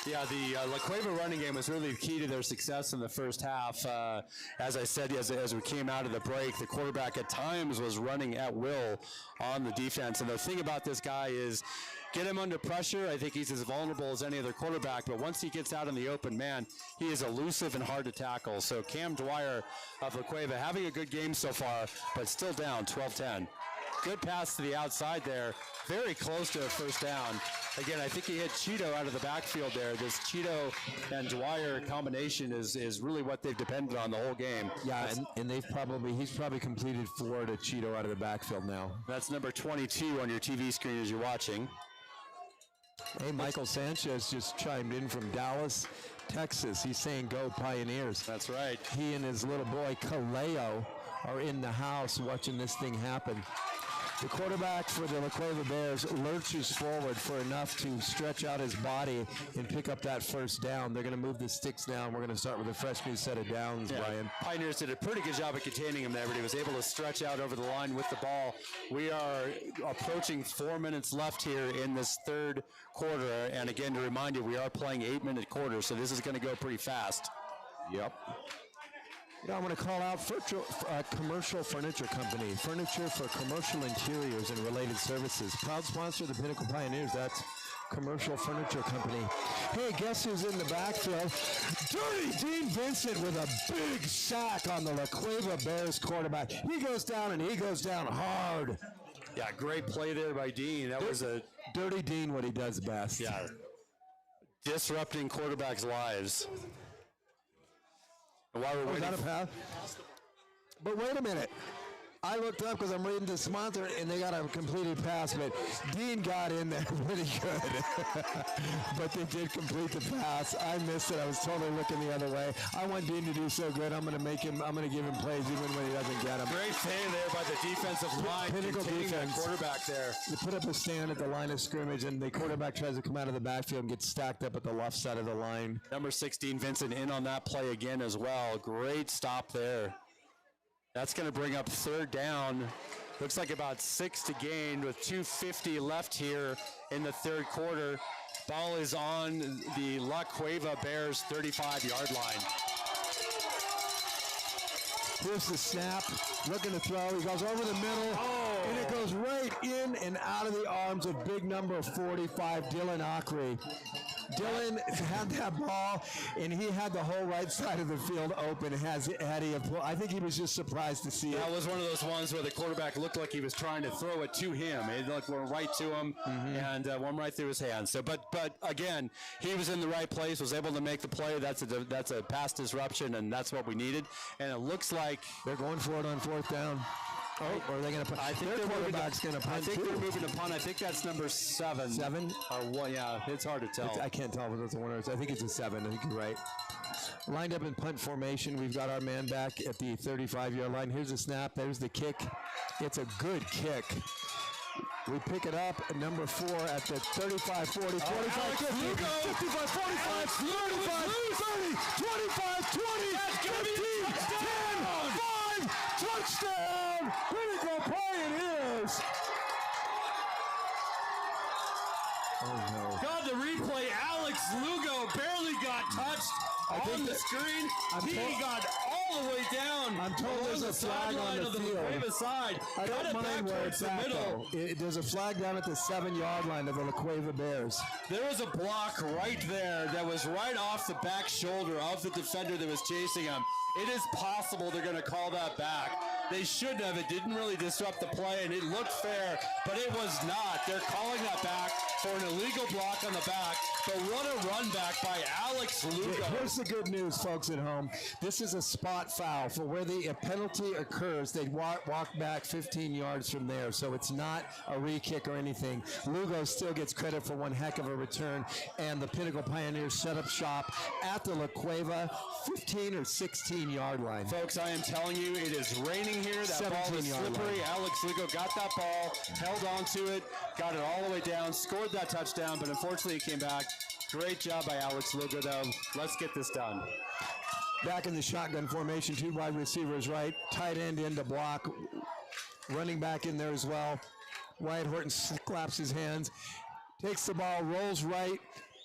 Yeah, the La Cueva running game was really the key to their success in the first half. As I said, as we came out of the break, the quarterback at times was running at will on the defense. And the thing about this guy is get him under pressure. I think he's as vulnerable as any other quarterback. But once he gets out in the open, man, he is elusive and hard to tackle. So Cam Dwyer of La Cueva having a good game so far, but still down 12-10. Good pass to the outside there. Very close to a first down. Again, I think he hit Cheeto out of the backfield there. This Cheeto and Dwyer combination is really what they've depended on the whole game. Yeah, and he's probably completed 4 to Cheeto out of the backfield now. That's number 22 on your TV screen as you're watching. Hey, Michael Sanchez just chimed in from Dallas, Texas. He's saying go Pioneers. That's right. He and his little boy Kaleo are in the house watching this thing happen. The quarterback for the La Cueva Bears lurches forward for enough to stretch out his body and pick up that first down. They're going to move the sticks down. We're going to start with a fresh new set of downs, Brian. Pioneers did a pretty good job of containing him there, but he was able to stretch out over the line with the ball. We are approaching 4 minutes left here in this third quarter. And again, to remind you, we are playing 8-minute quarters, so this is going to go pretty fast. Yep. Yeah, I want to call out Commercial Furniture Company, furniture for commercial interiors and related services. Proud sponsor of the Pinnacle Pioneers. That's Commercial Furniture Company. Hey, guess who's in the backfield? Dirty Dean Vincent with a big sack on the La Cueva Bears quarterback. He goes down, and he goes down hard. Yeah, great play there by Dean. That was a Dirty Dean, what he does best. Yeah, disrupting quarterbacks' lives. While we're waiting, that a pass? But wait a minute. I looked up because I'm reading the sponsor, and they got a completed pass, but Dean got in there pretty good. But they did complete the pass. I missed it. I was totally looking the other way. I want Dean to do so good. I'm going to give him plays even when he doesn't get them. Great save there by the defensive line. Pinnacle defense. Quarterback there. They put up a stand at the line of scrimmage, and the quarterback tries to come out of the backfield and gets stacked up at the left side of the line. Number 16, Vincent, in on that play again as well. Great stop there. That's going to bring up third down. Looks like about 6 to gain with 2:50 left here in the third quarter. Ball is on the La Cueva Bears 35-yard line. Here's the snap, looking to throw. He goes over the middle, and it goes right in and out of the arms of big number 45, Dylan Ockery. Dylan had that ball, and he had the whole right side of the field open. I think he was just surprised to see it. That was one of those ones where the quarterback looked like he was trying to throw it to him. It went right to him and went right through his hands. So, but again, he was in the right place, was able to make the play. That's a pass disruption, and that's what we needed. And it looks like they're going for it on fourth down. Oh, or are they going to punt? I think their quarterback's going to punt. I think they're moving to punt. I think that's number 7. 7? Or what? Yeah, it's hard to tell. I can't tell if it's a 1 or 2. I think it's a 7. I think you're right. Lined up in punt formation. We've got our man back at the 35-yard line. Here's the snap. There's the kick. It's a good kick. We pick it up at number 4 at the 35, 40, 45, 50, 55, 45, 35, 30, 25, 20, 15, 10, 5, touchdown! Pinnacle Pioneers! Oh, no. God, the replay. Alex Lugo screen. He told- got all the way down. I'm told along there's the a flag on sideline the of the field. Cueva side. I Got don't it back mind where towards it's the at, middle. though. There's a flag down at the 7-yard line of the La Cueva Bears. There was a block right there that was right off the back shoulder of the defender that was chasing him. It is possible they're going to call that back. They should have. It didn't really disrupt the play, and it looked fair, but it was not. They're calling that back for an illegal block on the back. But what a run back by Alex Lugo. Here's the good news, folks at home. This is a spot foul for where the penalty occurs. They walk back 15 yards from there, so it's not a re-kick or anything. Lugo still gets credit for one heck of a return, and the Pinnacle Pioneers set up shop at the La Cueva 15 or 16-yard line. Folks, I am telling you, it is raining here. That ball is 17-yard slippery. line. Alex Lugo got that ball, held on to it, got it all the way down, scored that touchdown, but unfortunately it came back. Great job by Alex Lugo, though. Let's get this done. Back in the shotgun formation, 2 wide receivers right, tight end into block, running back in there as well. Wyatt Horton claps his hands, takes the ball, rolls right,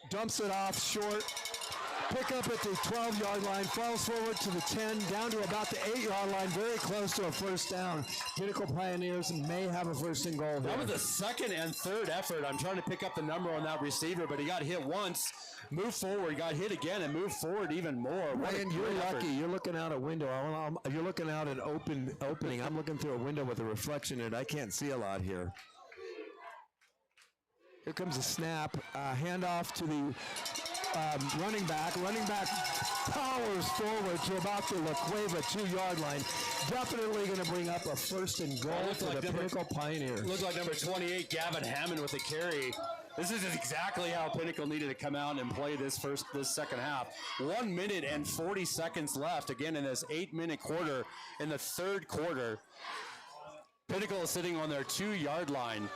dumps it off short, pick up at the 12-yard line, falls forward to the 10, down to about the 8-yard line, very close to a first down. Pinnacle Pioneers may have a first and goal That here. was the second and third effort. I'm trying to pick up the number on that receiver, but he got hit once, moved forward, got hit again, and moved forward even more. What a Ryan, you're great effort. lucky. You're looking out a window. You're looking out an opening. I'm looking through a window with a reflection in it. I can't see a lot here. Here comes a snap. Handoff to the running back. Running back powers forward to about the La Cueva 2-yard line. Definitely going to bring up a first and goal looked for like the Pinnacle Pioneers. Looked like number 28, Gavin Hammond, with a carry. This is exactly how Pinnacle needed to come out and play this second half. 1 minute and 40 seconds left, again, in this 8-minute quarter, in the third quarter. Pinnacle is sitting on their 2-yard line.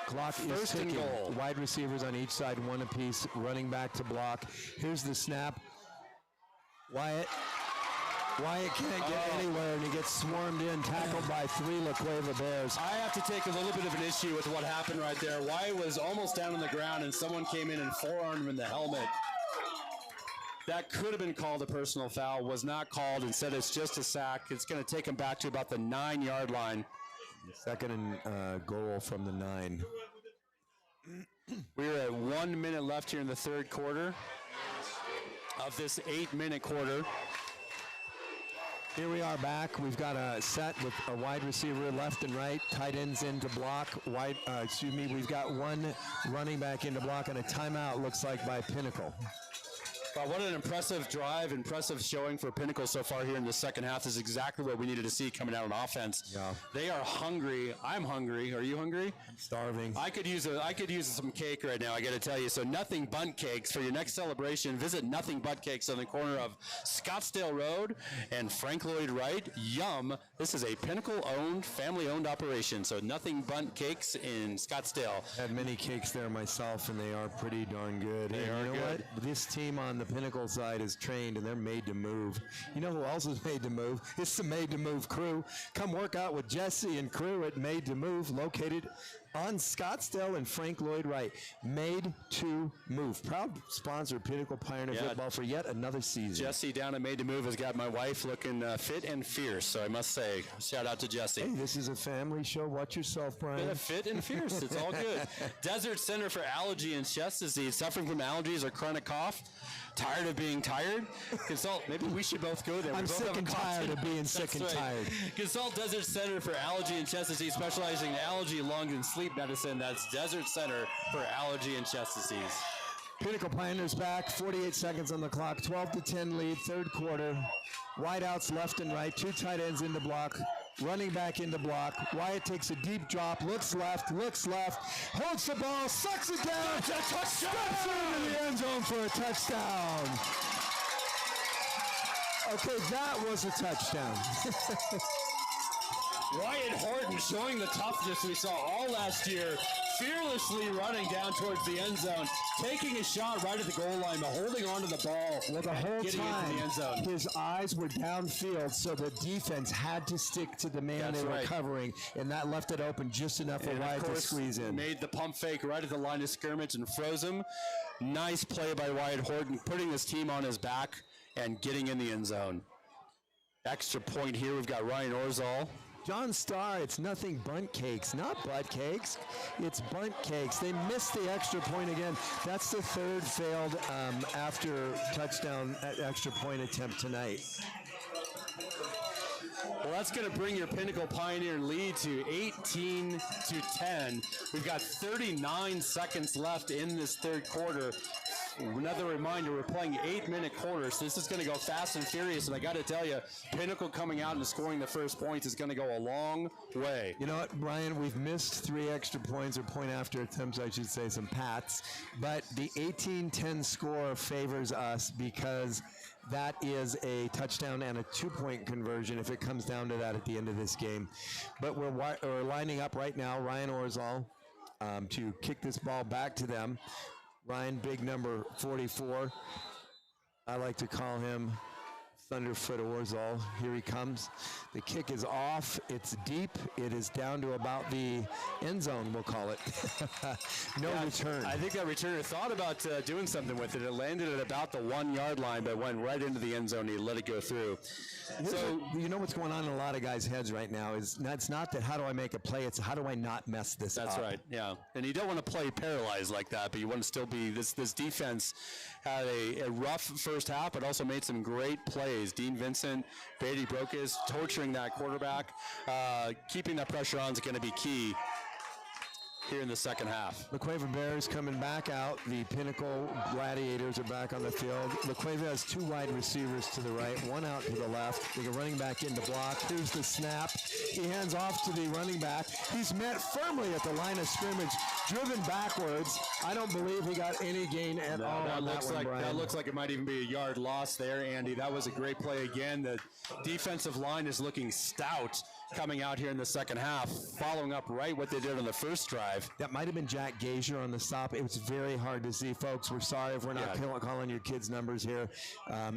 Clock is First and ticking. goal. Wide receivers on each side, one apiece, running back to block. Here's the snap. Wyatt can't get anywhere, and he gets swarmed in, tackled by 3 La Cueva Bears. I have to take a little bit of an issue with what happened right there. Wyatt was almost down on the ground, and someone came in and forearmed him in the helmet. That could have been called a personal foul, was not called. Instead, it's just a sack. It's going to take him back to about the 9-yard line. Second and goal from the 9. We're at 1 minute left here in the third quarter of this 8-minute quarter. Here we are back. We've got a set with a wide receiver left and right, tight ends into block. We've got one running back into block and a timeout, looks like, by Pinnacle. Wow, what an impressive drive, impressive showing for Pinnacle so far here in the second half. This is exactly what we needed to see coming out on offense. Yeah. They are hungry. I'm hungry. Are you hungry? Starving. I could use some cake right now, I got to tell you. So Nothing Bundt Cakes, for your next celebration, visit Nothing Bundt Cakes on the corner of Scottsdale Road and Frank Lloyd Wright. Yum. This is a Pinnacle-owned, family-owned operation. So Nothing Bundt Cakes in Scottsdale. Had many cakes there myself, and they are pretty darn good. They are you know good. what? This team on the Pinnacle side is trained, and they're made to move. You know who else is made to move? It's the Made to Move crew. Come work out with Jesse and crew at Made to Move, located on Scottsdale and Frank Lloyd Wright. Made to Move. Proud sponsor of Pinnacle Pioneer Football for yet another season. Jesse down at Made to Move has got my wife looking fit and fierce. So I must say, shout out to Jesse. Hey, this is a family show. Watch yourself, Brian. Yeah, fit and fierce. It's all good. Desert Center for Allergy and Chest Disease. Suffering from allergies or chronic cough? Tired of being tired? Consult. Maybe we should both go there. I'm We both sick have a and cough. tired of being That's sick and right. tired. Consult Desert Center for Allergy and Chest Disease, specializing in allergy, lung, and sleep medicine. That's Desert Center for Allergy and Chest Disease. Pinnacle Pioneers back, 48 seconds on the clock, 12-10 lead, third quarter. Wideouts left and right, 2 tight ends into block, running back into block. Wyatt takes a deep drop, looks left, holds the ball, sucks it down, steps into the end zone for a touchdown. Okay, that was a touchdown. Wyatt Horton showing the toughness we saw all last year. fearlessly running down towards the end zone, taking a shot right at the goal line, but holding onto the ball. Well, the whole getting time, into the end zone. his eyes were downfield, so the defense had to stick to the man That's they were right. covering, and that left it open just enough for And of Wyatt to course, squeeze in. made the pump fake right at the line of scrimmage and froze him. Nice play by Wyatt Horton, putting his team on his back and getting in the end zone. Extra point here. We've got Ryan Orzal. John Starr, it's nothing bunt cakes, not butt cakes. It's bunt cakes. They missed the extra point again. That's the third failed after touchdown extra point attempt tonight. Well, that's going to bring your Pinnacle Pioneer lead to 18-10. We've got 39 seconds left in this third quarter. Another reminder, we're playing 8-minute quarters, so this is going to go fast and furious. And I got to tell you, Pinnacle coming out and scoring the first points is going to go a long way. You know what, Brian? We've missed 3 extra points, or point after attempts, I should say, some pats. But the 18-10 score favors us because that is a touchdown and a 2-point conversion if it comes down to that at the end of this game. But we're lining up right now, Ryan Orzal, to kick this ball back to them. Ryan, big number 44. I like to call him Thunderfoot Orzal. Here he comes. The kick is off. It's deep. It is down to about the end zone, we'll call it. No return. I think that returner thought about doing something with it. It landed at about the 1 yard line, but went right into the end zone. He let it go through. So you know what's going on in a lot of guys' heads right now is it's not that how do I make a play, it's how do I not mess this up. That's right, yeah. And you don't want to play paralyzed like that, but you want to still be, this defense had a rough first half, but also made some great plays. Dean Vincent, Beatty Brocas, torturing that quarterback. Keeping that pressure on is going to be key here in the second half. The Cueva Bears coming back out. The Pinnacle Gladiators are back on the field. The Cueva has 2 wide receivers to the right, 1 out to the left. They go running back into block. Here's the snap. He hands off to the running back. He's met firmly at the line of scrimmage, driven backwards. I don't believe he got any gain at all on that one, Brian. That looks like it might even be a yard loss there, Andy. That was a great play again. The defensive line is looking stout coming out here in the second half, following up right what they did on the first drive. That might have been Jack Gazier on the stop. It was very hard to see, folks. We're sorry if we're not calling your kids' numbers here.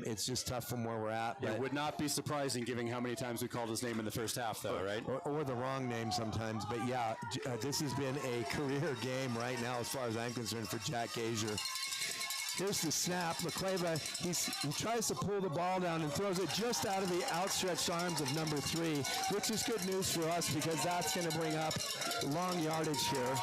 It's just tough from where we're at. It would not be surprising given how many times we called his name in the first half, though, right? Or the wrong name sometimes. But, yeah, this has been a career game right now as far as I'm concerned for Jack Gazier. Here's the snap. LaCueva, he tries to pull the ball down and throws it just out of the outstretched arms of number 3, which is good news for us because that's going to bring up long yardage here.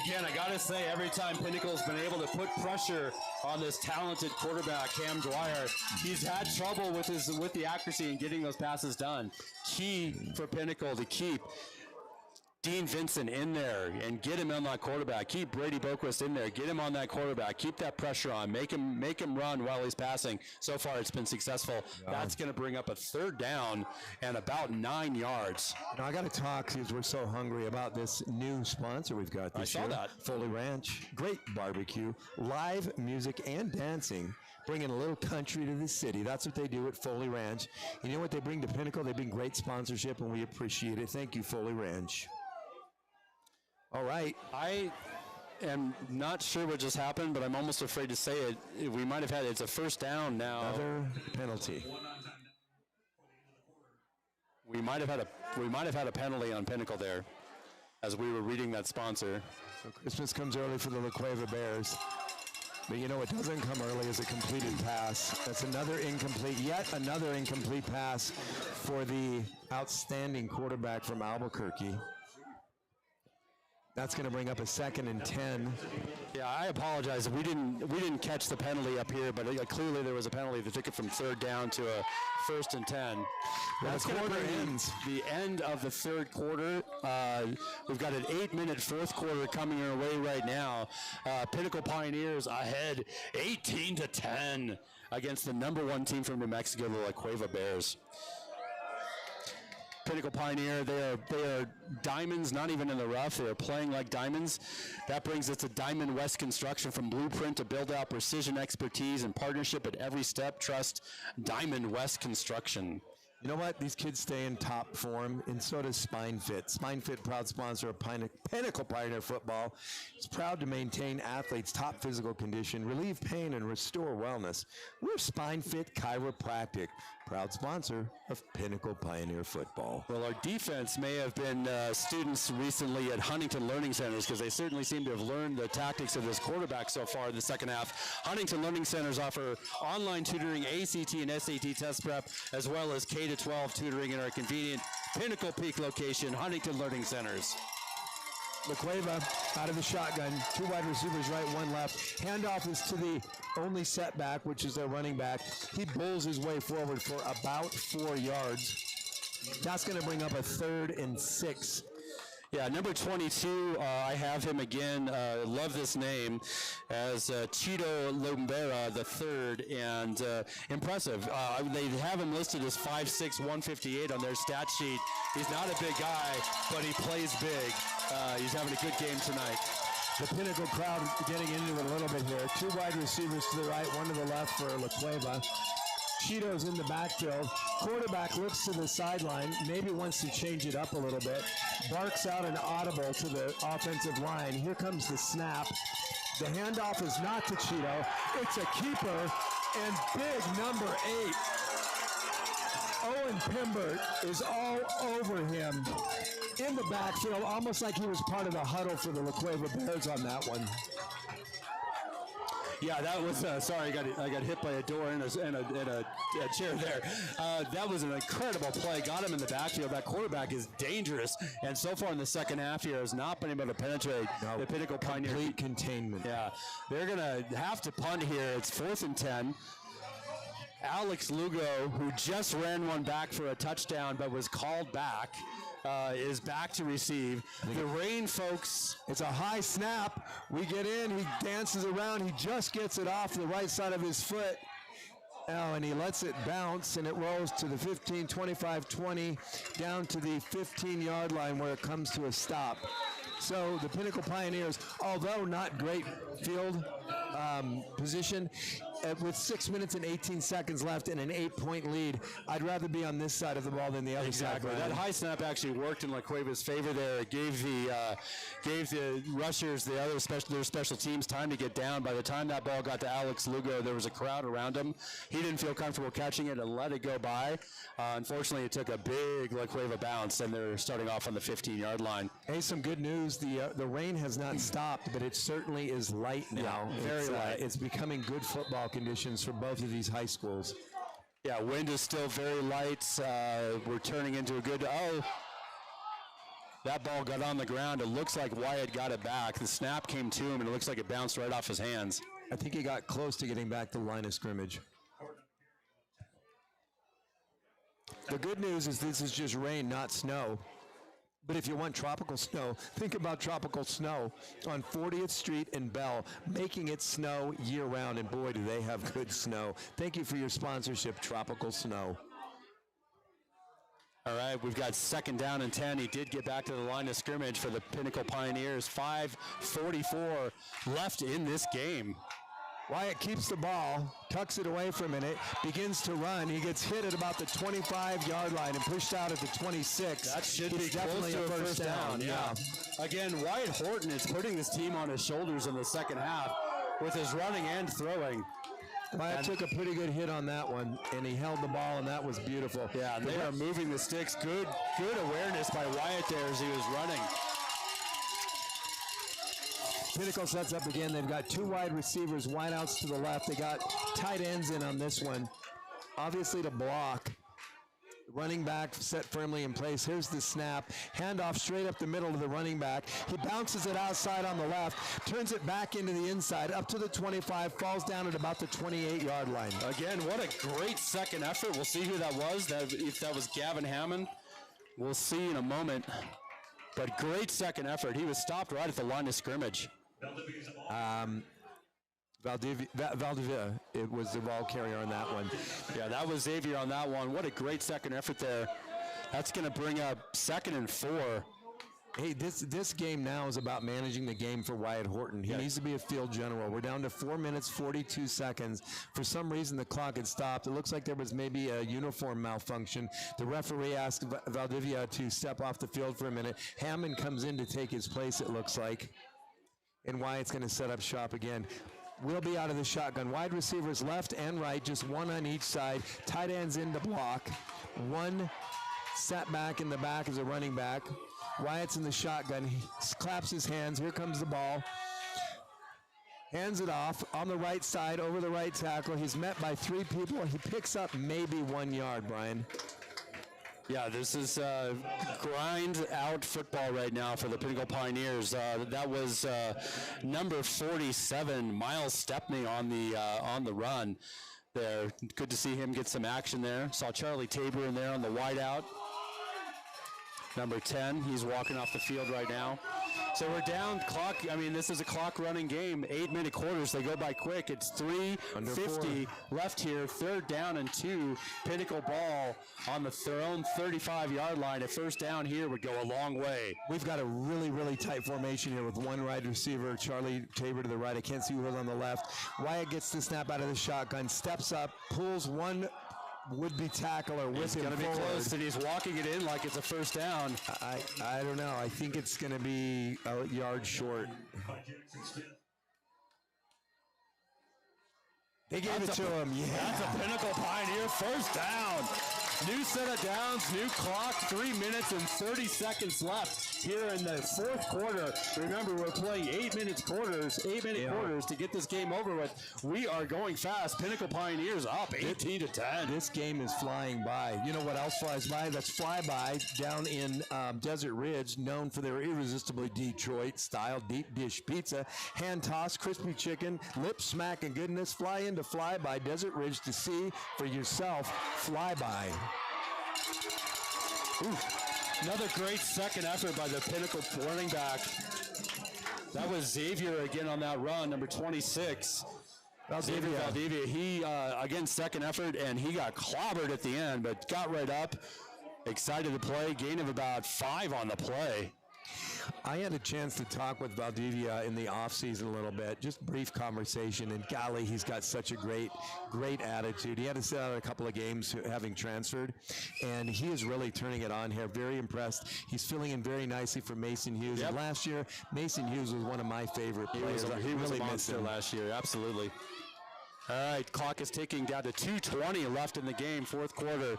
Again, I got to say, every time Pinnacle's been able to put pressure on this talented quarterback, Cam Dwyer, he's had trouble with the accuracy and getting those passes done. Key for Pinnacle to keep Dean Vincent in there and get him on that quarterback. Keep Brady Boquist in there. Get him on that quarterback. Keep that pressure on. Make him run while he's passing. So far, it's been successful. Yeah. That's going to bring up a third down and about 9 yards. Now, I got to talk because we're so hungry about this new sponsor we've got this year. I saw that. Foley Ranch. Great barbecue, live music and dancing. Bringing a little country to the city. That's what they do at Foley Ranch. You know what they bring to Pinnacle? They bring great sponsorship, and we appreciate it. Thank you, Foley Ranch. All right. I am not sure what just happened, but I'm almost afraid to say it. We might have it's a first down now. Another penalty. We might have had a penalty on Pinnacle there as we were reading that sponsor. So Christmas comes early for the La Cueva Bears. But you know what doesn't come early is a completed pass. That's yet another incomplete pass for the outstanding quarterback from Albuquerque. That's going to bring up a 2nd and 10. Yeah, I apologize. We didn't catch the penalty up here, but clearly there was a penalty that took it from third down to a 1st and 10. That's going to bring the end of the third quarter. We've got an 8-minute fourth quarter coming our way right now. Pinnacle Pioneers ahead 18-10 against the number 1 team from New Mexico, the La Cueva Bears. Pinnacle Pioneer, they are diamonds, not even in the rough. They are playing like diamonds. That brings us to Diamond West Construction. From blueprint to build out, precision, expertise, and partnership at every step. Trust Diamond West Construction. You know what? These kids stay in top form, and so does SpineFit. SpineFit, proud sponsor of Pinnacle Pioneer Football, is proud to maintain athletes' top physical condition, relieve pain, and restore wellness. We're SpineFit Chiropractic, proud sponsor of Pinnacle Pioneer Football. Well, our defense may have been students recently at Huntington Learning Centers because they certainly seem to have learned the tactics of this quarterback so far in the second half. Huntington Learning Centers offer online tutoring, ACT and SAT test prep, as well as K-12 tutoring in our convenient Pinnacle Peak location, Huntington Learning Centers. La Cueva out of the shotgun, 2 wide receivers right, 1 left. Handoff is to the only setback, which is their running back. He bulls his way forward for about 4 yards. That's going to bring up a 3rd and 6. Yeah, number 22, I have him again. Love this name as Cheeto Lumbera the third, and impressive. They have him listed as 5'6", 158 on their stat sheet. He's not a big guy, but he plays big. He's having a good game tonight. The Pinnacle crowd getting into it a little bit here. 2 wide receivers to the right, 1 to the left for La Cueva. Cheeto's in the backfield. Quarterback looks to the sideline, maybe wants to change it up a little bit. Barks out an audible to the offensive line. Here comes the snap. The handoff is not to Cheeto. It's a keeper, and big number 8. Owen Pimbert is all over him in the backfield, almost like he was part of the huddle for the La Cueva Bears on that one. Yeah, that was, sorry, I got hit by a door and a chair there. That was an incredible play. Got him in the backfield. That quarterback is dangerous, and so far in the second half here has not been able to penetrate the Pinnacle Pioneer. Complete containment. Yeah, they're going to have to punt here. It's 4th and 10. Alex Lugo, who just ran one back for a touchdown but was called back, is back to receive. The rain, folks. It's a high snap. We get in. He dances around. He just gets it off the right side of his foot. Oh, and he lets it bounce, and it rolls to the 15, 25, 20, down to the 15-yard line where it comes to a stop. So the Pinnacle Pioneers, although not great field position, with 6 minutes and 18 seconds left and an 8-point lead, I'd rather be on this side of the ball than the other side. Exactly. That high snap actually worked in La Cueva's favor there. It gave the rushers, their special teams, time to get down. By the time that ball got to Alex Lugo, there was a crowd around him. He didn't feel comfortable catching it and let it go by. Unfortunately, it took a big La Cueva bounce, and they're starting off on the 15-yard line. Hey, some good news. The rain has not stopped, but it certainly is light now. Yeah, very light. It's becoming good football conditions for both of these high schools. Yeah, wind is still very light. We're turning into a good... Oh, that ball got on the ground. It looks like Wyatt got it back. The snap came to him, and it looks like it bounced right off his hands. I think he got close to getting back to the line of scrimmage. The good news is this is just rain, not snow. But if you want tropical snow, think about tropical snow on 40th Street in Bell, making it snow year-round, and boy, do they have good snow. Thank you for your sponsorship, Tropical Snow. All right, we've got 2nd down and 10. He did get back to the line of scrimmage for the Pinnacle Pioneers. 5:44 left in this game. Wyatt keeps the ball, tucks it away for a minute, begins to run. He gets hit at about the 25-yard line and pushed out at the 26. That should It's be definitely close to a a first down. Yeah. Again, Wyatt Horton is putting this team on his shoulders in the second half with his running and throwing. Wyatt took a pretty good hit on that one, and he held the ball, and that was beautiful. Yeah, and they are moving the sticks. Good awareness by Wyatt there as he was running. Pinnacle sets up again. They've got 2 wide receivers, wideouts to the left. They got tight ends in on this one, obviously to block. Running back set firmly in place. Here's the snap. Handoff straight up the middle to the running back. He bounces it outside on the left, turns it back into the inside, up to the 25, falls down at about the 28-yard line. Again, what a great second effort. We'll see who that was. If that was Gavin Hammond, we'll see in a moment. But great second effort. He was stopped right at the line of scrimmage. Valdivia, it was the ball carrier on that one. Yeah, that was Xavier on that one. What a great second effort there. That's going to bring up 2nd and 4. Hey, this game now is about managing the game for Wyatt Horton. He needs to be a field general. We're down to 4 minutes, 42 seconds. For some reason, the clock had stopped. It looks like there was maybe a uniform malfunction. The referee asked Valdivia to step off the field for a minute. Hammond comes in to take his place, it looks like. And Wyatt's going to set up shop again. We'll be out of the shotgun. Wide receivers left and right, just one on each side. Tight ends in to block. One sat back in the back as a running back. Wyatt's in the shotgun. He claps his hands. Here comes the ball. Hands it off on the right side over the right tackle. He's met by 3 people. He picks up maybe 1 yard, Brian. Yeah, this is grind out football right now for the Pinnacle Pioneers. That was number 47, Miles Stepney on the run there. Good to see him get some action there. Saw Charlie Tabor in there on the wideout. Number 10, he's walking off the field right now. So we're down clock. I mean, this is a clock-running game. 8-minute quarters. They go by quick. It's 3:50 left here. 3rd down and 2. Pinnacle ball on their own 35-yard line. A first down here would go a long way. We've got a really, really tight formation here with one wide receiver, Charlie Tabor to the right. I can't see who's on the left. Wyatt gets the snap out of the shotgun, steps up, pulls one would-be tackler with him. He's going to be close, and he's walking it in like it's a first down. I don't know. I think it's going to be a yard short. They gave it to him. Yeah. That's a Pinnacle Pioneer first down. New set of downs, new clock, 3 minutes and 30 seconds left here in the 4th quarter. Remember, we're playing 8-minute quarters to get this game over with. We are going fast. Pinnacle Pioneers up 18-10. This game is flying by. You know what else flies by? That's Flyby down in Desert Ridge, known for their irresistibly Detroit-style deep dish pizza. Hand toss, crispy chicken, lip smack and goodness. Fly into Flyby Desert Ridge to see for yourself. Flyby. Ooh, another great second effort by the Pinnacle running back. That was Xavier again on that run, number 26. Xavier Valdivia. He, again, second effort, and he got clobbered at the end, but got right up. Excited to play. Gain of about 5 on the play. I had a chance to talk with Valdivia in the offseason a little bit, just brief conversation, and golly, he's got such a great attitude. He had to sit out a couple of games having transferred, and he is really turning it on here. Very impressed. He's filling in very nicely for Mason Hughes. Yep. And last year, Mason Hughes was one of my favorite players. He was really a monster last year, absolutely. All right, clock is ticking down to 2:20 left in the game, 4th quarter.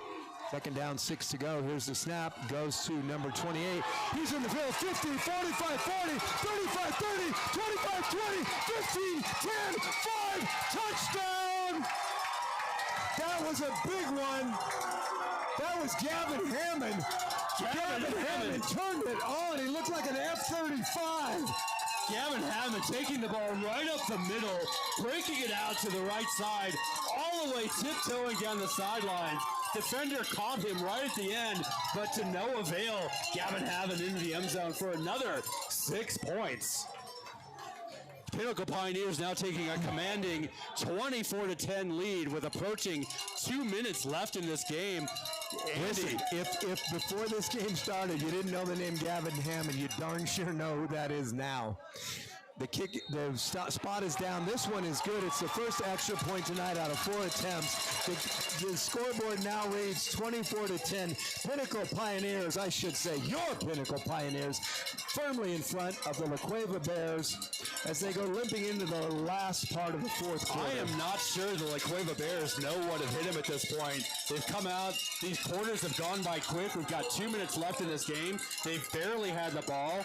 Second down, 6 to go. Here's the snap. Goes to number 28. He's in the field. 50, 45, 40, 35, 30, 25, 20, 15, 10, 5. Touchdown! That was a big one. That was Gavin Hammond. Gavin Hammond turned it on. He looked like an F-35. Gavin Hammond taking the ball right up the middle, breaking it out to the right side, all the way tiptoeing down the sidelines. Defender caught him right at the end, but to no avail. Gavin Hammond into the end zone for another 6 points. Pinnacle Pioneers now taking a commanding 24-10 lead with approaching 2 minutes left in this game. Listen, if before this game started you didn't know the name Gavin Hammond, you darn sure know who that is now. The spot is down. This one is good. It's the first extra point tonight out of 4 attempts. The scoreboard now reads 24-10. Pinnacle Pioneers, I should say, your Pinnacle Pioneers, firmly in front of the La Cueva Bears as they go limping into the last part of the 4th quarter. I am not sure the La Cueva Bears know what have hit them at this point. They've come out. These quarters have gone by quick. We've got 2 minutes left in this game. They've barely had the ball.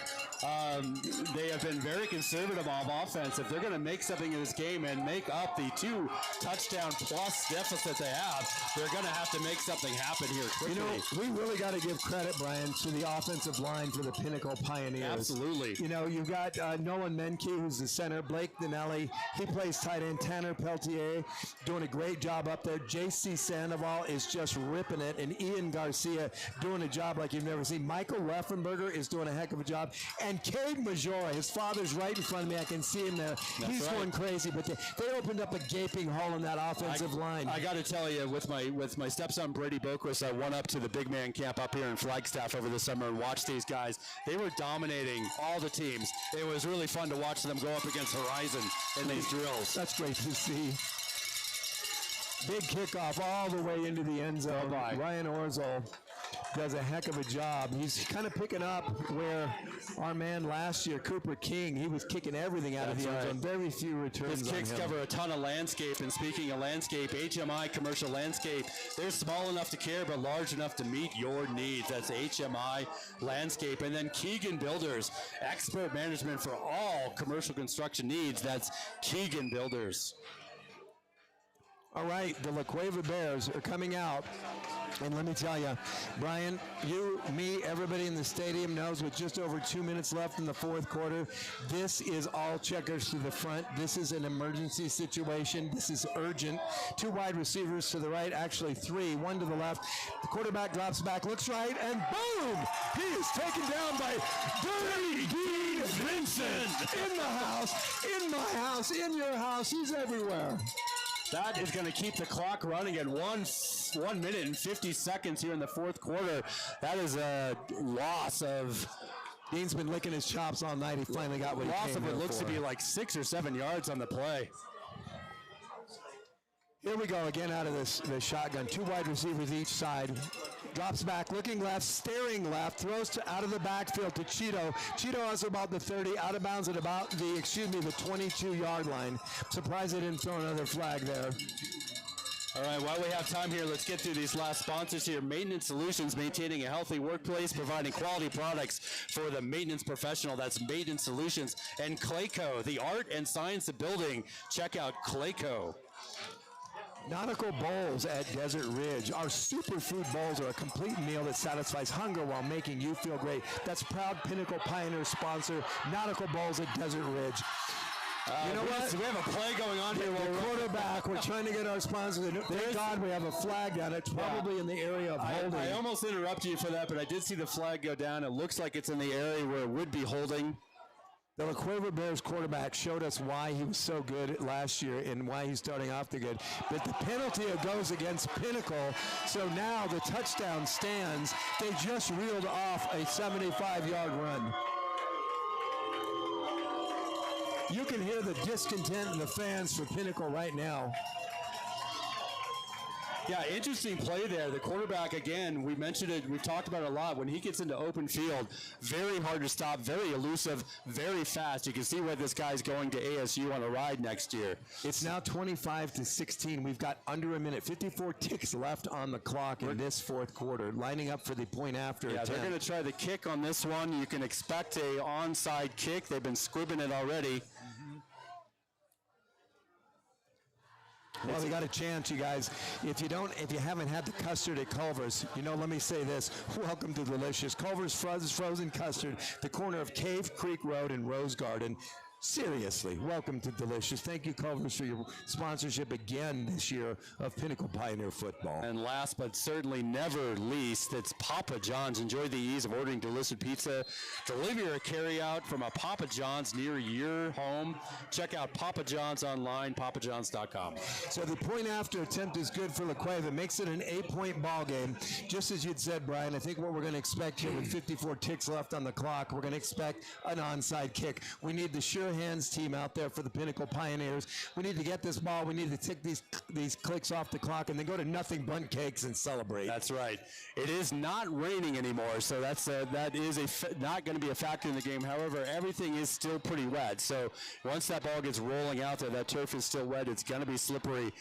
They have been very conservative on offense. If they're going to make something in this game and make up the 2 touchdown plus deficit they have, they're going to have to make something happen here quickly. You know, we really got to give credit, Brian, to the offensive line for the Pinnacle Pioneers. Absolutely. You know, you've got Nolan Menke, who's the center, Blake Dinelli, he plays tight end, Tanner Peltier doing a great job up there. J.C. Sandoval is just ripping it, and Ian Garcia doing a job like you've never seen. Michael Leffenberger is doing a heck of a job, and Cade Majora, his father's right in front front of me. I can see him there. He's going crazy, but they opened up a gaping hole in that offensive line. I got to tell you, with my stepson Brady Boquist, I went up to the big man camp up here in Flagstaff over the summer and watched these guys. They were dominating all the teams. It was really fun to watch them go up against Horizon in these drills. That's great to see. Big kickoff all the way into the end zone. Ryan Orzel does a heck of a job. He's kind of picking up where our man last year, Cooper King, he was kicking everything out of the end zone. Very few returns. His kicks cover a ton of landscape. And speaking of landscape, HMI Commercial Landscape, they're small enough to care but large enough to meet your needs. That's HMI Landscape. And then Keegan Builders, expert management for all commercial construction needs. That's Keegan Builders. All right, the La Cueva Bears are coming out. And let me tell you, Brian, you, me, everybody in the stadium knows with just over 2 minutes left in the fourth quarter, this is all checkers to the front. This is an emergency situation. This is urgent. 2 wide receivers to the right, actually 3, 1 to the left. The quarterback drops back, looks right, and boom! He is taken down by Dirty Dean Vincent. In the house, in my house, in your house. He's everywhere. That is going to keep the clock running at 1 minute and 50 seconds here in the fourth quarter. That is a loss of... Dean's been licking his chops all night. He finally got what he came here for. Loss of what looks to be like 6 or 7 yards on the play. Here we go again out of the shotgun. 2 wide receivers each side. Drops back, looking left, staring left, throws out of the backfield to Cheeto. Cheeto has about the 30, out of bounds at about the 22-yard line. Surprised they didn't throw another flag there. All right, while we have time here, let's get through these last sponsors here. Maintenance Solutions, maintaining a healthy workplace, providing quality products for the maintenance professional. That's Maintenance Solutions. And Clayco, the art and science of building. Check out Clayco. Nautical Bowls at Desert Ridge. Our superfood bowls are a complete meal that satisfies hunger while making you feel great. That's proud Pinnacle Pioneer sponsor, Nautical Bowls at Desert Ridge. You know what? We have a play going on here. The quarterback, we're trying to get our sponsors. Thank God we have a flag down. It's probably in the area of holding. I almost interrupted you for that, but I did see the flag go down. It looks like it's in the area where it would be holding. The La Cueva Bears quarterback showed us why he was so good last year and why he's starting off the good. But the penalty goes against Pinnacle, so now the touchdown stands. They just reeled off a 75-yard run. You can hear the discontent in the fans for Pinnacle right now. Yeah, interesting play there. The quarterback, again, we mentioned it, we've talked about it a lot. When he gets into open field, very hard to stop, very elusive, very fast. You can see where this guy's going to ASU on a ride next year. It's now 25-16. We've got under a minute, 54 ticks left on the clock in this fourth quarter, lining up for the point after attempt. They're going to try the kick on this one. You can expect a onside kick. They've been squibbing it already. Well, we got a chance, you guys. If you haven't had the custard at Culver's, let me say this. Welcome to Delicious. Culver's Frozen Custard, the corner of Cave Creek Road and Rose Garden. Seriously, welcome to Delicious. Thank you, Culver's, for your sponsorship again this year of Pinnacle Pioneer Football. And last but certainly never least, it's Papa John's. Enjoy the ease of ordering delicious pizza, delivery or carry out from a Papa John's near your home. Check out Papa John's online, papajohns.com. So the point after attempt is good for La Cueva. Makes it an 8-point ball game. Just as you'd said, Brian, I think what we're going to expect here with 54 ticks left on the clock, we're going to expect an onside kick. We need the sure hands team out there for the Pinnacle Pioneers. We need to get this ball. We need to take these clicks off the clock and then go to nothing but cakes and celebrate. That's right. It is not raining anymore, so that is not going to be a factor in the game. However, everything is still pretty wet. So once that ball gets rolling out there, that turf is still wet. It's going to be slippery.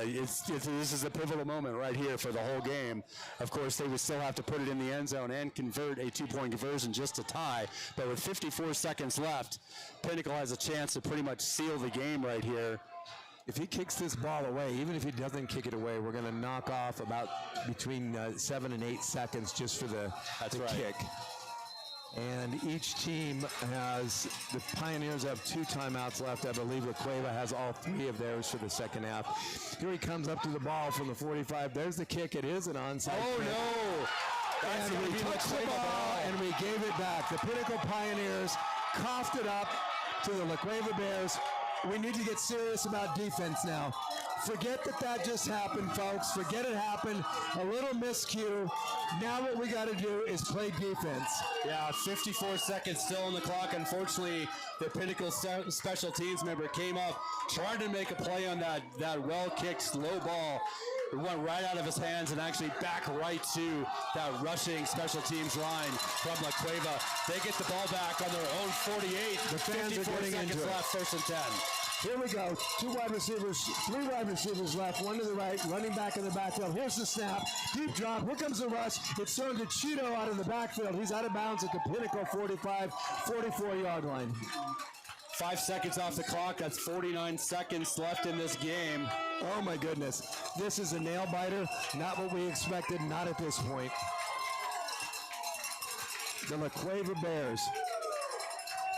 This is a pivotal moment right here for the whole game. Of course, they would still have to put it in the end zone and convert a 2-point conversion just to tie. But with 54 seconds left, Pinnacle has a chance to pretty much seal the game right here. If he kicks this ball away, even if he doesn't kick it away, we're going to knock off about between 7 and 8 seconds just for the kick. And each team the Pioneers have 2 timeouts left. I believe La Cueva has all 3 of theirs for the second half. Here he comes up to the ball from the 45. There's the kick. It is an onside kick. No! And we touched the ball and we gave it back. The Pinnacle Pioneers coughed it up, to the La Cueva Bears. We need to get serious about defense now. Forget that just happened, folks. Forget it happened. A little miscue. Now what we got to do is play defense. Yeah, 54 seconds still on the clock. Unfortunately, the Pinnacle special teams member came up, tried to make a play on that well-kicked low ball. It went right out of his hands and actually back right to that rushing special teams line from La Cueva. They get the ball back on their own 48. The fans are getting into it. Left, 1st and 10. Here we go. 3 wide receivers left, one to the right, running back in the backfield. Here's the snap. Deep drop. Here comes the rush. It's thrown to Cheeto out of the backfield. He's out of bounds at the Pinnacle 45, 44-yard line. 5 seconds off the clock. That's 49 seconds left in this game. Oh, my goodness. This is a nail-biter. Not what we expected. Not at this point. The La Cueva Bears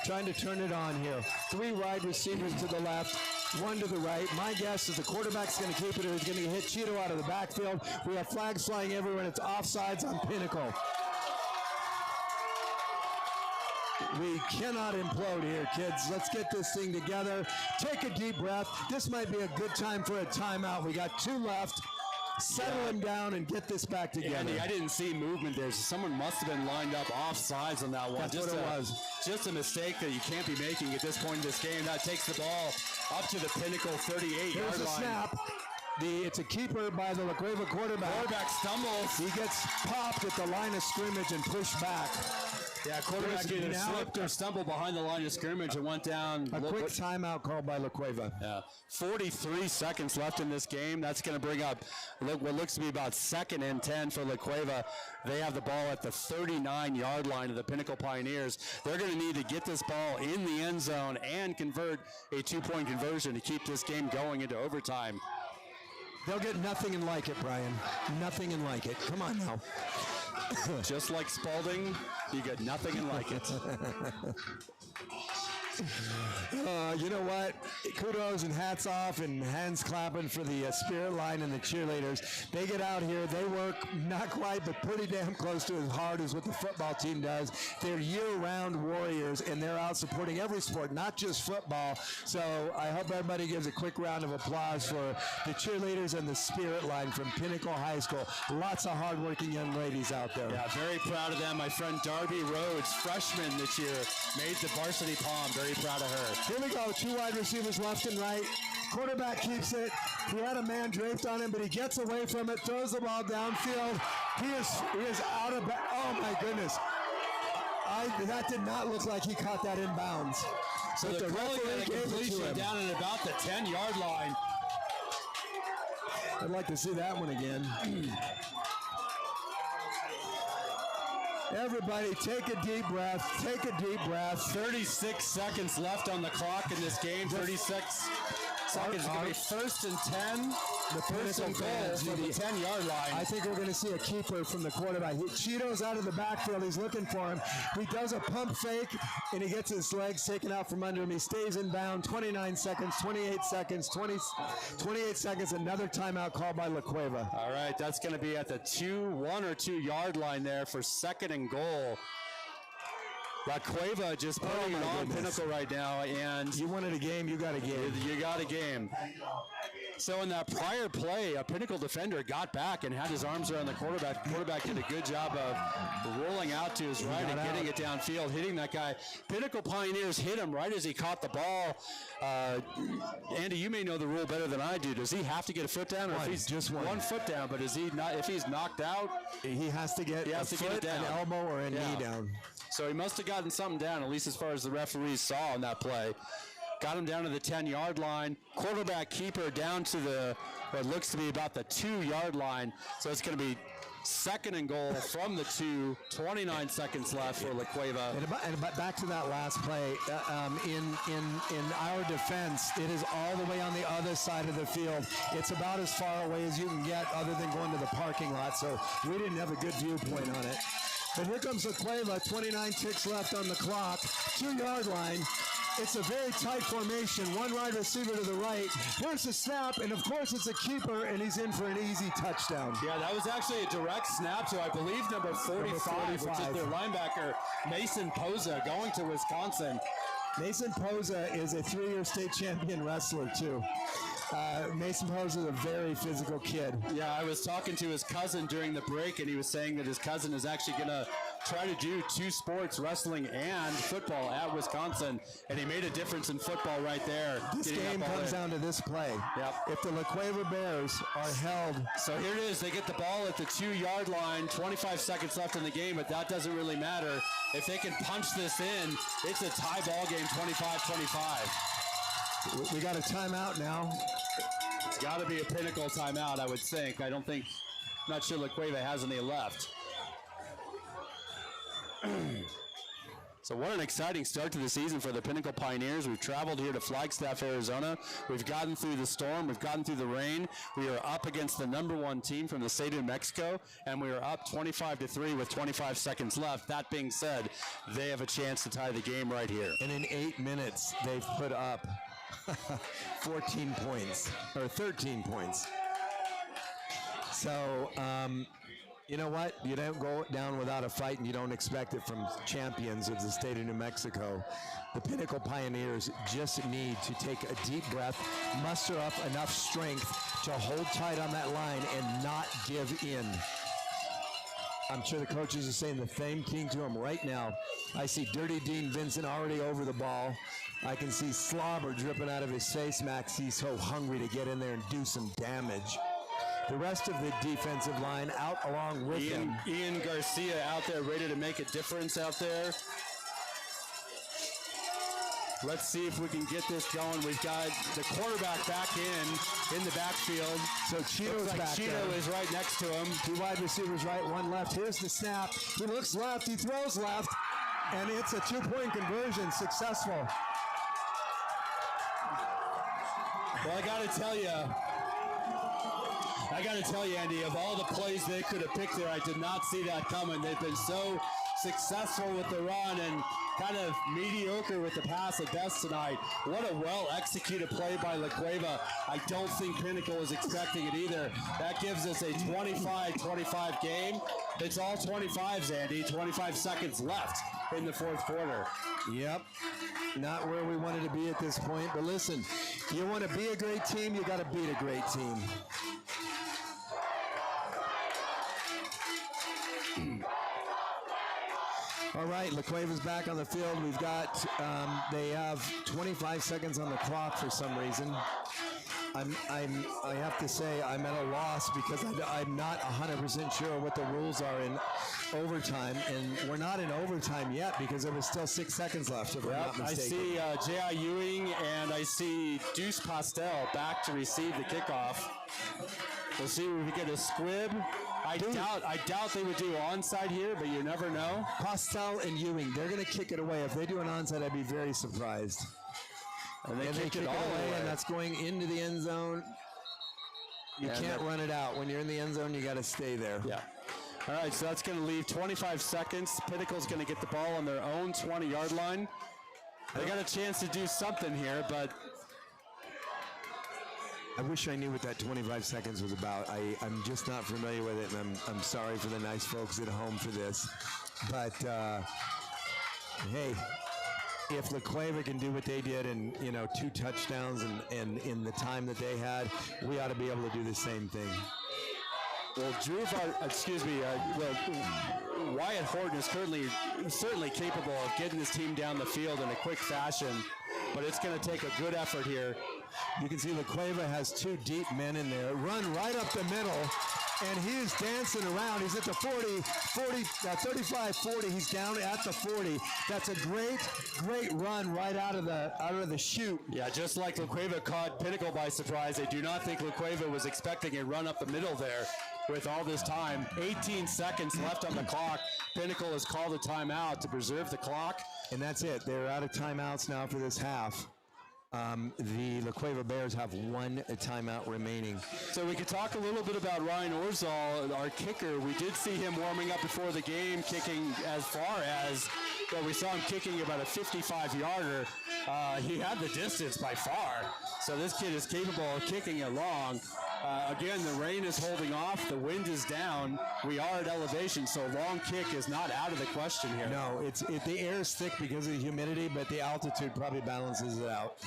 trying to turn it on here. 3 wide receivers to the left, 1 to the right. My guess is the quarterback's going to keep it or he's going to hit Cheeto out of the backfield. We have flags flying everywhere, and it's offsides on Pinnacle. We cannot implode here, kids. Let's get this thing together. Take a deep breath. This might be a good time for a timeout. We got 2 left. Settle him down and get this back together. Andy, I didn't see movement there. So someone must have been lined up off sides on that one. That's what it was. Just a mistake that you can't be making at this point in this game. That takes the ball up to the Pinnacle 38-yard line. Here's the snap. It's a keeper by the La Cueva quarterback. Quarterback stumbles. He gets popped at the line of scrimmage and pushed back. Yeah, quarterback either slipped or stumbled behind the line of scrimmage and went down. A quick timeout called by La Cueva. Yeah, 43 seconds left in this game. That's going to bring up what looks to be about 2nd and 10 for La Cueva. They have the ball at the 39-yard line of the Pinnacle Pioneers. They're going to need to get this ball in the end zone and convert a 2-point conversion to keep this game going into overtime. They'll get nothing and like it, Brian. Nothing and like it. Come on now. Just like Spalding, you get nothing and like it. You know what? Kudos and hats off and hands clapping for the spirit line and the cheerleaders. They get out here. They work not quite, but pretty damn close to as hard as what the football team does. They're year-round warriors, and they're out supporting every sport, not just football. So I hope everybody gives a quick round of applause for the cheerleaders and the spirit line from Pinnacle High School. Lots of hardworking young ladies out there. Yeah, very proud of them. My friend Darby Rhodes, freshman this year, made the varsity prom. Very proud of her. Here we go. 2 wide receivers left and right. Quarterback keeps it. He had a man draped on him, but he gets away from it, throws the ball downfield. He is out of bounds. Oh, my goodness. That did not look like he caught that in bounds. So the referee gave it to him. Down at about the 10-yard line. I'd like to see that one again. Everybody take a deep breath. Take a deep breath. 36 seconds left on the clock in this game. 36 seconds. It's going to be 1st and 10. The Pinnacle goal from the 10-yard line. I think we're going to see a keeper from the quarterback. Cheeto's out of the backfield. He's looking for him. He does a pump fake, and he gets his legs taken out from under him. He stays in bound. 29 seconds, 28 seconds, 28 seconds. Another timeout called by La Cueva. All right, that's going to be at the 1 or 2 yard line there for 2nd and goal. La Cueva just putting it on Pinnacle right now, and you wanted a game, you got a game. You got a game. So in that prior play, a Pinnacle defender got back and had his arms around the quarterback. The quarterback did a good job of rolling out to his right and getting it downfield, hitting that guy. Pinnacle Pioneers hit him right as he caught the ball. Andy, you may know the rule better than I do. Does he have to get a foot down, or if he's just one foot down? But is he not? If he's knocked out, he has to get a foot, an elbow, or a knee down. So he must have gotten something down, at least as far as the referees saw on that play. Got him down to the 10-yard line. Quarterback keeper down to what looks to be about the 2-yard line. So it's going to be 2nd and goal from the 2. 29 seconds left for La Cueva. And back to that last play. In our defense, it is all the way on the other side of the field. It's about as far away as you can get other than going to the parking lot. So we didn't have a good viewpoint on it. But here comes La Cueva, 29 ticks left on the clock, 2-yard line. It's a very tight formation, 1 wide receiver to the right. Here's the snap, and of course it's a keeper, and he's in for an easy touchdown. Yeah, that was actually a direct snap to, I believe, number 45, which is their linebacker, Mason Poza, going to Wisconsin. Mason Posa is a 3-year state champion wrestler, too. Mason Posa is a very physical kid. Yeah, I was talking to his cousin during the break, and he was saying that his cousin is actually going to try to do 2 sports, wrestling and football, at Wisconsin, and he made a difference in football right there. This game comes down to this play. Yep. If the La Cueva Bears are held. So here it is. They get the ball at the 2-yard line, 25 seconds left in the game, but that doesn't really matter. If they can punch this in, it's a tie ball game, 25-25. We got a timeout now. It's got to be a Pinnacle timeout, I would think. I'm not sure La Cueva has any left. So what an exciting start to the season for the Pinnacle Pioneers. We've traveled here to Flagstaff, Arizona. We've gotten through the storm. We've gotten through the rain. We are up against the #1 team from the state of New Mexico, and we are up 25-3 with 25 seconds left. That being said, they have a chance to tie the game right here. And in 8 minutes, they've put up 14 points, or 13 points. So, you know what? You don't go down without a fight, and you don't expect it from champions of the state of New Mexico. The Pinnacle Pioneers just need to take a deep breath, muster up enough strength to hold tight on that line and not give in. I'm sure the coaches are saying the same thing to them right now. I see Dirty Dean Vincent already over the ball. I can see slobber dripping out of his face mask. He's so hungry to get in there and do some damage. The rest of the defensive line out along with him. Ian Garcia out there ready to make a difference out there. Let's see if we can get this going. We've got the quarterback back in the backfield. So Cheeto's like back Cheeto there. is right next to him. 2 wide receivers right, 1 left. Here's the snap. He looks left. He throws left. And it's a 2-point conversion. Successful. Well, I got to tell you, Andy, of all the plays they could have picked there, I did not see that coming. They've been so successful with the run and kind of mediocre with the pass at best tonight. What a well-executed play by La Cueva. I don't think Pinnacle was expecting it either. That gives us a 25-25 game. It's all 25s, Andy. 25 seconds left in the 4th quarter. Yep. Not where we wanted to be at this point. But listen, you want to be a great team, you got to beat a great team. All right, La Cueva's back on the field. We've got, they have 25 seconds on the clock for some reason. I have to say I'm at a loss because I'm not 100% sure what the rules are in overtime, and we're not in overtime yet because there was still 6 sequence left, if I'm not mistaken. I see J.I. Ewing and I see Deuce Postel back to receive the kickoff. We'll see if we get a squib. I doubt they would do onside here, but you never know. Postel and Ewing, they're going to kick it away. If they do an onside, I'd be very surprised. And they kick it all away, and that's going into the end zone. You can't run it out. When you're in the end zone, you got to stay there. Yeah. All right, so that's going to leave 25 seconds. Pinnacle's going to get the ball on their own 20-yard line. They got a chance to do something here, but I wish I knew what that 25 seconds was about. I'm just not familiar with it, and I'm sorry for the nice folks at home for this. But, hey, if La Cueva can do what they did and, 2 touchdowns and in the time that they had, we ought to be able to do the same thing. Well, Wyatt Horton is certainly capable of getting this team down the field in a quick fashion, but it's going to take a good effort here. You can see La Cueva has 2 deep men in there. Run right up the middle, and he's dancing around. He's at the 35, 40. He's down at the 40. That's a great run right out of the chute. Yeah, just like La Cueva caught Pinnacle by surprise, I do not think La Cueva was expecting a run up the middle there with all this time. 18 seconds left on the clock. Pinnacle has called a timeout to preserve the clock. And that's it. They're out of timeouts now for this half. The La Cueva Bears have 1 timeout remaining. So we could talk a little bit about Ryan Orzal, our kicker. We did see him warming up before the game, kicking as far as, we saw him kicking about a 55-yarder. He had the distance by far. So this kid is capable of kicking it long. Again, the rain is holding off. The wind is down. We are at elevation, so long kick is not out of the question here. No, the air is thick because of the humidity, but the altitude probably balances it out.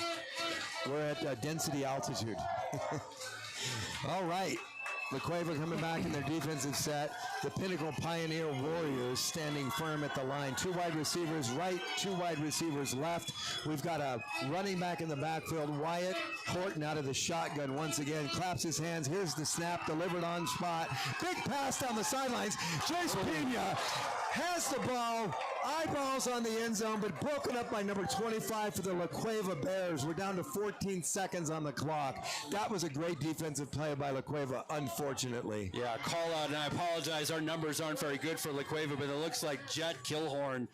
We're at density altitude. All right. La Cueva coming back in their defensive set. The Pinnacle Pioneer Warriors standing firm at the line. 2 wide receivers right, 2 wide receivers left. We've got a running back in the backfield. Wyatt Horton out of the shotgun once again. Claps his hands. Here's the snap delivered on spot. Big pass down the sidelines. Jace Pena has the ball. Eyeballs on the end zone, but broken up by number 25 for the La Cueva Bears. We're down to 14 seconds on the clock. That was a great defensive play by La Cueva, unfortunately. Yeah, call out, and I apologize. Our numbers aren't very good for La Cueva, but it looks like Jet Kinghorn,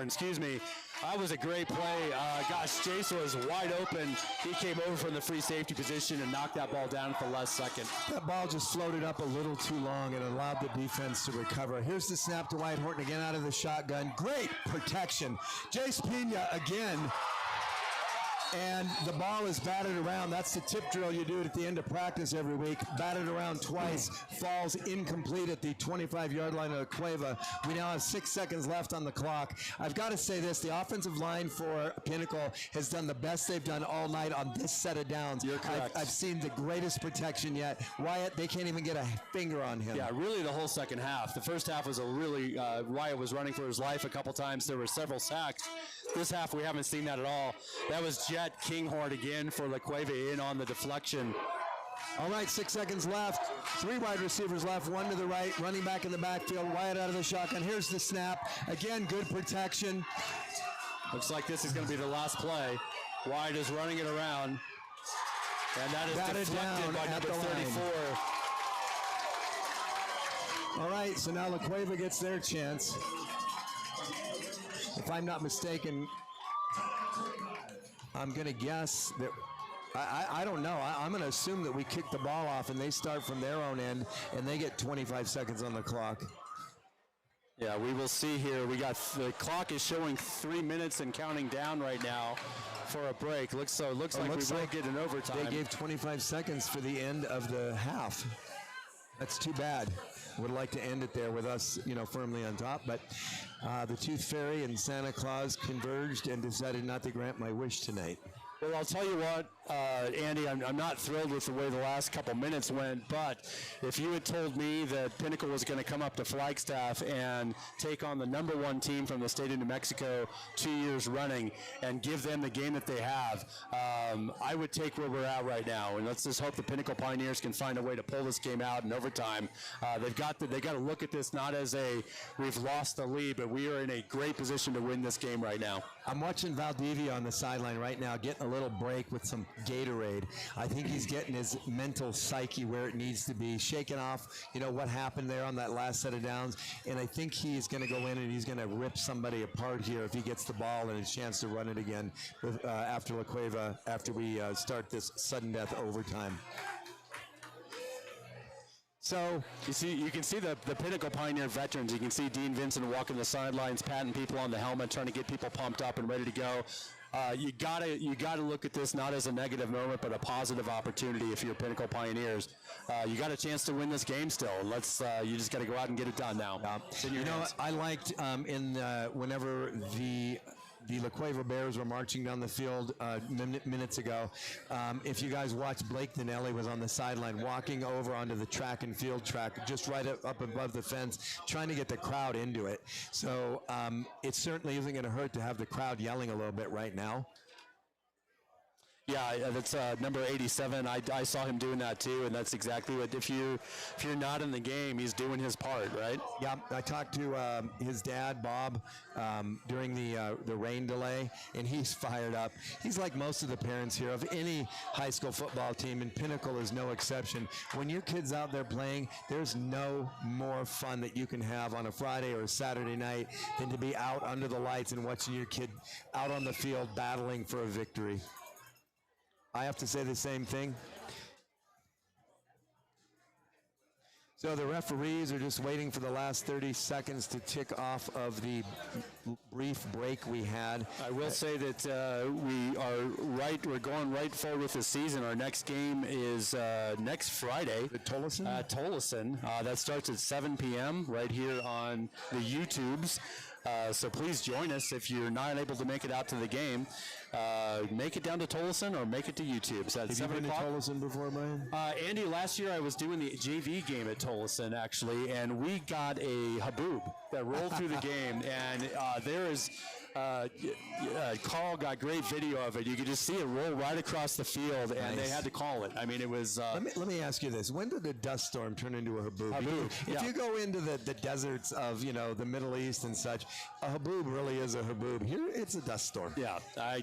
excuse me. That was a great play. Gosh, Jace was wide open. He came over from the free safety position and knocked that ball down at the last second. That ball just floated up a little too long and allowed the defense to recover. Here's the snap to Wyatt Horton again out of the shotgun. Great protection. Jace Pena again. And the ball is batted around. That's the tip drill you do at the end of practice every week. Batted around twice, falls incomplete at the 25-yard line of Cueva. We now have 6 seconds left on the clock. I've got to say this, the offensive line for Pinnacle has done the best they've done all night on this set of downs. You're correct. I've seen the greatest protection yet. Wyatt, they can't even get a finger on him. Yeah, really the whole second half. The first half was a really, Wyatt was running for his life a couple times. There were several sacks. This half, we haven't seen that at all. That was Jet Kinghorn again for La Cueva in on the deflection. All right, 6 seconds left. 3 wide receivers left, 1 to the right, running back in the backfield. Wyatt out of the shotgun. Here's the snap. Again, good protection. Looks like this is going to be the last play. Wyatt is running it around. And that is deflected by number 34. All right, so now La Cueva gets their chance. If I'm not mistaken, I'm going to guess that I don't know. I'm going to assume that we kick the ball off and they start from their own end and they get 25 seconds on the clock. Yeah, we will see here. We got the clock is showing 3 minutes and counting down right now for a break. Looks like we will get an overtime. They gave 25 seconds for the end of the half. That's too bad. Would like to end it there with us, firmly on top. But the Tooth Fairy and Santa Claus converged and decided not to grant my wish tonight. Well, I'll tell you what, Andy, I'm not thrilled with the way the last couple minutes went, but if you had told me that Pinnacle was going to come up to Flagstaff and take on the #1 team from the state of New Mexico 2 years running and give them the game that they have, I would take where we're at right now. And let's just hope the Pinnacle Pioneers can find a way to pull this game out in overtime. They've got to look at this not as we've lost the lead, but we are in a great position to win this game right now. I'm watching Valdivia on the sideline right now, getting a little break with some Gatorade. I think he's getting his mental psyche where it needs to be, shaking off, what happened there on that last set of downs. And I think he's going to go in and he's going to rip somebody apart here if he gets the ball and a chance to run it again after La Cueva, after we start this sudden death overtime. So you can see the Pinnacle Pioneer veterans. You can see Dean Vincent walking the sidelines, patting people on the helmet, trying to get people pumped up and ready to go. You gotta look at this not as a negative moment, but a positive opportunity. If you're Pinnacle Pioneers, you got a chance to win this game still. You just got to go out and get it done now. I liked whenever the La Cueva Bears were marching down the field minutes ago. If you guys watched, Blake Dinelli was on the sideline walking over onto the track and field track, just right up above the fence, trying to get the crowd into it. So it certainly isn't going to hurt to have the crowd yelling a little bit right now. Yeah, that's number 87. I saw him doing that too, and that's exactly what. If you're not in the game, he's doing his part, right? Yeah, I talked to his dad, Bob, during the rain delay, and he's fired up. He's like most of the parents here of any high school football team, and Pinnacle is no exception. When your kid's out there playing, there's no more fun that you can have on a Friday or a Saturday night than to be out under the lights and watching your kid out on the field battling for a victory. I have to say the same thing. So the referees are just waiting for the last 30 seconds to tick off of the brief break we had. I will say that we're going right forward with the season. Our next game is next Friday. At Tolleson? At Tolleson. That starts at 7 p.m. right here on the YouTubes. So please join us if you're not able to make it out to the game. Make it down to Tolleson or make it to YouTube. So at 7 Have you been to Tolleson before, Brian? Andy, last year I was doing the JV game at Tolleson, actually, and we got a haboob that rolled through the game, and there is Carl got great video of it. You could just see it roll right across the field, and they had to call it. I mean, it was... Let me ask you this. When did a dust storm turn into a haboob? If you go into the deserts of, the Middle East and such, a haboob really is a haboob. Here, it's a dust storm. Yeah, I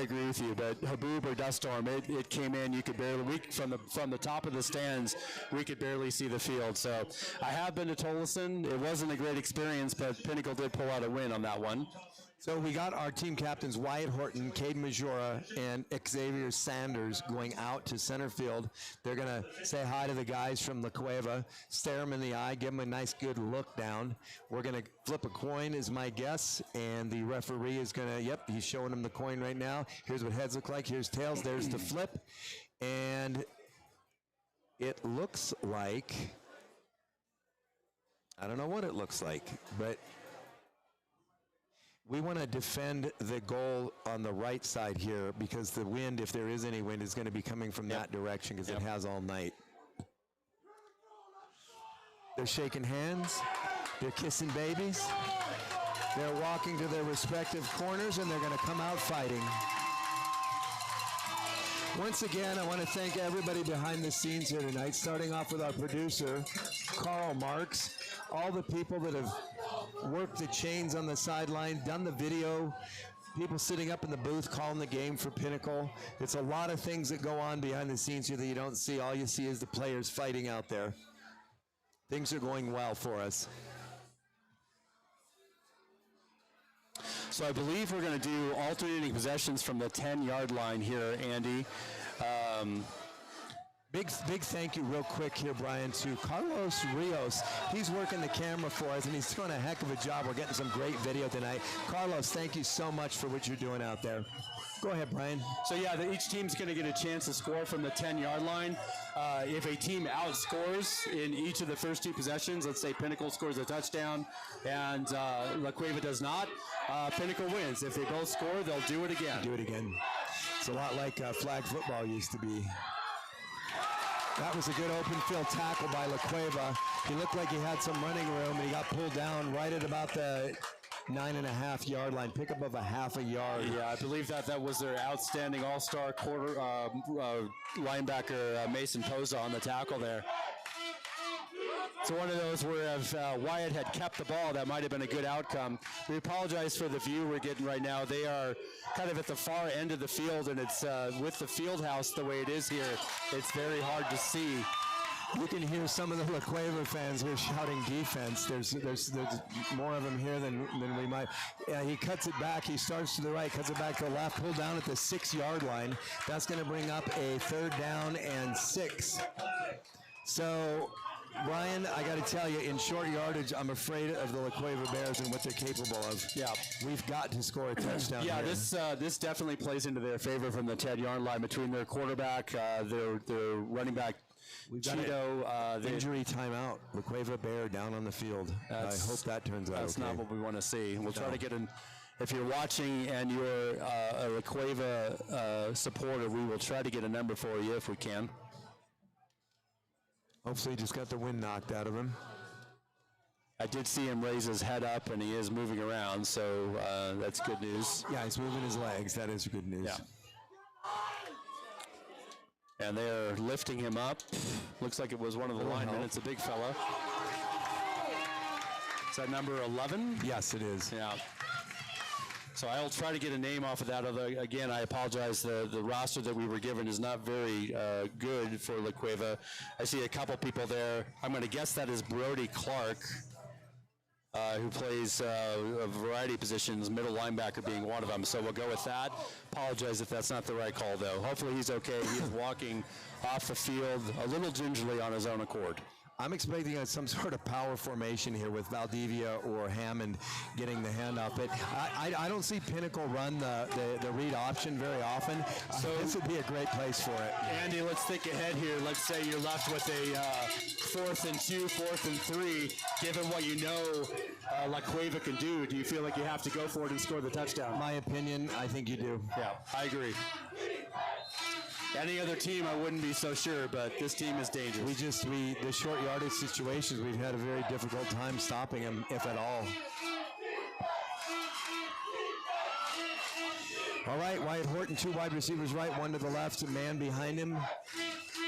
agree with you, but haboob or dust storm, it came in. You could barely, from the top of the stands, we could barely see the field. So I have been to Tolleson. It wasn't a great experience, but Pinnacle did pull out a win on that one. So we got our team captains Wyatt Horton, Cade Majora, and Xavier Sanders going out to center field. They're going to say hi to the guys from the Cueva, stare them in the eye, give them a nice good look down. We're going to flip a coin is my guess, and the referee is going to, he's showing them the coin right now. Here's what heads look like. Here's tails. There's the flip. And it looks like, I don't know what it looks like, but we want to defend the goal on the right side here because the wind, if there is any wind, is going to be coming from that direction because it has all night. They're shaking hands. They're kissing babies. They're walking to their respective corners, and they're going to come out fighting. Once again, I want to thank everybody behind the scenes here tonight, starting off with our producer, Carl Marks, all the people that have worked the chains on the sideline, done the video, people sitting up in the booth calling the game for Pinnacle. It's a lot of things that go on behind the scenes here that you don't see. All you see is the players fighting out there. Things are going well for us. So I believe we're going to do alternating possessions from the 10-yard line here, Andy. Big thank you real quick here, Brian, to Carlos Rios. He's working the camera for us, and he's doing a heck of a job. We're getting some great video tonight. Carlos, thank you so much for what you're doing out there. Go ahead, Brian. So, each team's going to get a chance to score from the 10-yard line. If a team outscores in each of the first two possessions, let's say Pinnacle scores a touchdown and La Cueva does not, Pinnacle wins. If they both score, they'll do it again. Do it again. It's a lot like flag football used to be. That was a good open field tackle by La Cueva. He looked like he had some running room, and he got pulled down right at about the 9.5-yard line, pick up of a half a yard. Yeah, I believe that was their outstanding all-star quarter linebacker, Mason Poza, on the tackle there. It's one of those where if Wyatt had kept the ball, that might have been a good outcome. We apologize for the view we're getting right now. They are kind of at the far end of the field, and it's with the field house the way it is here, it's very hard to see. You can hear some of the La Cueva fans who are shouting defense. There's more of them here than we might. He cuts it back. He starts to the right, cuts it back to the left, pulled down at the 6-yard line. That's going to bring up a 3rd down and 6. So, Brian, I got to tell you, in short yardage, I'm afraid of the La Cueva Bears and what they're capable of. Yeah, we've got to score a touchdown. Yeah, here. This definitely plays into their favor from the 10-yard line between their quarterback, their running back. We've got an injury timeout. La Cueva Bear down on the field. I hope that turns out That's okay. not what we want to see. We'll try to get in. If you're watching and you're a La Cueva supporter, we will try to get a number for you if we can. Hopefully he just got the wind knocked out of him. I did see him raise his head up, and he is moving around, so that's good news. Yeah, he's moving his legs. That is good news. Yeah. And they're lifting him up. Looks like it was one of the linemen. It's a big fella. Is that number 11? Yes, it is. Yeah. So I'll try to get a name off of that. Although, again, I apologize. The roster that we were given is not very good for La Cueva. I see a couple people there. I'm going to guess that is Brody Clark, who plays a variety of positions, middle linebacker being one of them. So we'll go with that. Apologize if that's not the right call, though. Hopefully he's okay. He's walking off the field a little gingerly on his own accord. I'm expecting some sort of power formation here with Valdivia or Hammond getting the handoff. But I don't see Pinnacle run the read option very often. So this would be a great place for it. Andy, let's think ahead here. Let's say you're left with a 4th and 2, 4th and 3. Given what you know La Cueva can do you feel like you have to go for it and score the touchdown? My opinion, I think you do. Yeah, I agree. Any other team, I wouldn't be so sure, but this team is dangerous. The short yardage situations, we've had a very difficult time stopping them, if at all. All right, Wyatt Horton, 2 wide receivers right, 1 to the left, a man behind him.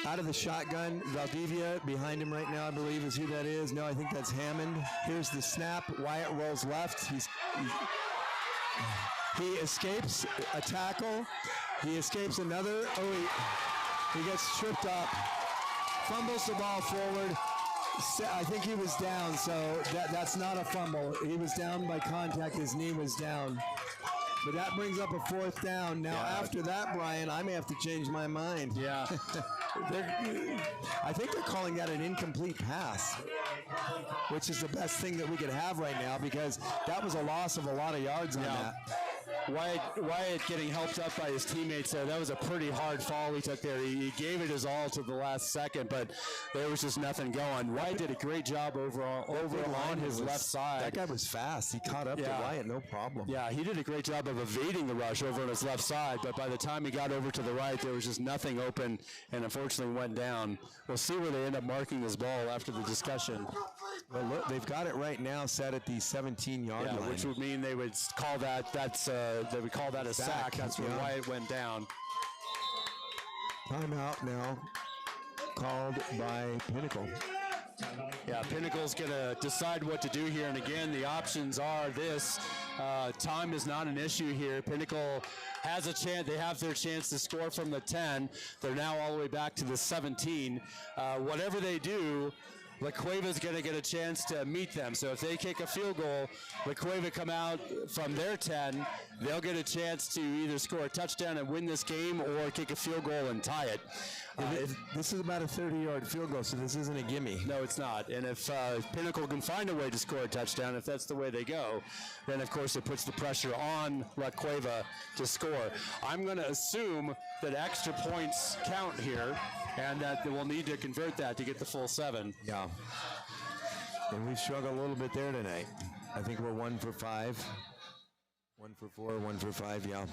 Out of the shotgun, Valdivia behind him right now, I believe is who that is. No, I think that's Hammond. Here's the snap. Wyatt rolls left. He escapes a tackle. He escapes another. He gets tripped up. Fumbles the ball forward. I think he was down, so that's not a fumble. He was down by contact. His knee was down. But that brings up a 4th down. Now, after that, Brian, I may have to change my mind. Yeah. I think they're calling that an incomplete pass, which is the best thing that we could have right now because that was a loss of a lot of yards on that. Wyatt getting helped up by his teammates there. That was a pretty hard fall he took there. He gave it his all to the last second, but there was just nothing going. Wyatt did a great job over on his left side. That guy was fast. He caught up to Wyatt, no problem. Yeah, he did a great job of evading the rush over on his left side, but by the time he got over to the right, there was just nothing open and unfortunately went down. We'll see where they end up marking this ball after the discussion. Well, look, they've got it right now set at the 17-yard line. Which would mean they would call that they would call that a sack. That's where Wyatt went down. Timeout now called by Pinnacle. Yeah, Pinnacle's going to decide what to do here. And again, the options are this. Time is not an issue here. Pinnacle has a chance. They have their chance to score from the 10. They're now all the way back to the 17. Whatever they do, La Cueva's going to get a chance to meet them. So if they kick a field goal, La Cueva come out from their 10, they'll get a chance to either score a touchdown and win this game or kick a field goal and tie it. This is about a 30-yard field goal, so this isn't a gimme. No, it's not. And if Pinnacle can find a way to score a touchdown, if that's the way they go, then, of course, it puts the pressure on La Cueva to score. I'm going to assume that extra points count here and that we'll need to convert that to get the full 7. Yeah. And we've struggled a little bit there tonight. I think we're 1 for 5. 1 for 4, 1 for 5, yeah.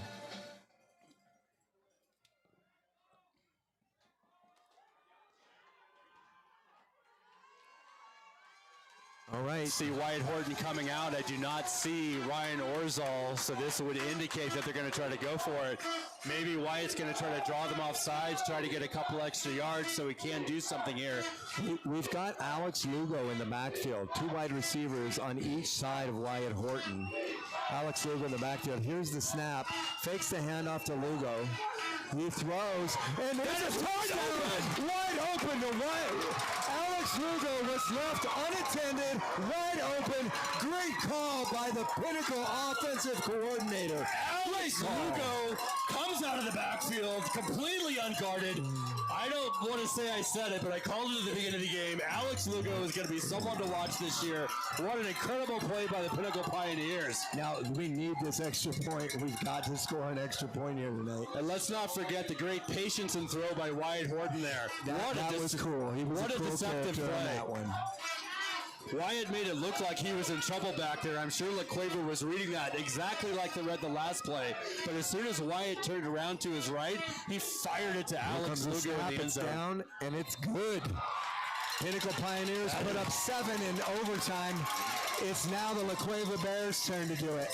All right. See Wyatt Horton coming out. I do not see Ryan Orzal, so this would indicate that they're going to try to go for it. Maybe Wyatt's going to try to draw them off sides, try to get a couple extra yards so he can do something here. We've got Alex Lugo in the backfield, 2 wide receivers on each side of Wyatt Horton. Alex Lugo in the backfield. Here's the snap. Fakes the handoff to Lugo. He throws, and there's a touchdown! Wide open to Wyatt. Alex Lugo was left unattended, wide open. Great call by the Pinnacle offensive coordinator. Alex Lugo comes out of the backfield completely unguarded. I don't want to say I said it, but I called it at the beginning of the game. Alex Lugo is going to be someone to watch this year. What an incredible play by the Pinnacle Pioneers. Now, we need this extra point. We've got to score an extra point here tonight. And let's not forget the great patience and throw by Wyatt Horton there. That was cool. He was what a cool deceptive play. On that one. Wyatt made it look like he was in trouble back there. I'm sure La Cueva was reading that exactly like they read the last play. But as soon as Wyatt turned around to his right, he fired it to Alex Lugo in the end zone. Down, and it's good. Pinnacle Pioneers put up 7 in overtime. It's now the La Cueva Bears' turn to do it.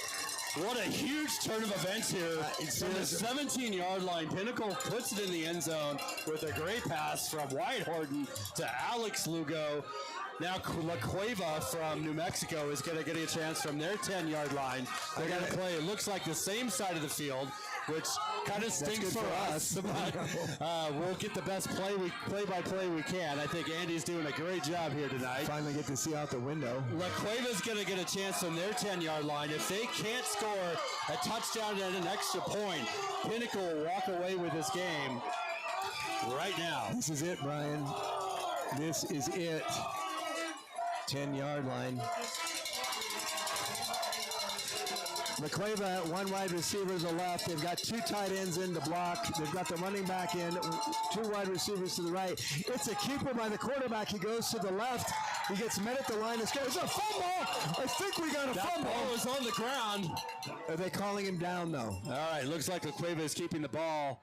What a huge turn of events here. From the 17-yard line, Pinnacle puts it in the end zone with a great pass from Wyatt Horton to Alex Lugo. Now La Cueva from New Mexico is going to get a chance from their 10-yard line. They're going to play, it looks like, the same side of the field, which kind of stinks for us. But we'll get the best play-by-play we can. I think Andy's doing a great job here tonight. Finally get to see out the window. La Cueva's going to get a chance from their 10-yard line. If they can't score a touchdown and an extra point, Pinnacle will walk away with this game right now. This is it, Brian. This is it. 10-yard line. The Cueva, one wide receiver to the left. They've got two tight ends in the block. They've got the running back in, two wide receivers to the right. It's a keeper by the quarterback. He goes to the left. He gets met at the line of scrimmage. It's a fumble! I think we got a fumble. That ball is on the ground. Are they calling him down, though? All right, looks like the Cueva is keeping the ball.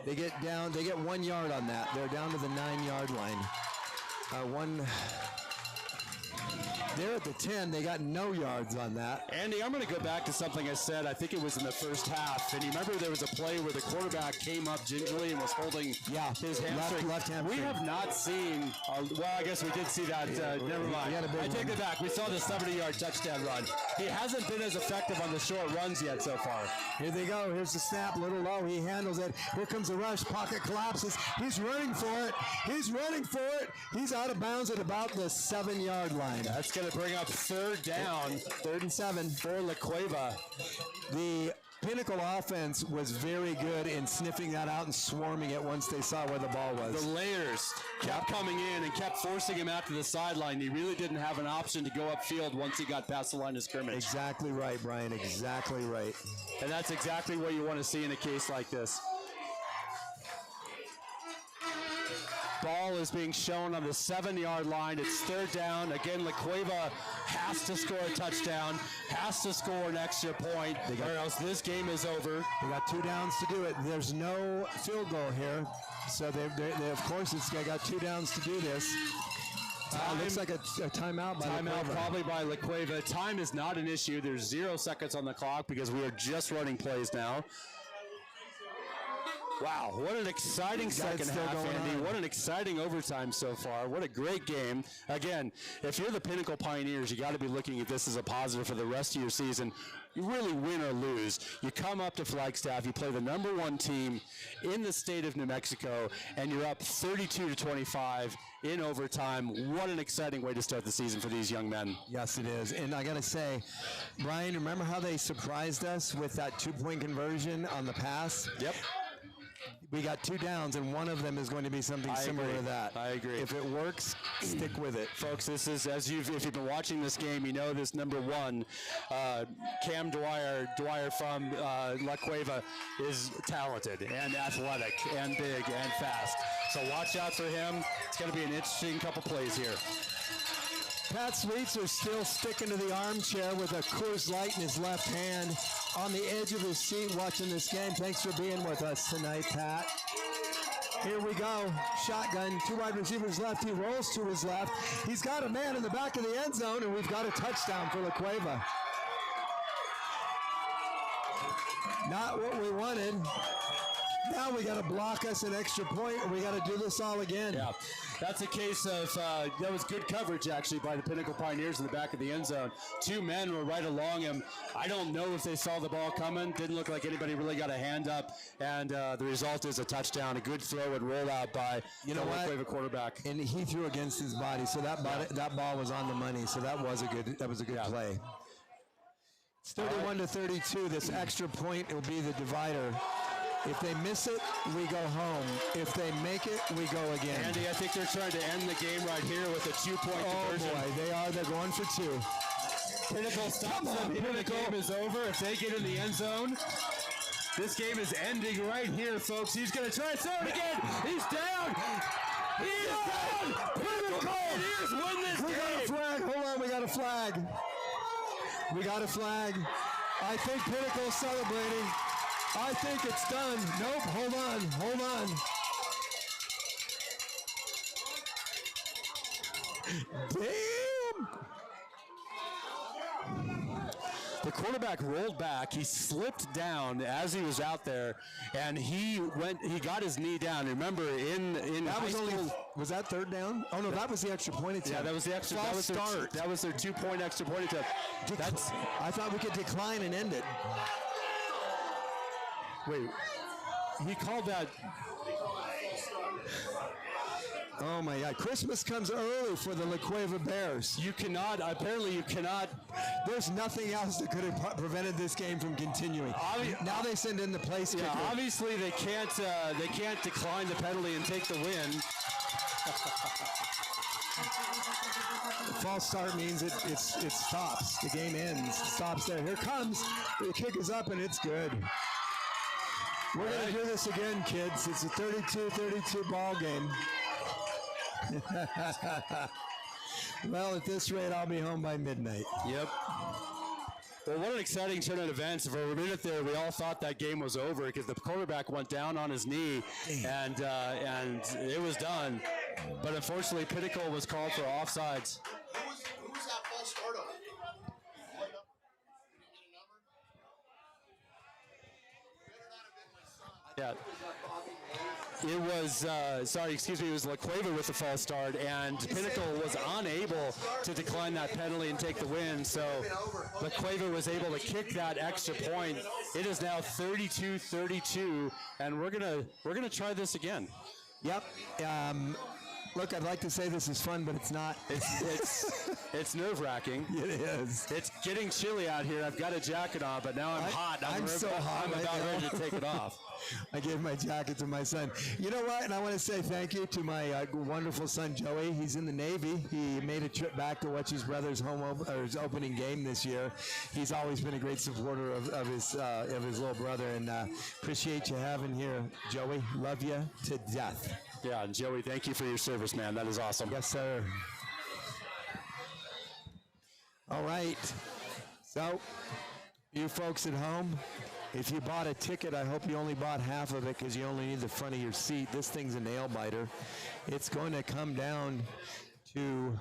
They get down. They get 1 yard on that. They're down to the 9-yard line. They're at the 10. They got no yards on that. Andy, I'm going to go back to something I said. I think it was in the first half. And you remember there was a play where the quarterback came up gingerly and was holding his hamstring. Left hamstring. We have not seen, well, I guess we did see that. Never mind. I take it back. We saw the 70-yard touchdown run. He hasn't been as effective on the short runs yet so far. Here they go. Here's the snap, a little low. He handles it. Here comes the rush. Pocket collapses. He's running for it. He's running for it. He's out of bounds at about the 7-yard line. That's going to bring up third down. 3rd and 7 for La Cueva. The Pinnacle offense was very good in sniffing that out and swarming it once they saw where the ball was. The layers kept coming in and kept forcing him out to the sideline. He really didn't have an option to go upfield once he got past the line of scrimmage. Exactly right, Brian. Exactly right. And that's exactly what you want to see in a case like this. Ball is being shown on the 7-yard line. It's third down. Again, La Cueva has to score a touchdown, has to score an extra point, or else this game is over. They got 2 downs to do it. There's no field goal here. So they of course, they got 2 downs to do this. Looks like a timeout by La Cueva. Probably by La Cueva. Time is not an issue. There's 0 seconds on the clock because we are just running plays now. Wow, what an exciting second half, Andy. What an exciting overtime so far. What a great game. Again, if you're the Pinnacle Pioneers, you got to be looking at this as a positive for the rest of your season. You really win or lose. You come up to Flagstaff, you play the #1 team in the state of New Mexico, and you're up 32-25 in overtime. What an exciting way to start the season for these young men. Yes, it is. And I got to say, Brian, remember how they surprised us with that 2-point conversion on the pass? Yep. We got 2 downs, and one of them is going to be something similar to that. I agree. If it works, stick with it. Folks, this is, if you've been watching this game, you know this #1, Cam Dwyer from La Cueva, is talented and athletic and big and fast. So watch out for him. It's going to be an interesting couple plays here. Pat Sweetser still sticking to the armchair with a Coors Light in his left hand, on the edge of his seat watching this game. Thanks for being with us tonight, Pat. Here we go. Shotgun, 2 wide receivers left. He rolls to his left. He's got a man in the back of the end zone, and we've got a touchdown for La Cueva. Not what we wanted. Now we got to block us an extra point, and we got to do this all again. Yeah, that's a case of that was good coverage actually by the Pinnacle Pioneers in the back of the end zone. 2 men were right along him. I don't know if they saw the ball coming. Didn't look like anybody really got a hand up, and the result is a touchdown. A good throw and roll out by the La Cueva quarterback. And he threw against his body, so that ball was on the money. So that was a good play. It's 31-32. This extra point will be the divider. If they miss it, we go home. If they make it, we go again. Andy, I think they're trying to end the game right here with a 2-point conversion. Oh, boy, they are. They're going for 2. Pinnacle stops them here. The game is over. If they get in the end zone, this game is ending right here, folks. He's going to try to throw it again. He's down. He is down. Pinnacle Pioneers win this game. We got a flag. Hold on. We got a flag. We got a flag. I think Pinnacle's celebrating. I think it's done. Nope, hold on. Damn! The quarterback rolled back. He slipped down as he was out there, and he got his knee down. Remember, in that was that 3rd down? Oh no, that was the extra point attempt. Yeah, that was the extra. That was their 2-point extra point attempt. I thought we could decline and end it. Wait, he called that. Oh my God! Christmas comes early for the La Cueva Bears. Apparently you cannot. There's nothing else that could have prevented this game from continuing. Now they send in the place kicker. Yeah, obviously they can't decline the penalty and take the win. The false start means it stops. The game ends. Stops there. Here comes. The kick is up and it's good. We're going to do this again, kids. It's a 32-32 ball game. Well, at this rate, I'll be home by midnight. Yep. Well, what an exciting turn of events. For a minute there, we all thought that game was over because the quarterback went down on his knee, and it was done. But unfortunately, Pinnacle was called for offsides. Who was that false start on? Yeah. It was, it was La Cueva with the false start, and Pinnacle was unable to decline that penalty and take the win, so La Cueva was able to kick that extra point. It is now 32-32, and we're gonna try this again. Yep. Look, I'd like to say this is fun, but it's not. It's nerve-wracking. It is. It's getting chilly out here. I've got a jacket on, but now I'm hot. I'm so hot. I'm about ready to take it off. I gave my jacket to my son. You know what? And I want to say thank you to my wonderful son, Joey. He's in the Navy. He made a trip back to watch his brother's his opening game this year. He's always been a great supporter of his little brother, and appreciate you having here, Joey. Love you to death. Yeah, and Joey, thank you for your service, man. That is awesome. Yes, sir. All right. So, you folks at home, if you bought a ticket, I hope you only bought half of it because you only need the front of your seat. This thing's a nail biter. It's going to come down to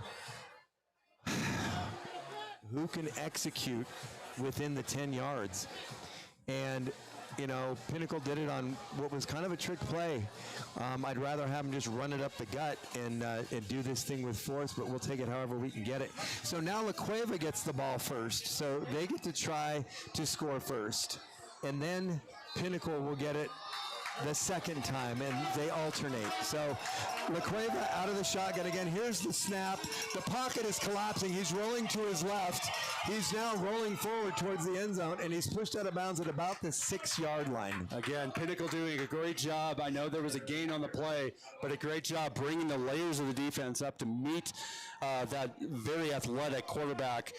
who can execute within the 10 yards. And you know, Pinnacle did it on what was kind of a trick play. I'd rather have them just run it up the gut and do this thing with force, but we'll take it however we can get it. So now La Cueva gets the ball first, so they get to try to score first. And then Pinnacle will get it the second time, and they alternate. So La Cueva out of the shotgun again. Here's the snap. The pocket is collapsing. He's rolling to his left. He's now rolling forward towards the end zone, and he's pushed out of bounds at about the 6-yard line. Again, Pinnacle doing a great job. I know there was a gain on the play, but a great job bringing the layers of the defense up to meet that very athletic quarterback,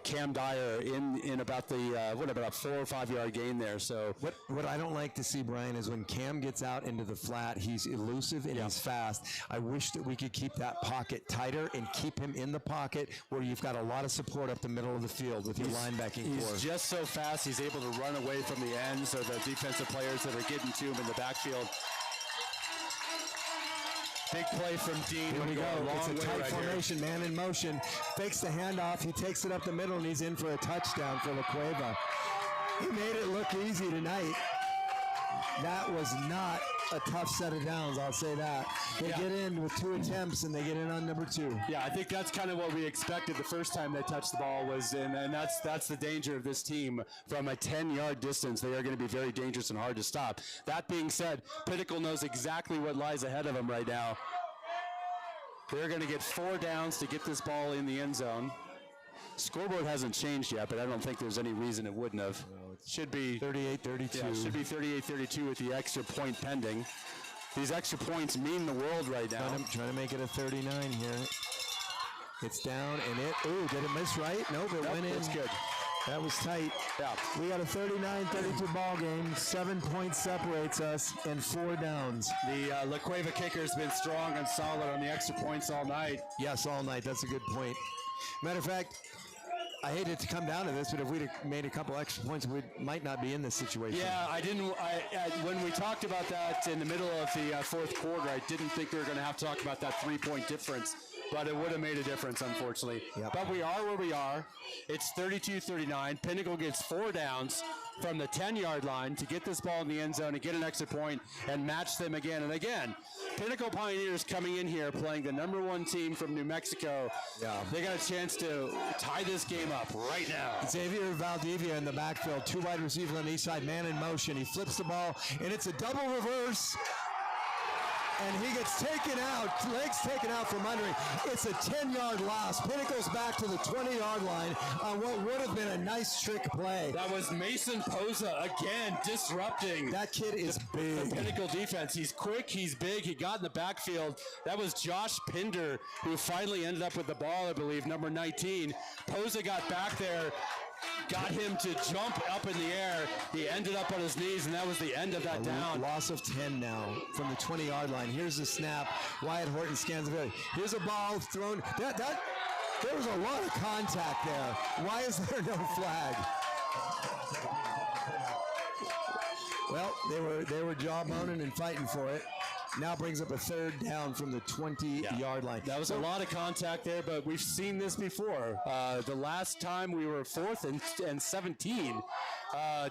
Cam Dyer, in about the about a 4 or 5 yard gain there. So what I don't like to see, Brian, is when Cam gets out into the flat, he's elusive and he's fast. I wish that we could keep that pocket tighter and keep him in the pocket where you've got a lot of support up the middle of the field with your linebacking core. He's just so fast, he's able to run away from the ends or the defensive players that are getting to him in the backfield. Big play from Dean. Here we go. It's a tight right formation, man in motion. Fakes the handoff. He takes it up the middle, and he's in for a touchdown for La Cueva. He made it look easy tonight. That was not a tough set of downs, I'll say that. They get in with 2 attempts, and they get in on number 2. Yeah, I think that's kind of what we expected the first time they touched the ball was, and that's the danger of this team. From a 10-yard distance, they are going to be very dangerous and hard to stop. That being said, Pinnacle knows exactly what lies ahead of them right now. They're going to get 4 downs to get this ball in the end zone. Scoreboard hasn't changed yet, but I don't think there's any reason it wouldn't have. Should be 38-32. Yeah, it should be 38-32 with the extra point pending. These extra points mean the world right now. Trying to make it a 39 here. It's down, and did it miss right? Nope, it went in. That's good. That was tight. Yeah. We got a 39-32 ball game. 7 points separates us, and 4 downs. The La Cueva kicker has been strong and solid on the extra points all night. Yes, all night. That's a good point. Matter of fact, I hate it to come down to this, but if we'd have made a couple extra points, we might not be in this situation. Yeah, when we talked about that in the middle of the fourth quarter, I didn't think we were going to have to talk about that 3-point difference, but it would have made a difference, unfortunately. Yep. But we are where we are. It's 32-39. Pinnacle gets 4 downs from the 10-yard line to get this ball in the end zone and get an extra point and match them again and again. Pinnacle Pioneers coming in here playing the #1 team from New Mexico. Yeah. They got a chance to tie this game up right now. Xavier Valdivia in the backfield, 2 wide receivers on the east side, man in motion. He flips the ball, and it's a double reverse. and he gets taken out, legs taken out from under him. It's a 10-yard loss. Pinnacle's back to the 20-yard line on what would have been a nice trick play. That was Mason Posa again disrupting. That kid is big. The Pinnacle defense. He's quick. He's big. He got in the backfield. That was Josh Pinder who finally ended up with the ball, I believe, number 19. Posa got back there, got him to jump up in the air. He ended up on his knees, and that was the end of that down. Loss of 10 now from the 20-yard line. Here's the snap. Wyatt Horton scans the field. Here's a ball thrown. There was a lot of contact there. Why is there no flag? Well, they were jawboning and fighting for it. Now brings up a third down from the 20-yard line. That was a lot of contact there, but we've seen this before. The last time we were 4th and 17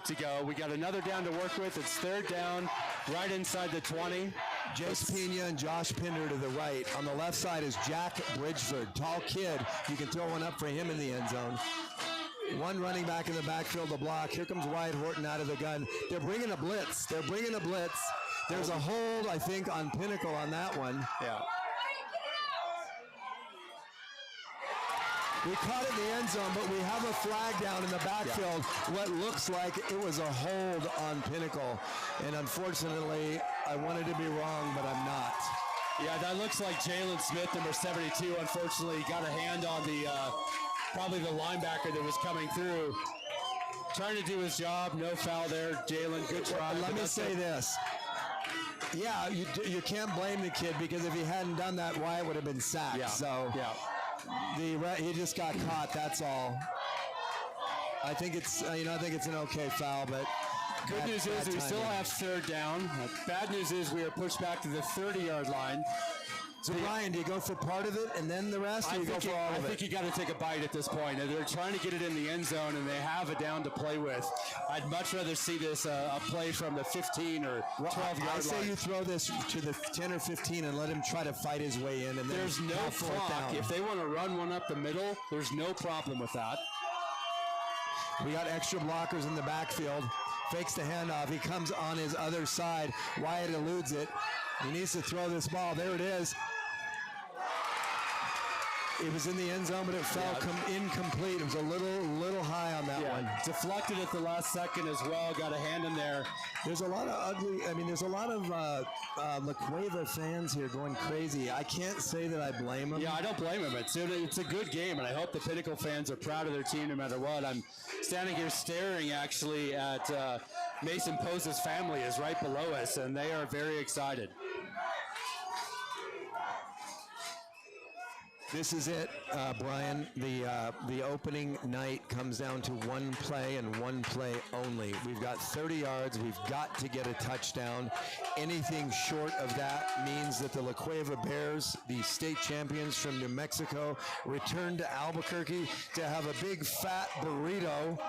to go. We got another down to work with. It's third down, right inside the 20. Jace Pena and Josh Pinder to the right. On the left side is Jack Bridgeford, tall kid. You can throw one up for him in the end zone. One running back in the backfield to block. Here comes Wyatt Horton out of the gun. They're bringing a blitz. There's a hold, I think, on Pinnacle on that one. Yeah. We caught it in the end zone, but we have a flag down in the backfield. Yeah. What looks like it was a hold on Pinnacle. And unfortunately, I wanted to be wrong, but I'm not. Yeah, that looks like Jalen Smith, number 72, unfortunately got a hand on the probably the linebacker that was coming through. Trying to do his job. No foul there. Jalen, good try. Let me say this. Yeah, you can't blame the kid because if he hadn't done that, Wyatt would have been sacked. Yeah. So he just got caught. That's all. I think it's an okay foul, but good news is we still have third down. Bad news is we are pushed back to the 30-yard line. So Brian, do you go for part of it and then the rest, or you go for all of it? I think you got to take a bite at this point. They're trying to get it in the end zone, and they have a down to play with. I'd much rather see this a play from the 15 or 12-yard line. I say you throw this to the 10 or 15 and let him try to fight his way in. And there's no clock. If they want to run one up the middle, there's no problem with that. We got extra blockers in the backfield. Fakes the handoff. He comes on his other side. Wyatt eludes it. He needs to throw this ball. There it is. It was in the end zone, but it fell incomplete. It was a little high on that one. Deflected at the last second as well. Got a hand in there. There's a lot of there's a lot of La Cueva fans here going crazy. I can't say that I blame them. Yeah, I don't blame them. It's a good game, and I hope the Pinnacle fans are proud of their team no matter what. I'm standing here staring actually at Mason Posa's family is right below us, and they are very excited. This is it, Brian. The opening night comes down to one play and one play only. We've got 30 yards. We've got to get a touchdown. Anything short of that means that the La Cueva Bears, the state champions from New Mexico, return to Albuquerque to have a big fat burrito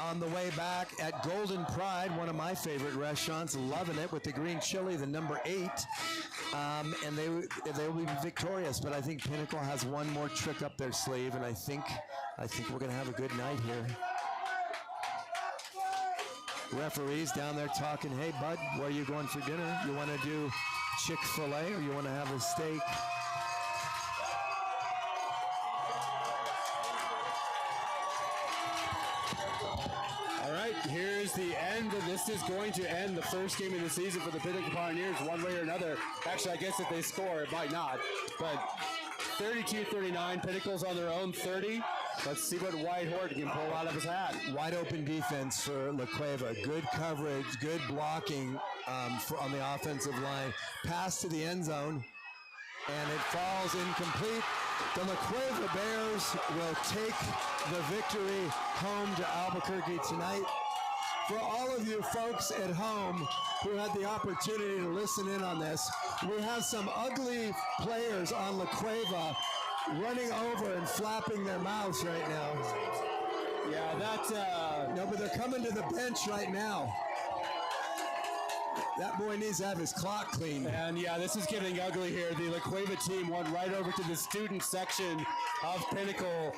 on the way back at Golden Pride, one of my favorite restaurants. Loving it with the green chili, the number 8. And they will be victorious, but I think Pinnacle has one more trick up their sleeve, and I think we're going to have a good night here. Referees down there talking, hey, bud, where are you going for dinner? You want to do Chick-fil-A or you want to have a steak? All right, here's the end. This is going to end the first game of the season for the Pinnacle Pioneers one way or another. Actually, I guess if they score, it might not. But 32-39, Pinnacle's on their own 30. Let's see what Wyatt Horton can pull out of his hat. Wide open defense for La Cueva. Good coverage, good blocking on the offensive line. Pass to the end zone, and it falls incomplete. The La Cueva Bears will take the victory home to Albuquerque tonight. For all of you folks at home who had the opportunity to listen in on this, we have some ugly players on La Cueva running over and flapping their mouths right now. Yeah, that's... No, but they're coming to the bench right now. That boy needs to have his clock cleaned. And yeah, this is getting ugly here. The La Cueva team went right over to the student section of Pinnacle,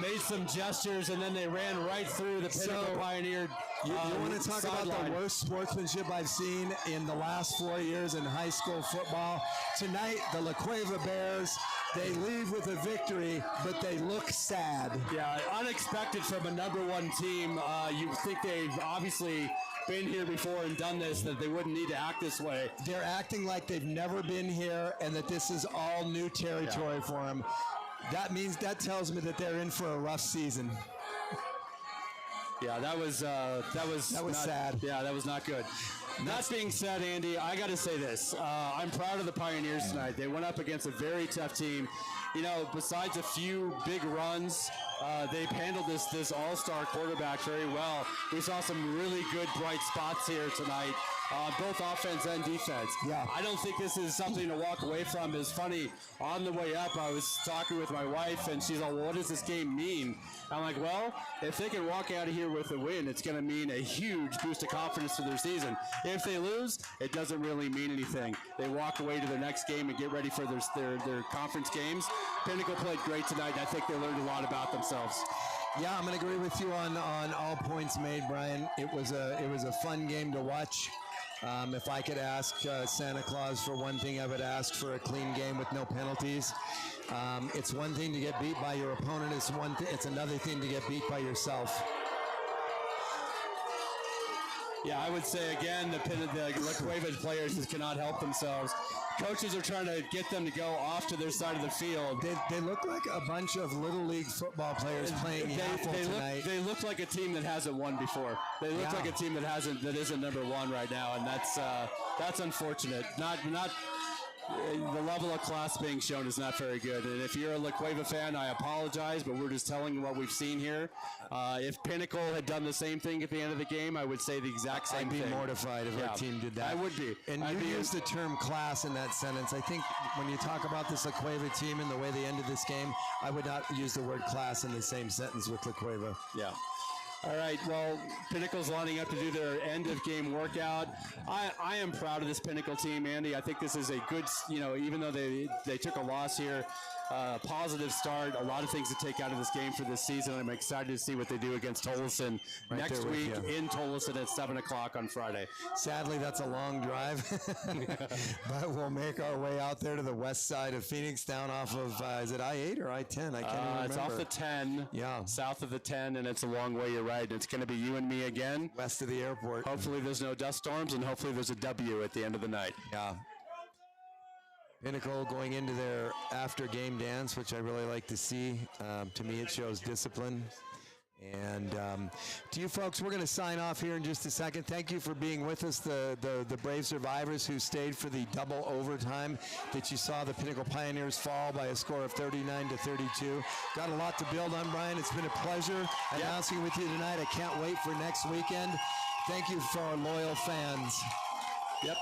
made some gestures, and then they ran right through the Pinnacle Pioneer You want to talk about the sideline. worst sportsmanship I've seen in the last 4 years in high school football? Tonight, the La Cueva Bears, they leave with a victory, but they look sad. Yeah, unexpected from a number one team. You think they've obviously been here before and done this, that they wouldn't need to act this way. They're acting like they've never been here and that this is all new territory for them. That tells me that they're in for a rough season. Yeah, that was not, sad. Yeah, that was not good. That being said, Andy, I got to say this. I'm proud of the Pioneers tonight. They went up against a very tough team. You know, besides a few big runs, they've handled this all-star quarterback very well. We saw some really good bright spots here tonight, both offense and defense. Yeah. I don't think this is something to walk away from. It's funny, on the way up, I was talking with my wife, and she's like, well, what does this game mean? I'm like, well, if they can walk out of here with a win, it's going to mean a huge boost of confidence to their season. If they lose, it doesn't really mean anything. They walk away to their next game and get ready for their conference games. Pinnacle played great tonight, and I think they learned a lot about themselves. Yeah, I'm going to agree with you on all points made, Brian. It was a fun game to watch. If I could ask Santa Claus for one thing, I would ask for a clean game with no penalties. It's one thing to get beat by your opponent. It's another thing to get beat by yourself. Yeah, I would say again, the La Cueva players just cannot help themselves. Coaches are trying to get them to go off to their side of the field. They look like a bunch of Little League football players playing tonight. They look like a team that hasn't won before. They look like a team that isn't number one right now, and that's unfortunate. Not the level of class being shown is not very good. And if you're a La Cueva fan, I apologize, but we're just telling you what we've seen here. If Pinnacle had done the same thing at the end of the game, I would say the exact same thing. I'd be mortified if our team did that. I would be. And you used the term class in that sentence. I think when you talk about this La Cueva team and the way they ended this game, I would not use the word class in the same sentence with La Cueva. Yeah. All right, well, Pinnacle's lining up to do their end-of-game workout. I am proud of this Pinnacle team, Andy. I think this is a good, even though they took a loss here, positive start, a lot of things to take out of this game for this season. I'm excited to see what they do against Tolleson next week in Tolleson at 7 o'clock on Friday. Sadly, that's a long drive, but we'll make our way out there to the west side of Phoenix down off of, is it I-8 or I-10? I can't even remember. It's off the 10, south of the 10, and it's a long way. You're right. It's going to be you and me again. West of the airport. Hopefully there's no dust storms, and hopefully there's a W at the end of the night. Yeah. Pinnacle going into their after-game dance, which I really like to see. To me, it shows discipline. And to you folks, we're going to sign off here in just a second. Thank you for being with us, the brave survivors who stayed for the double overtime that you saw the Pinnacle Pioneers fall by a score of 39-32. Got a lot to build on, Brian. It's been a pleasure announcing with you tonight. I can't wait for next weekend. Thank you for our loyal fans. Yep.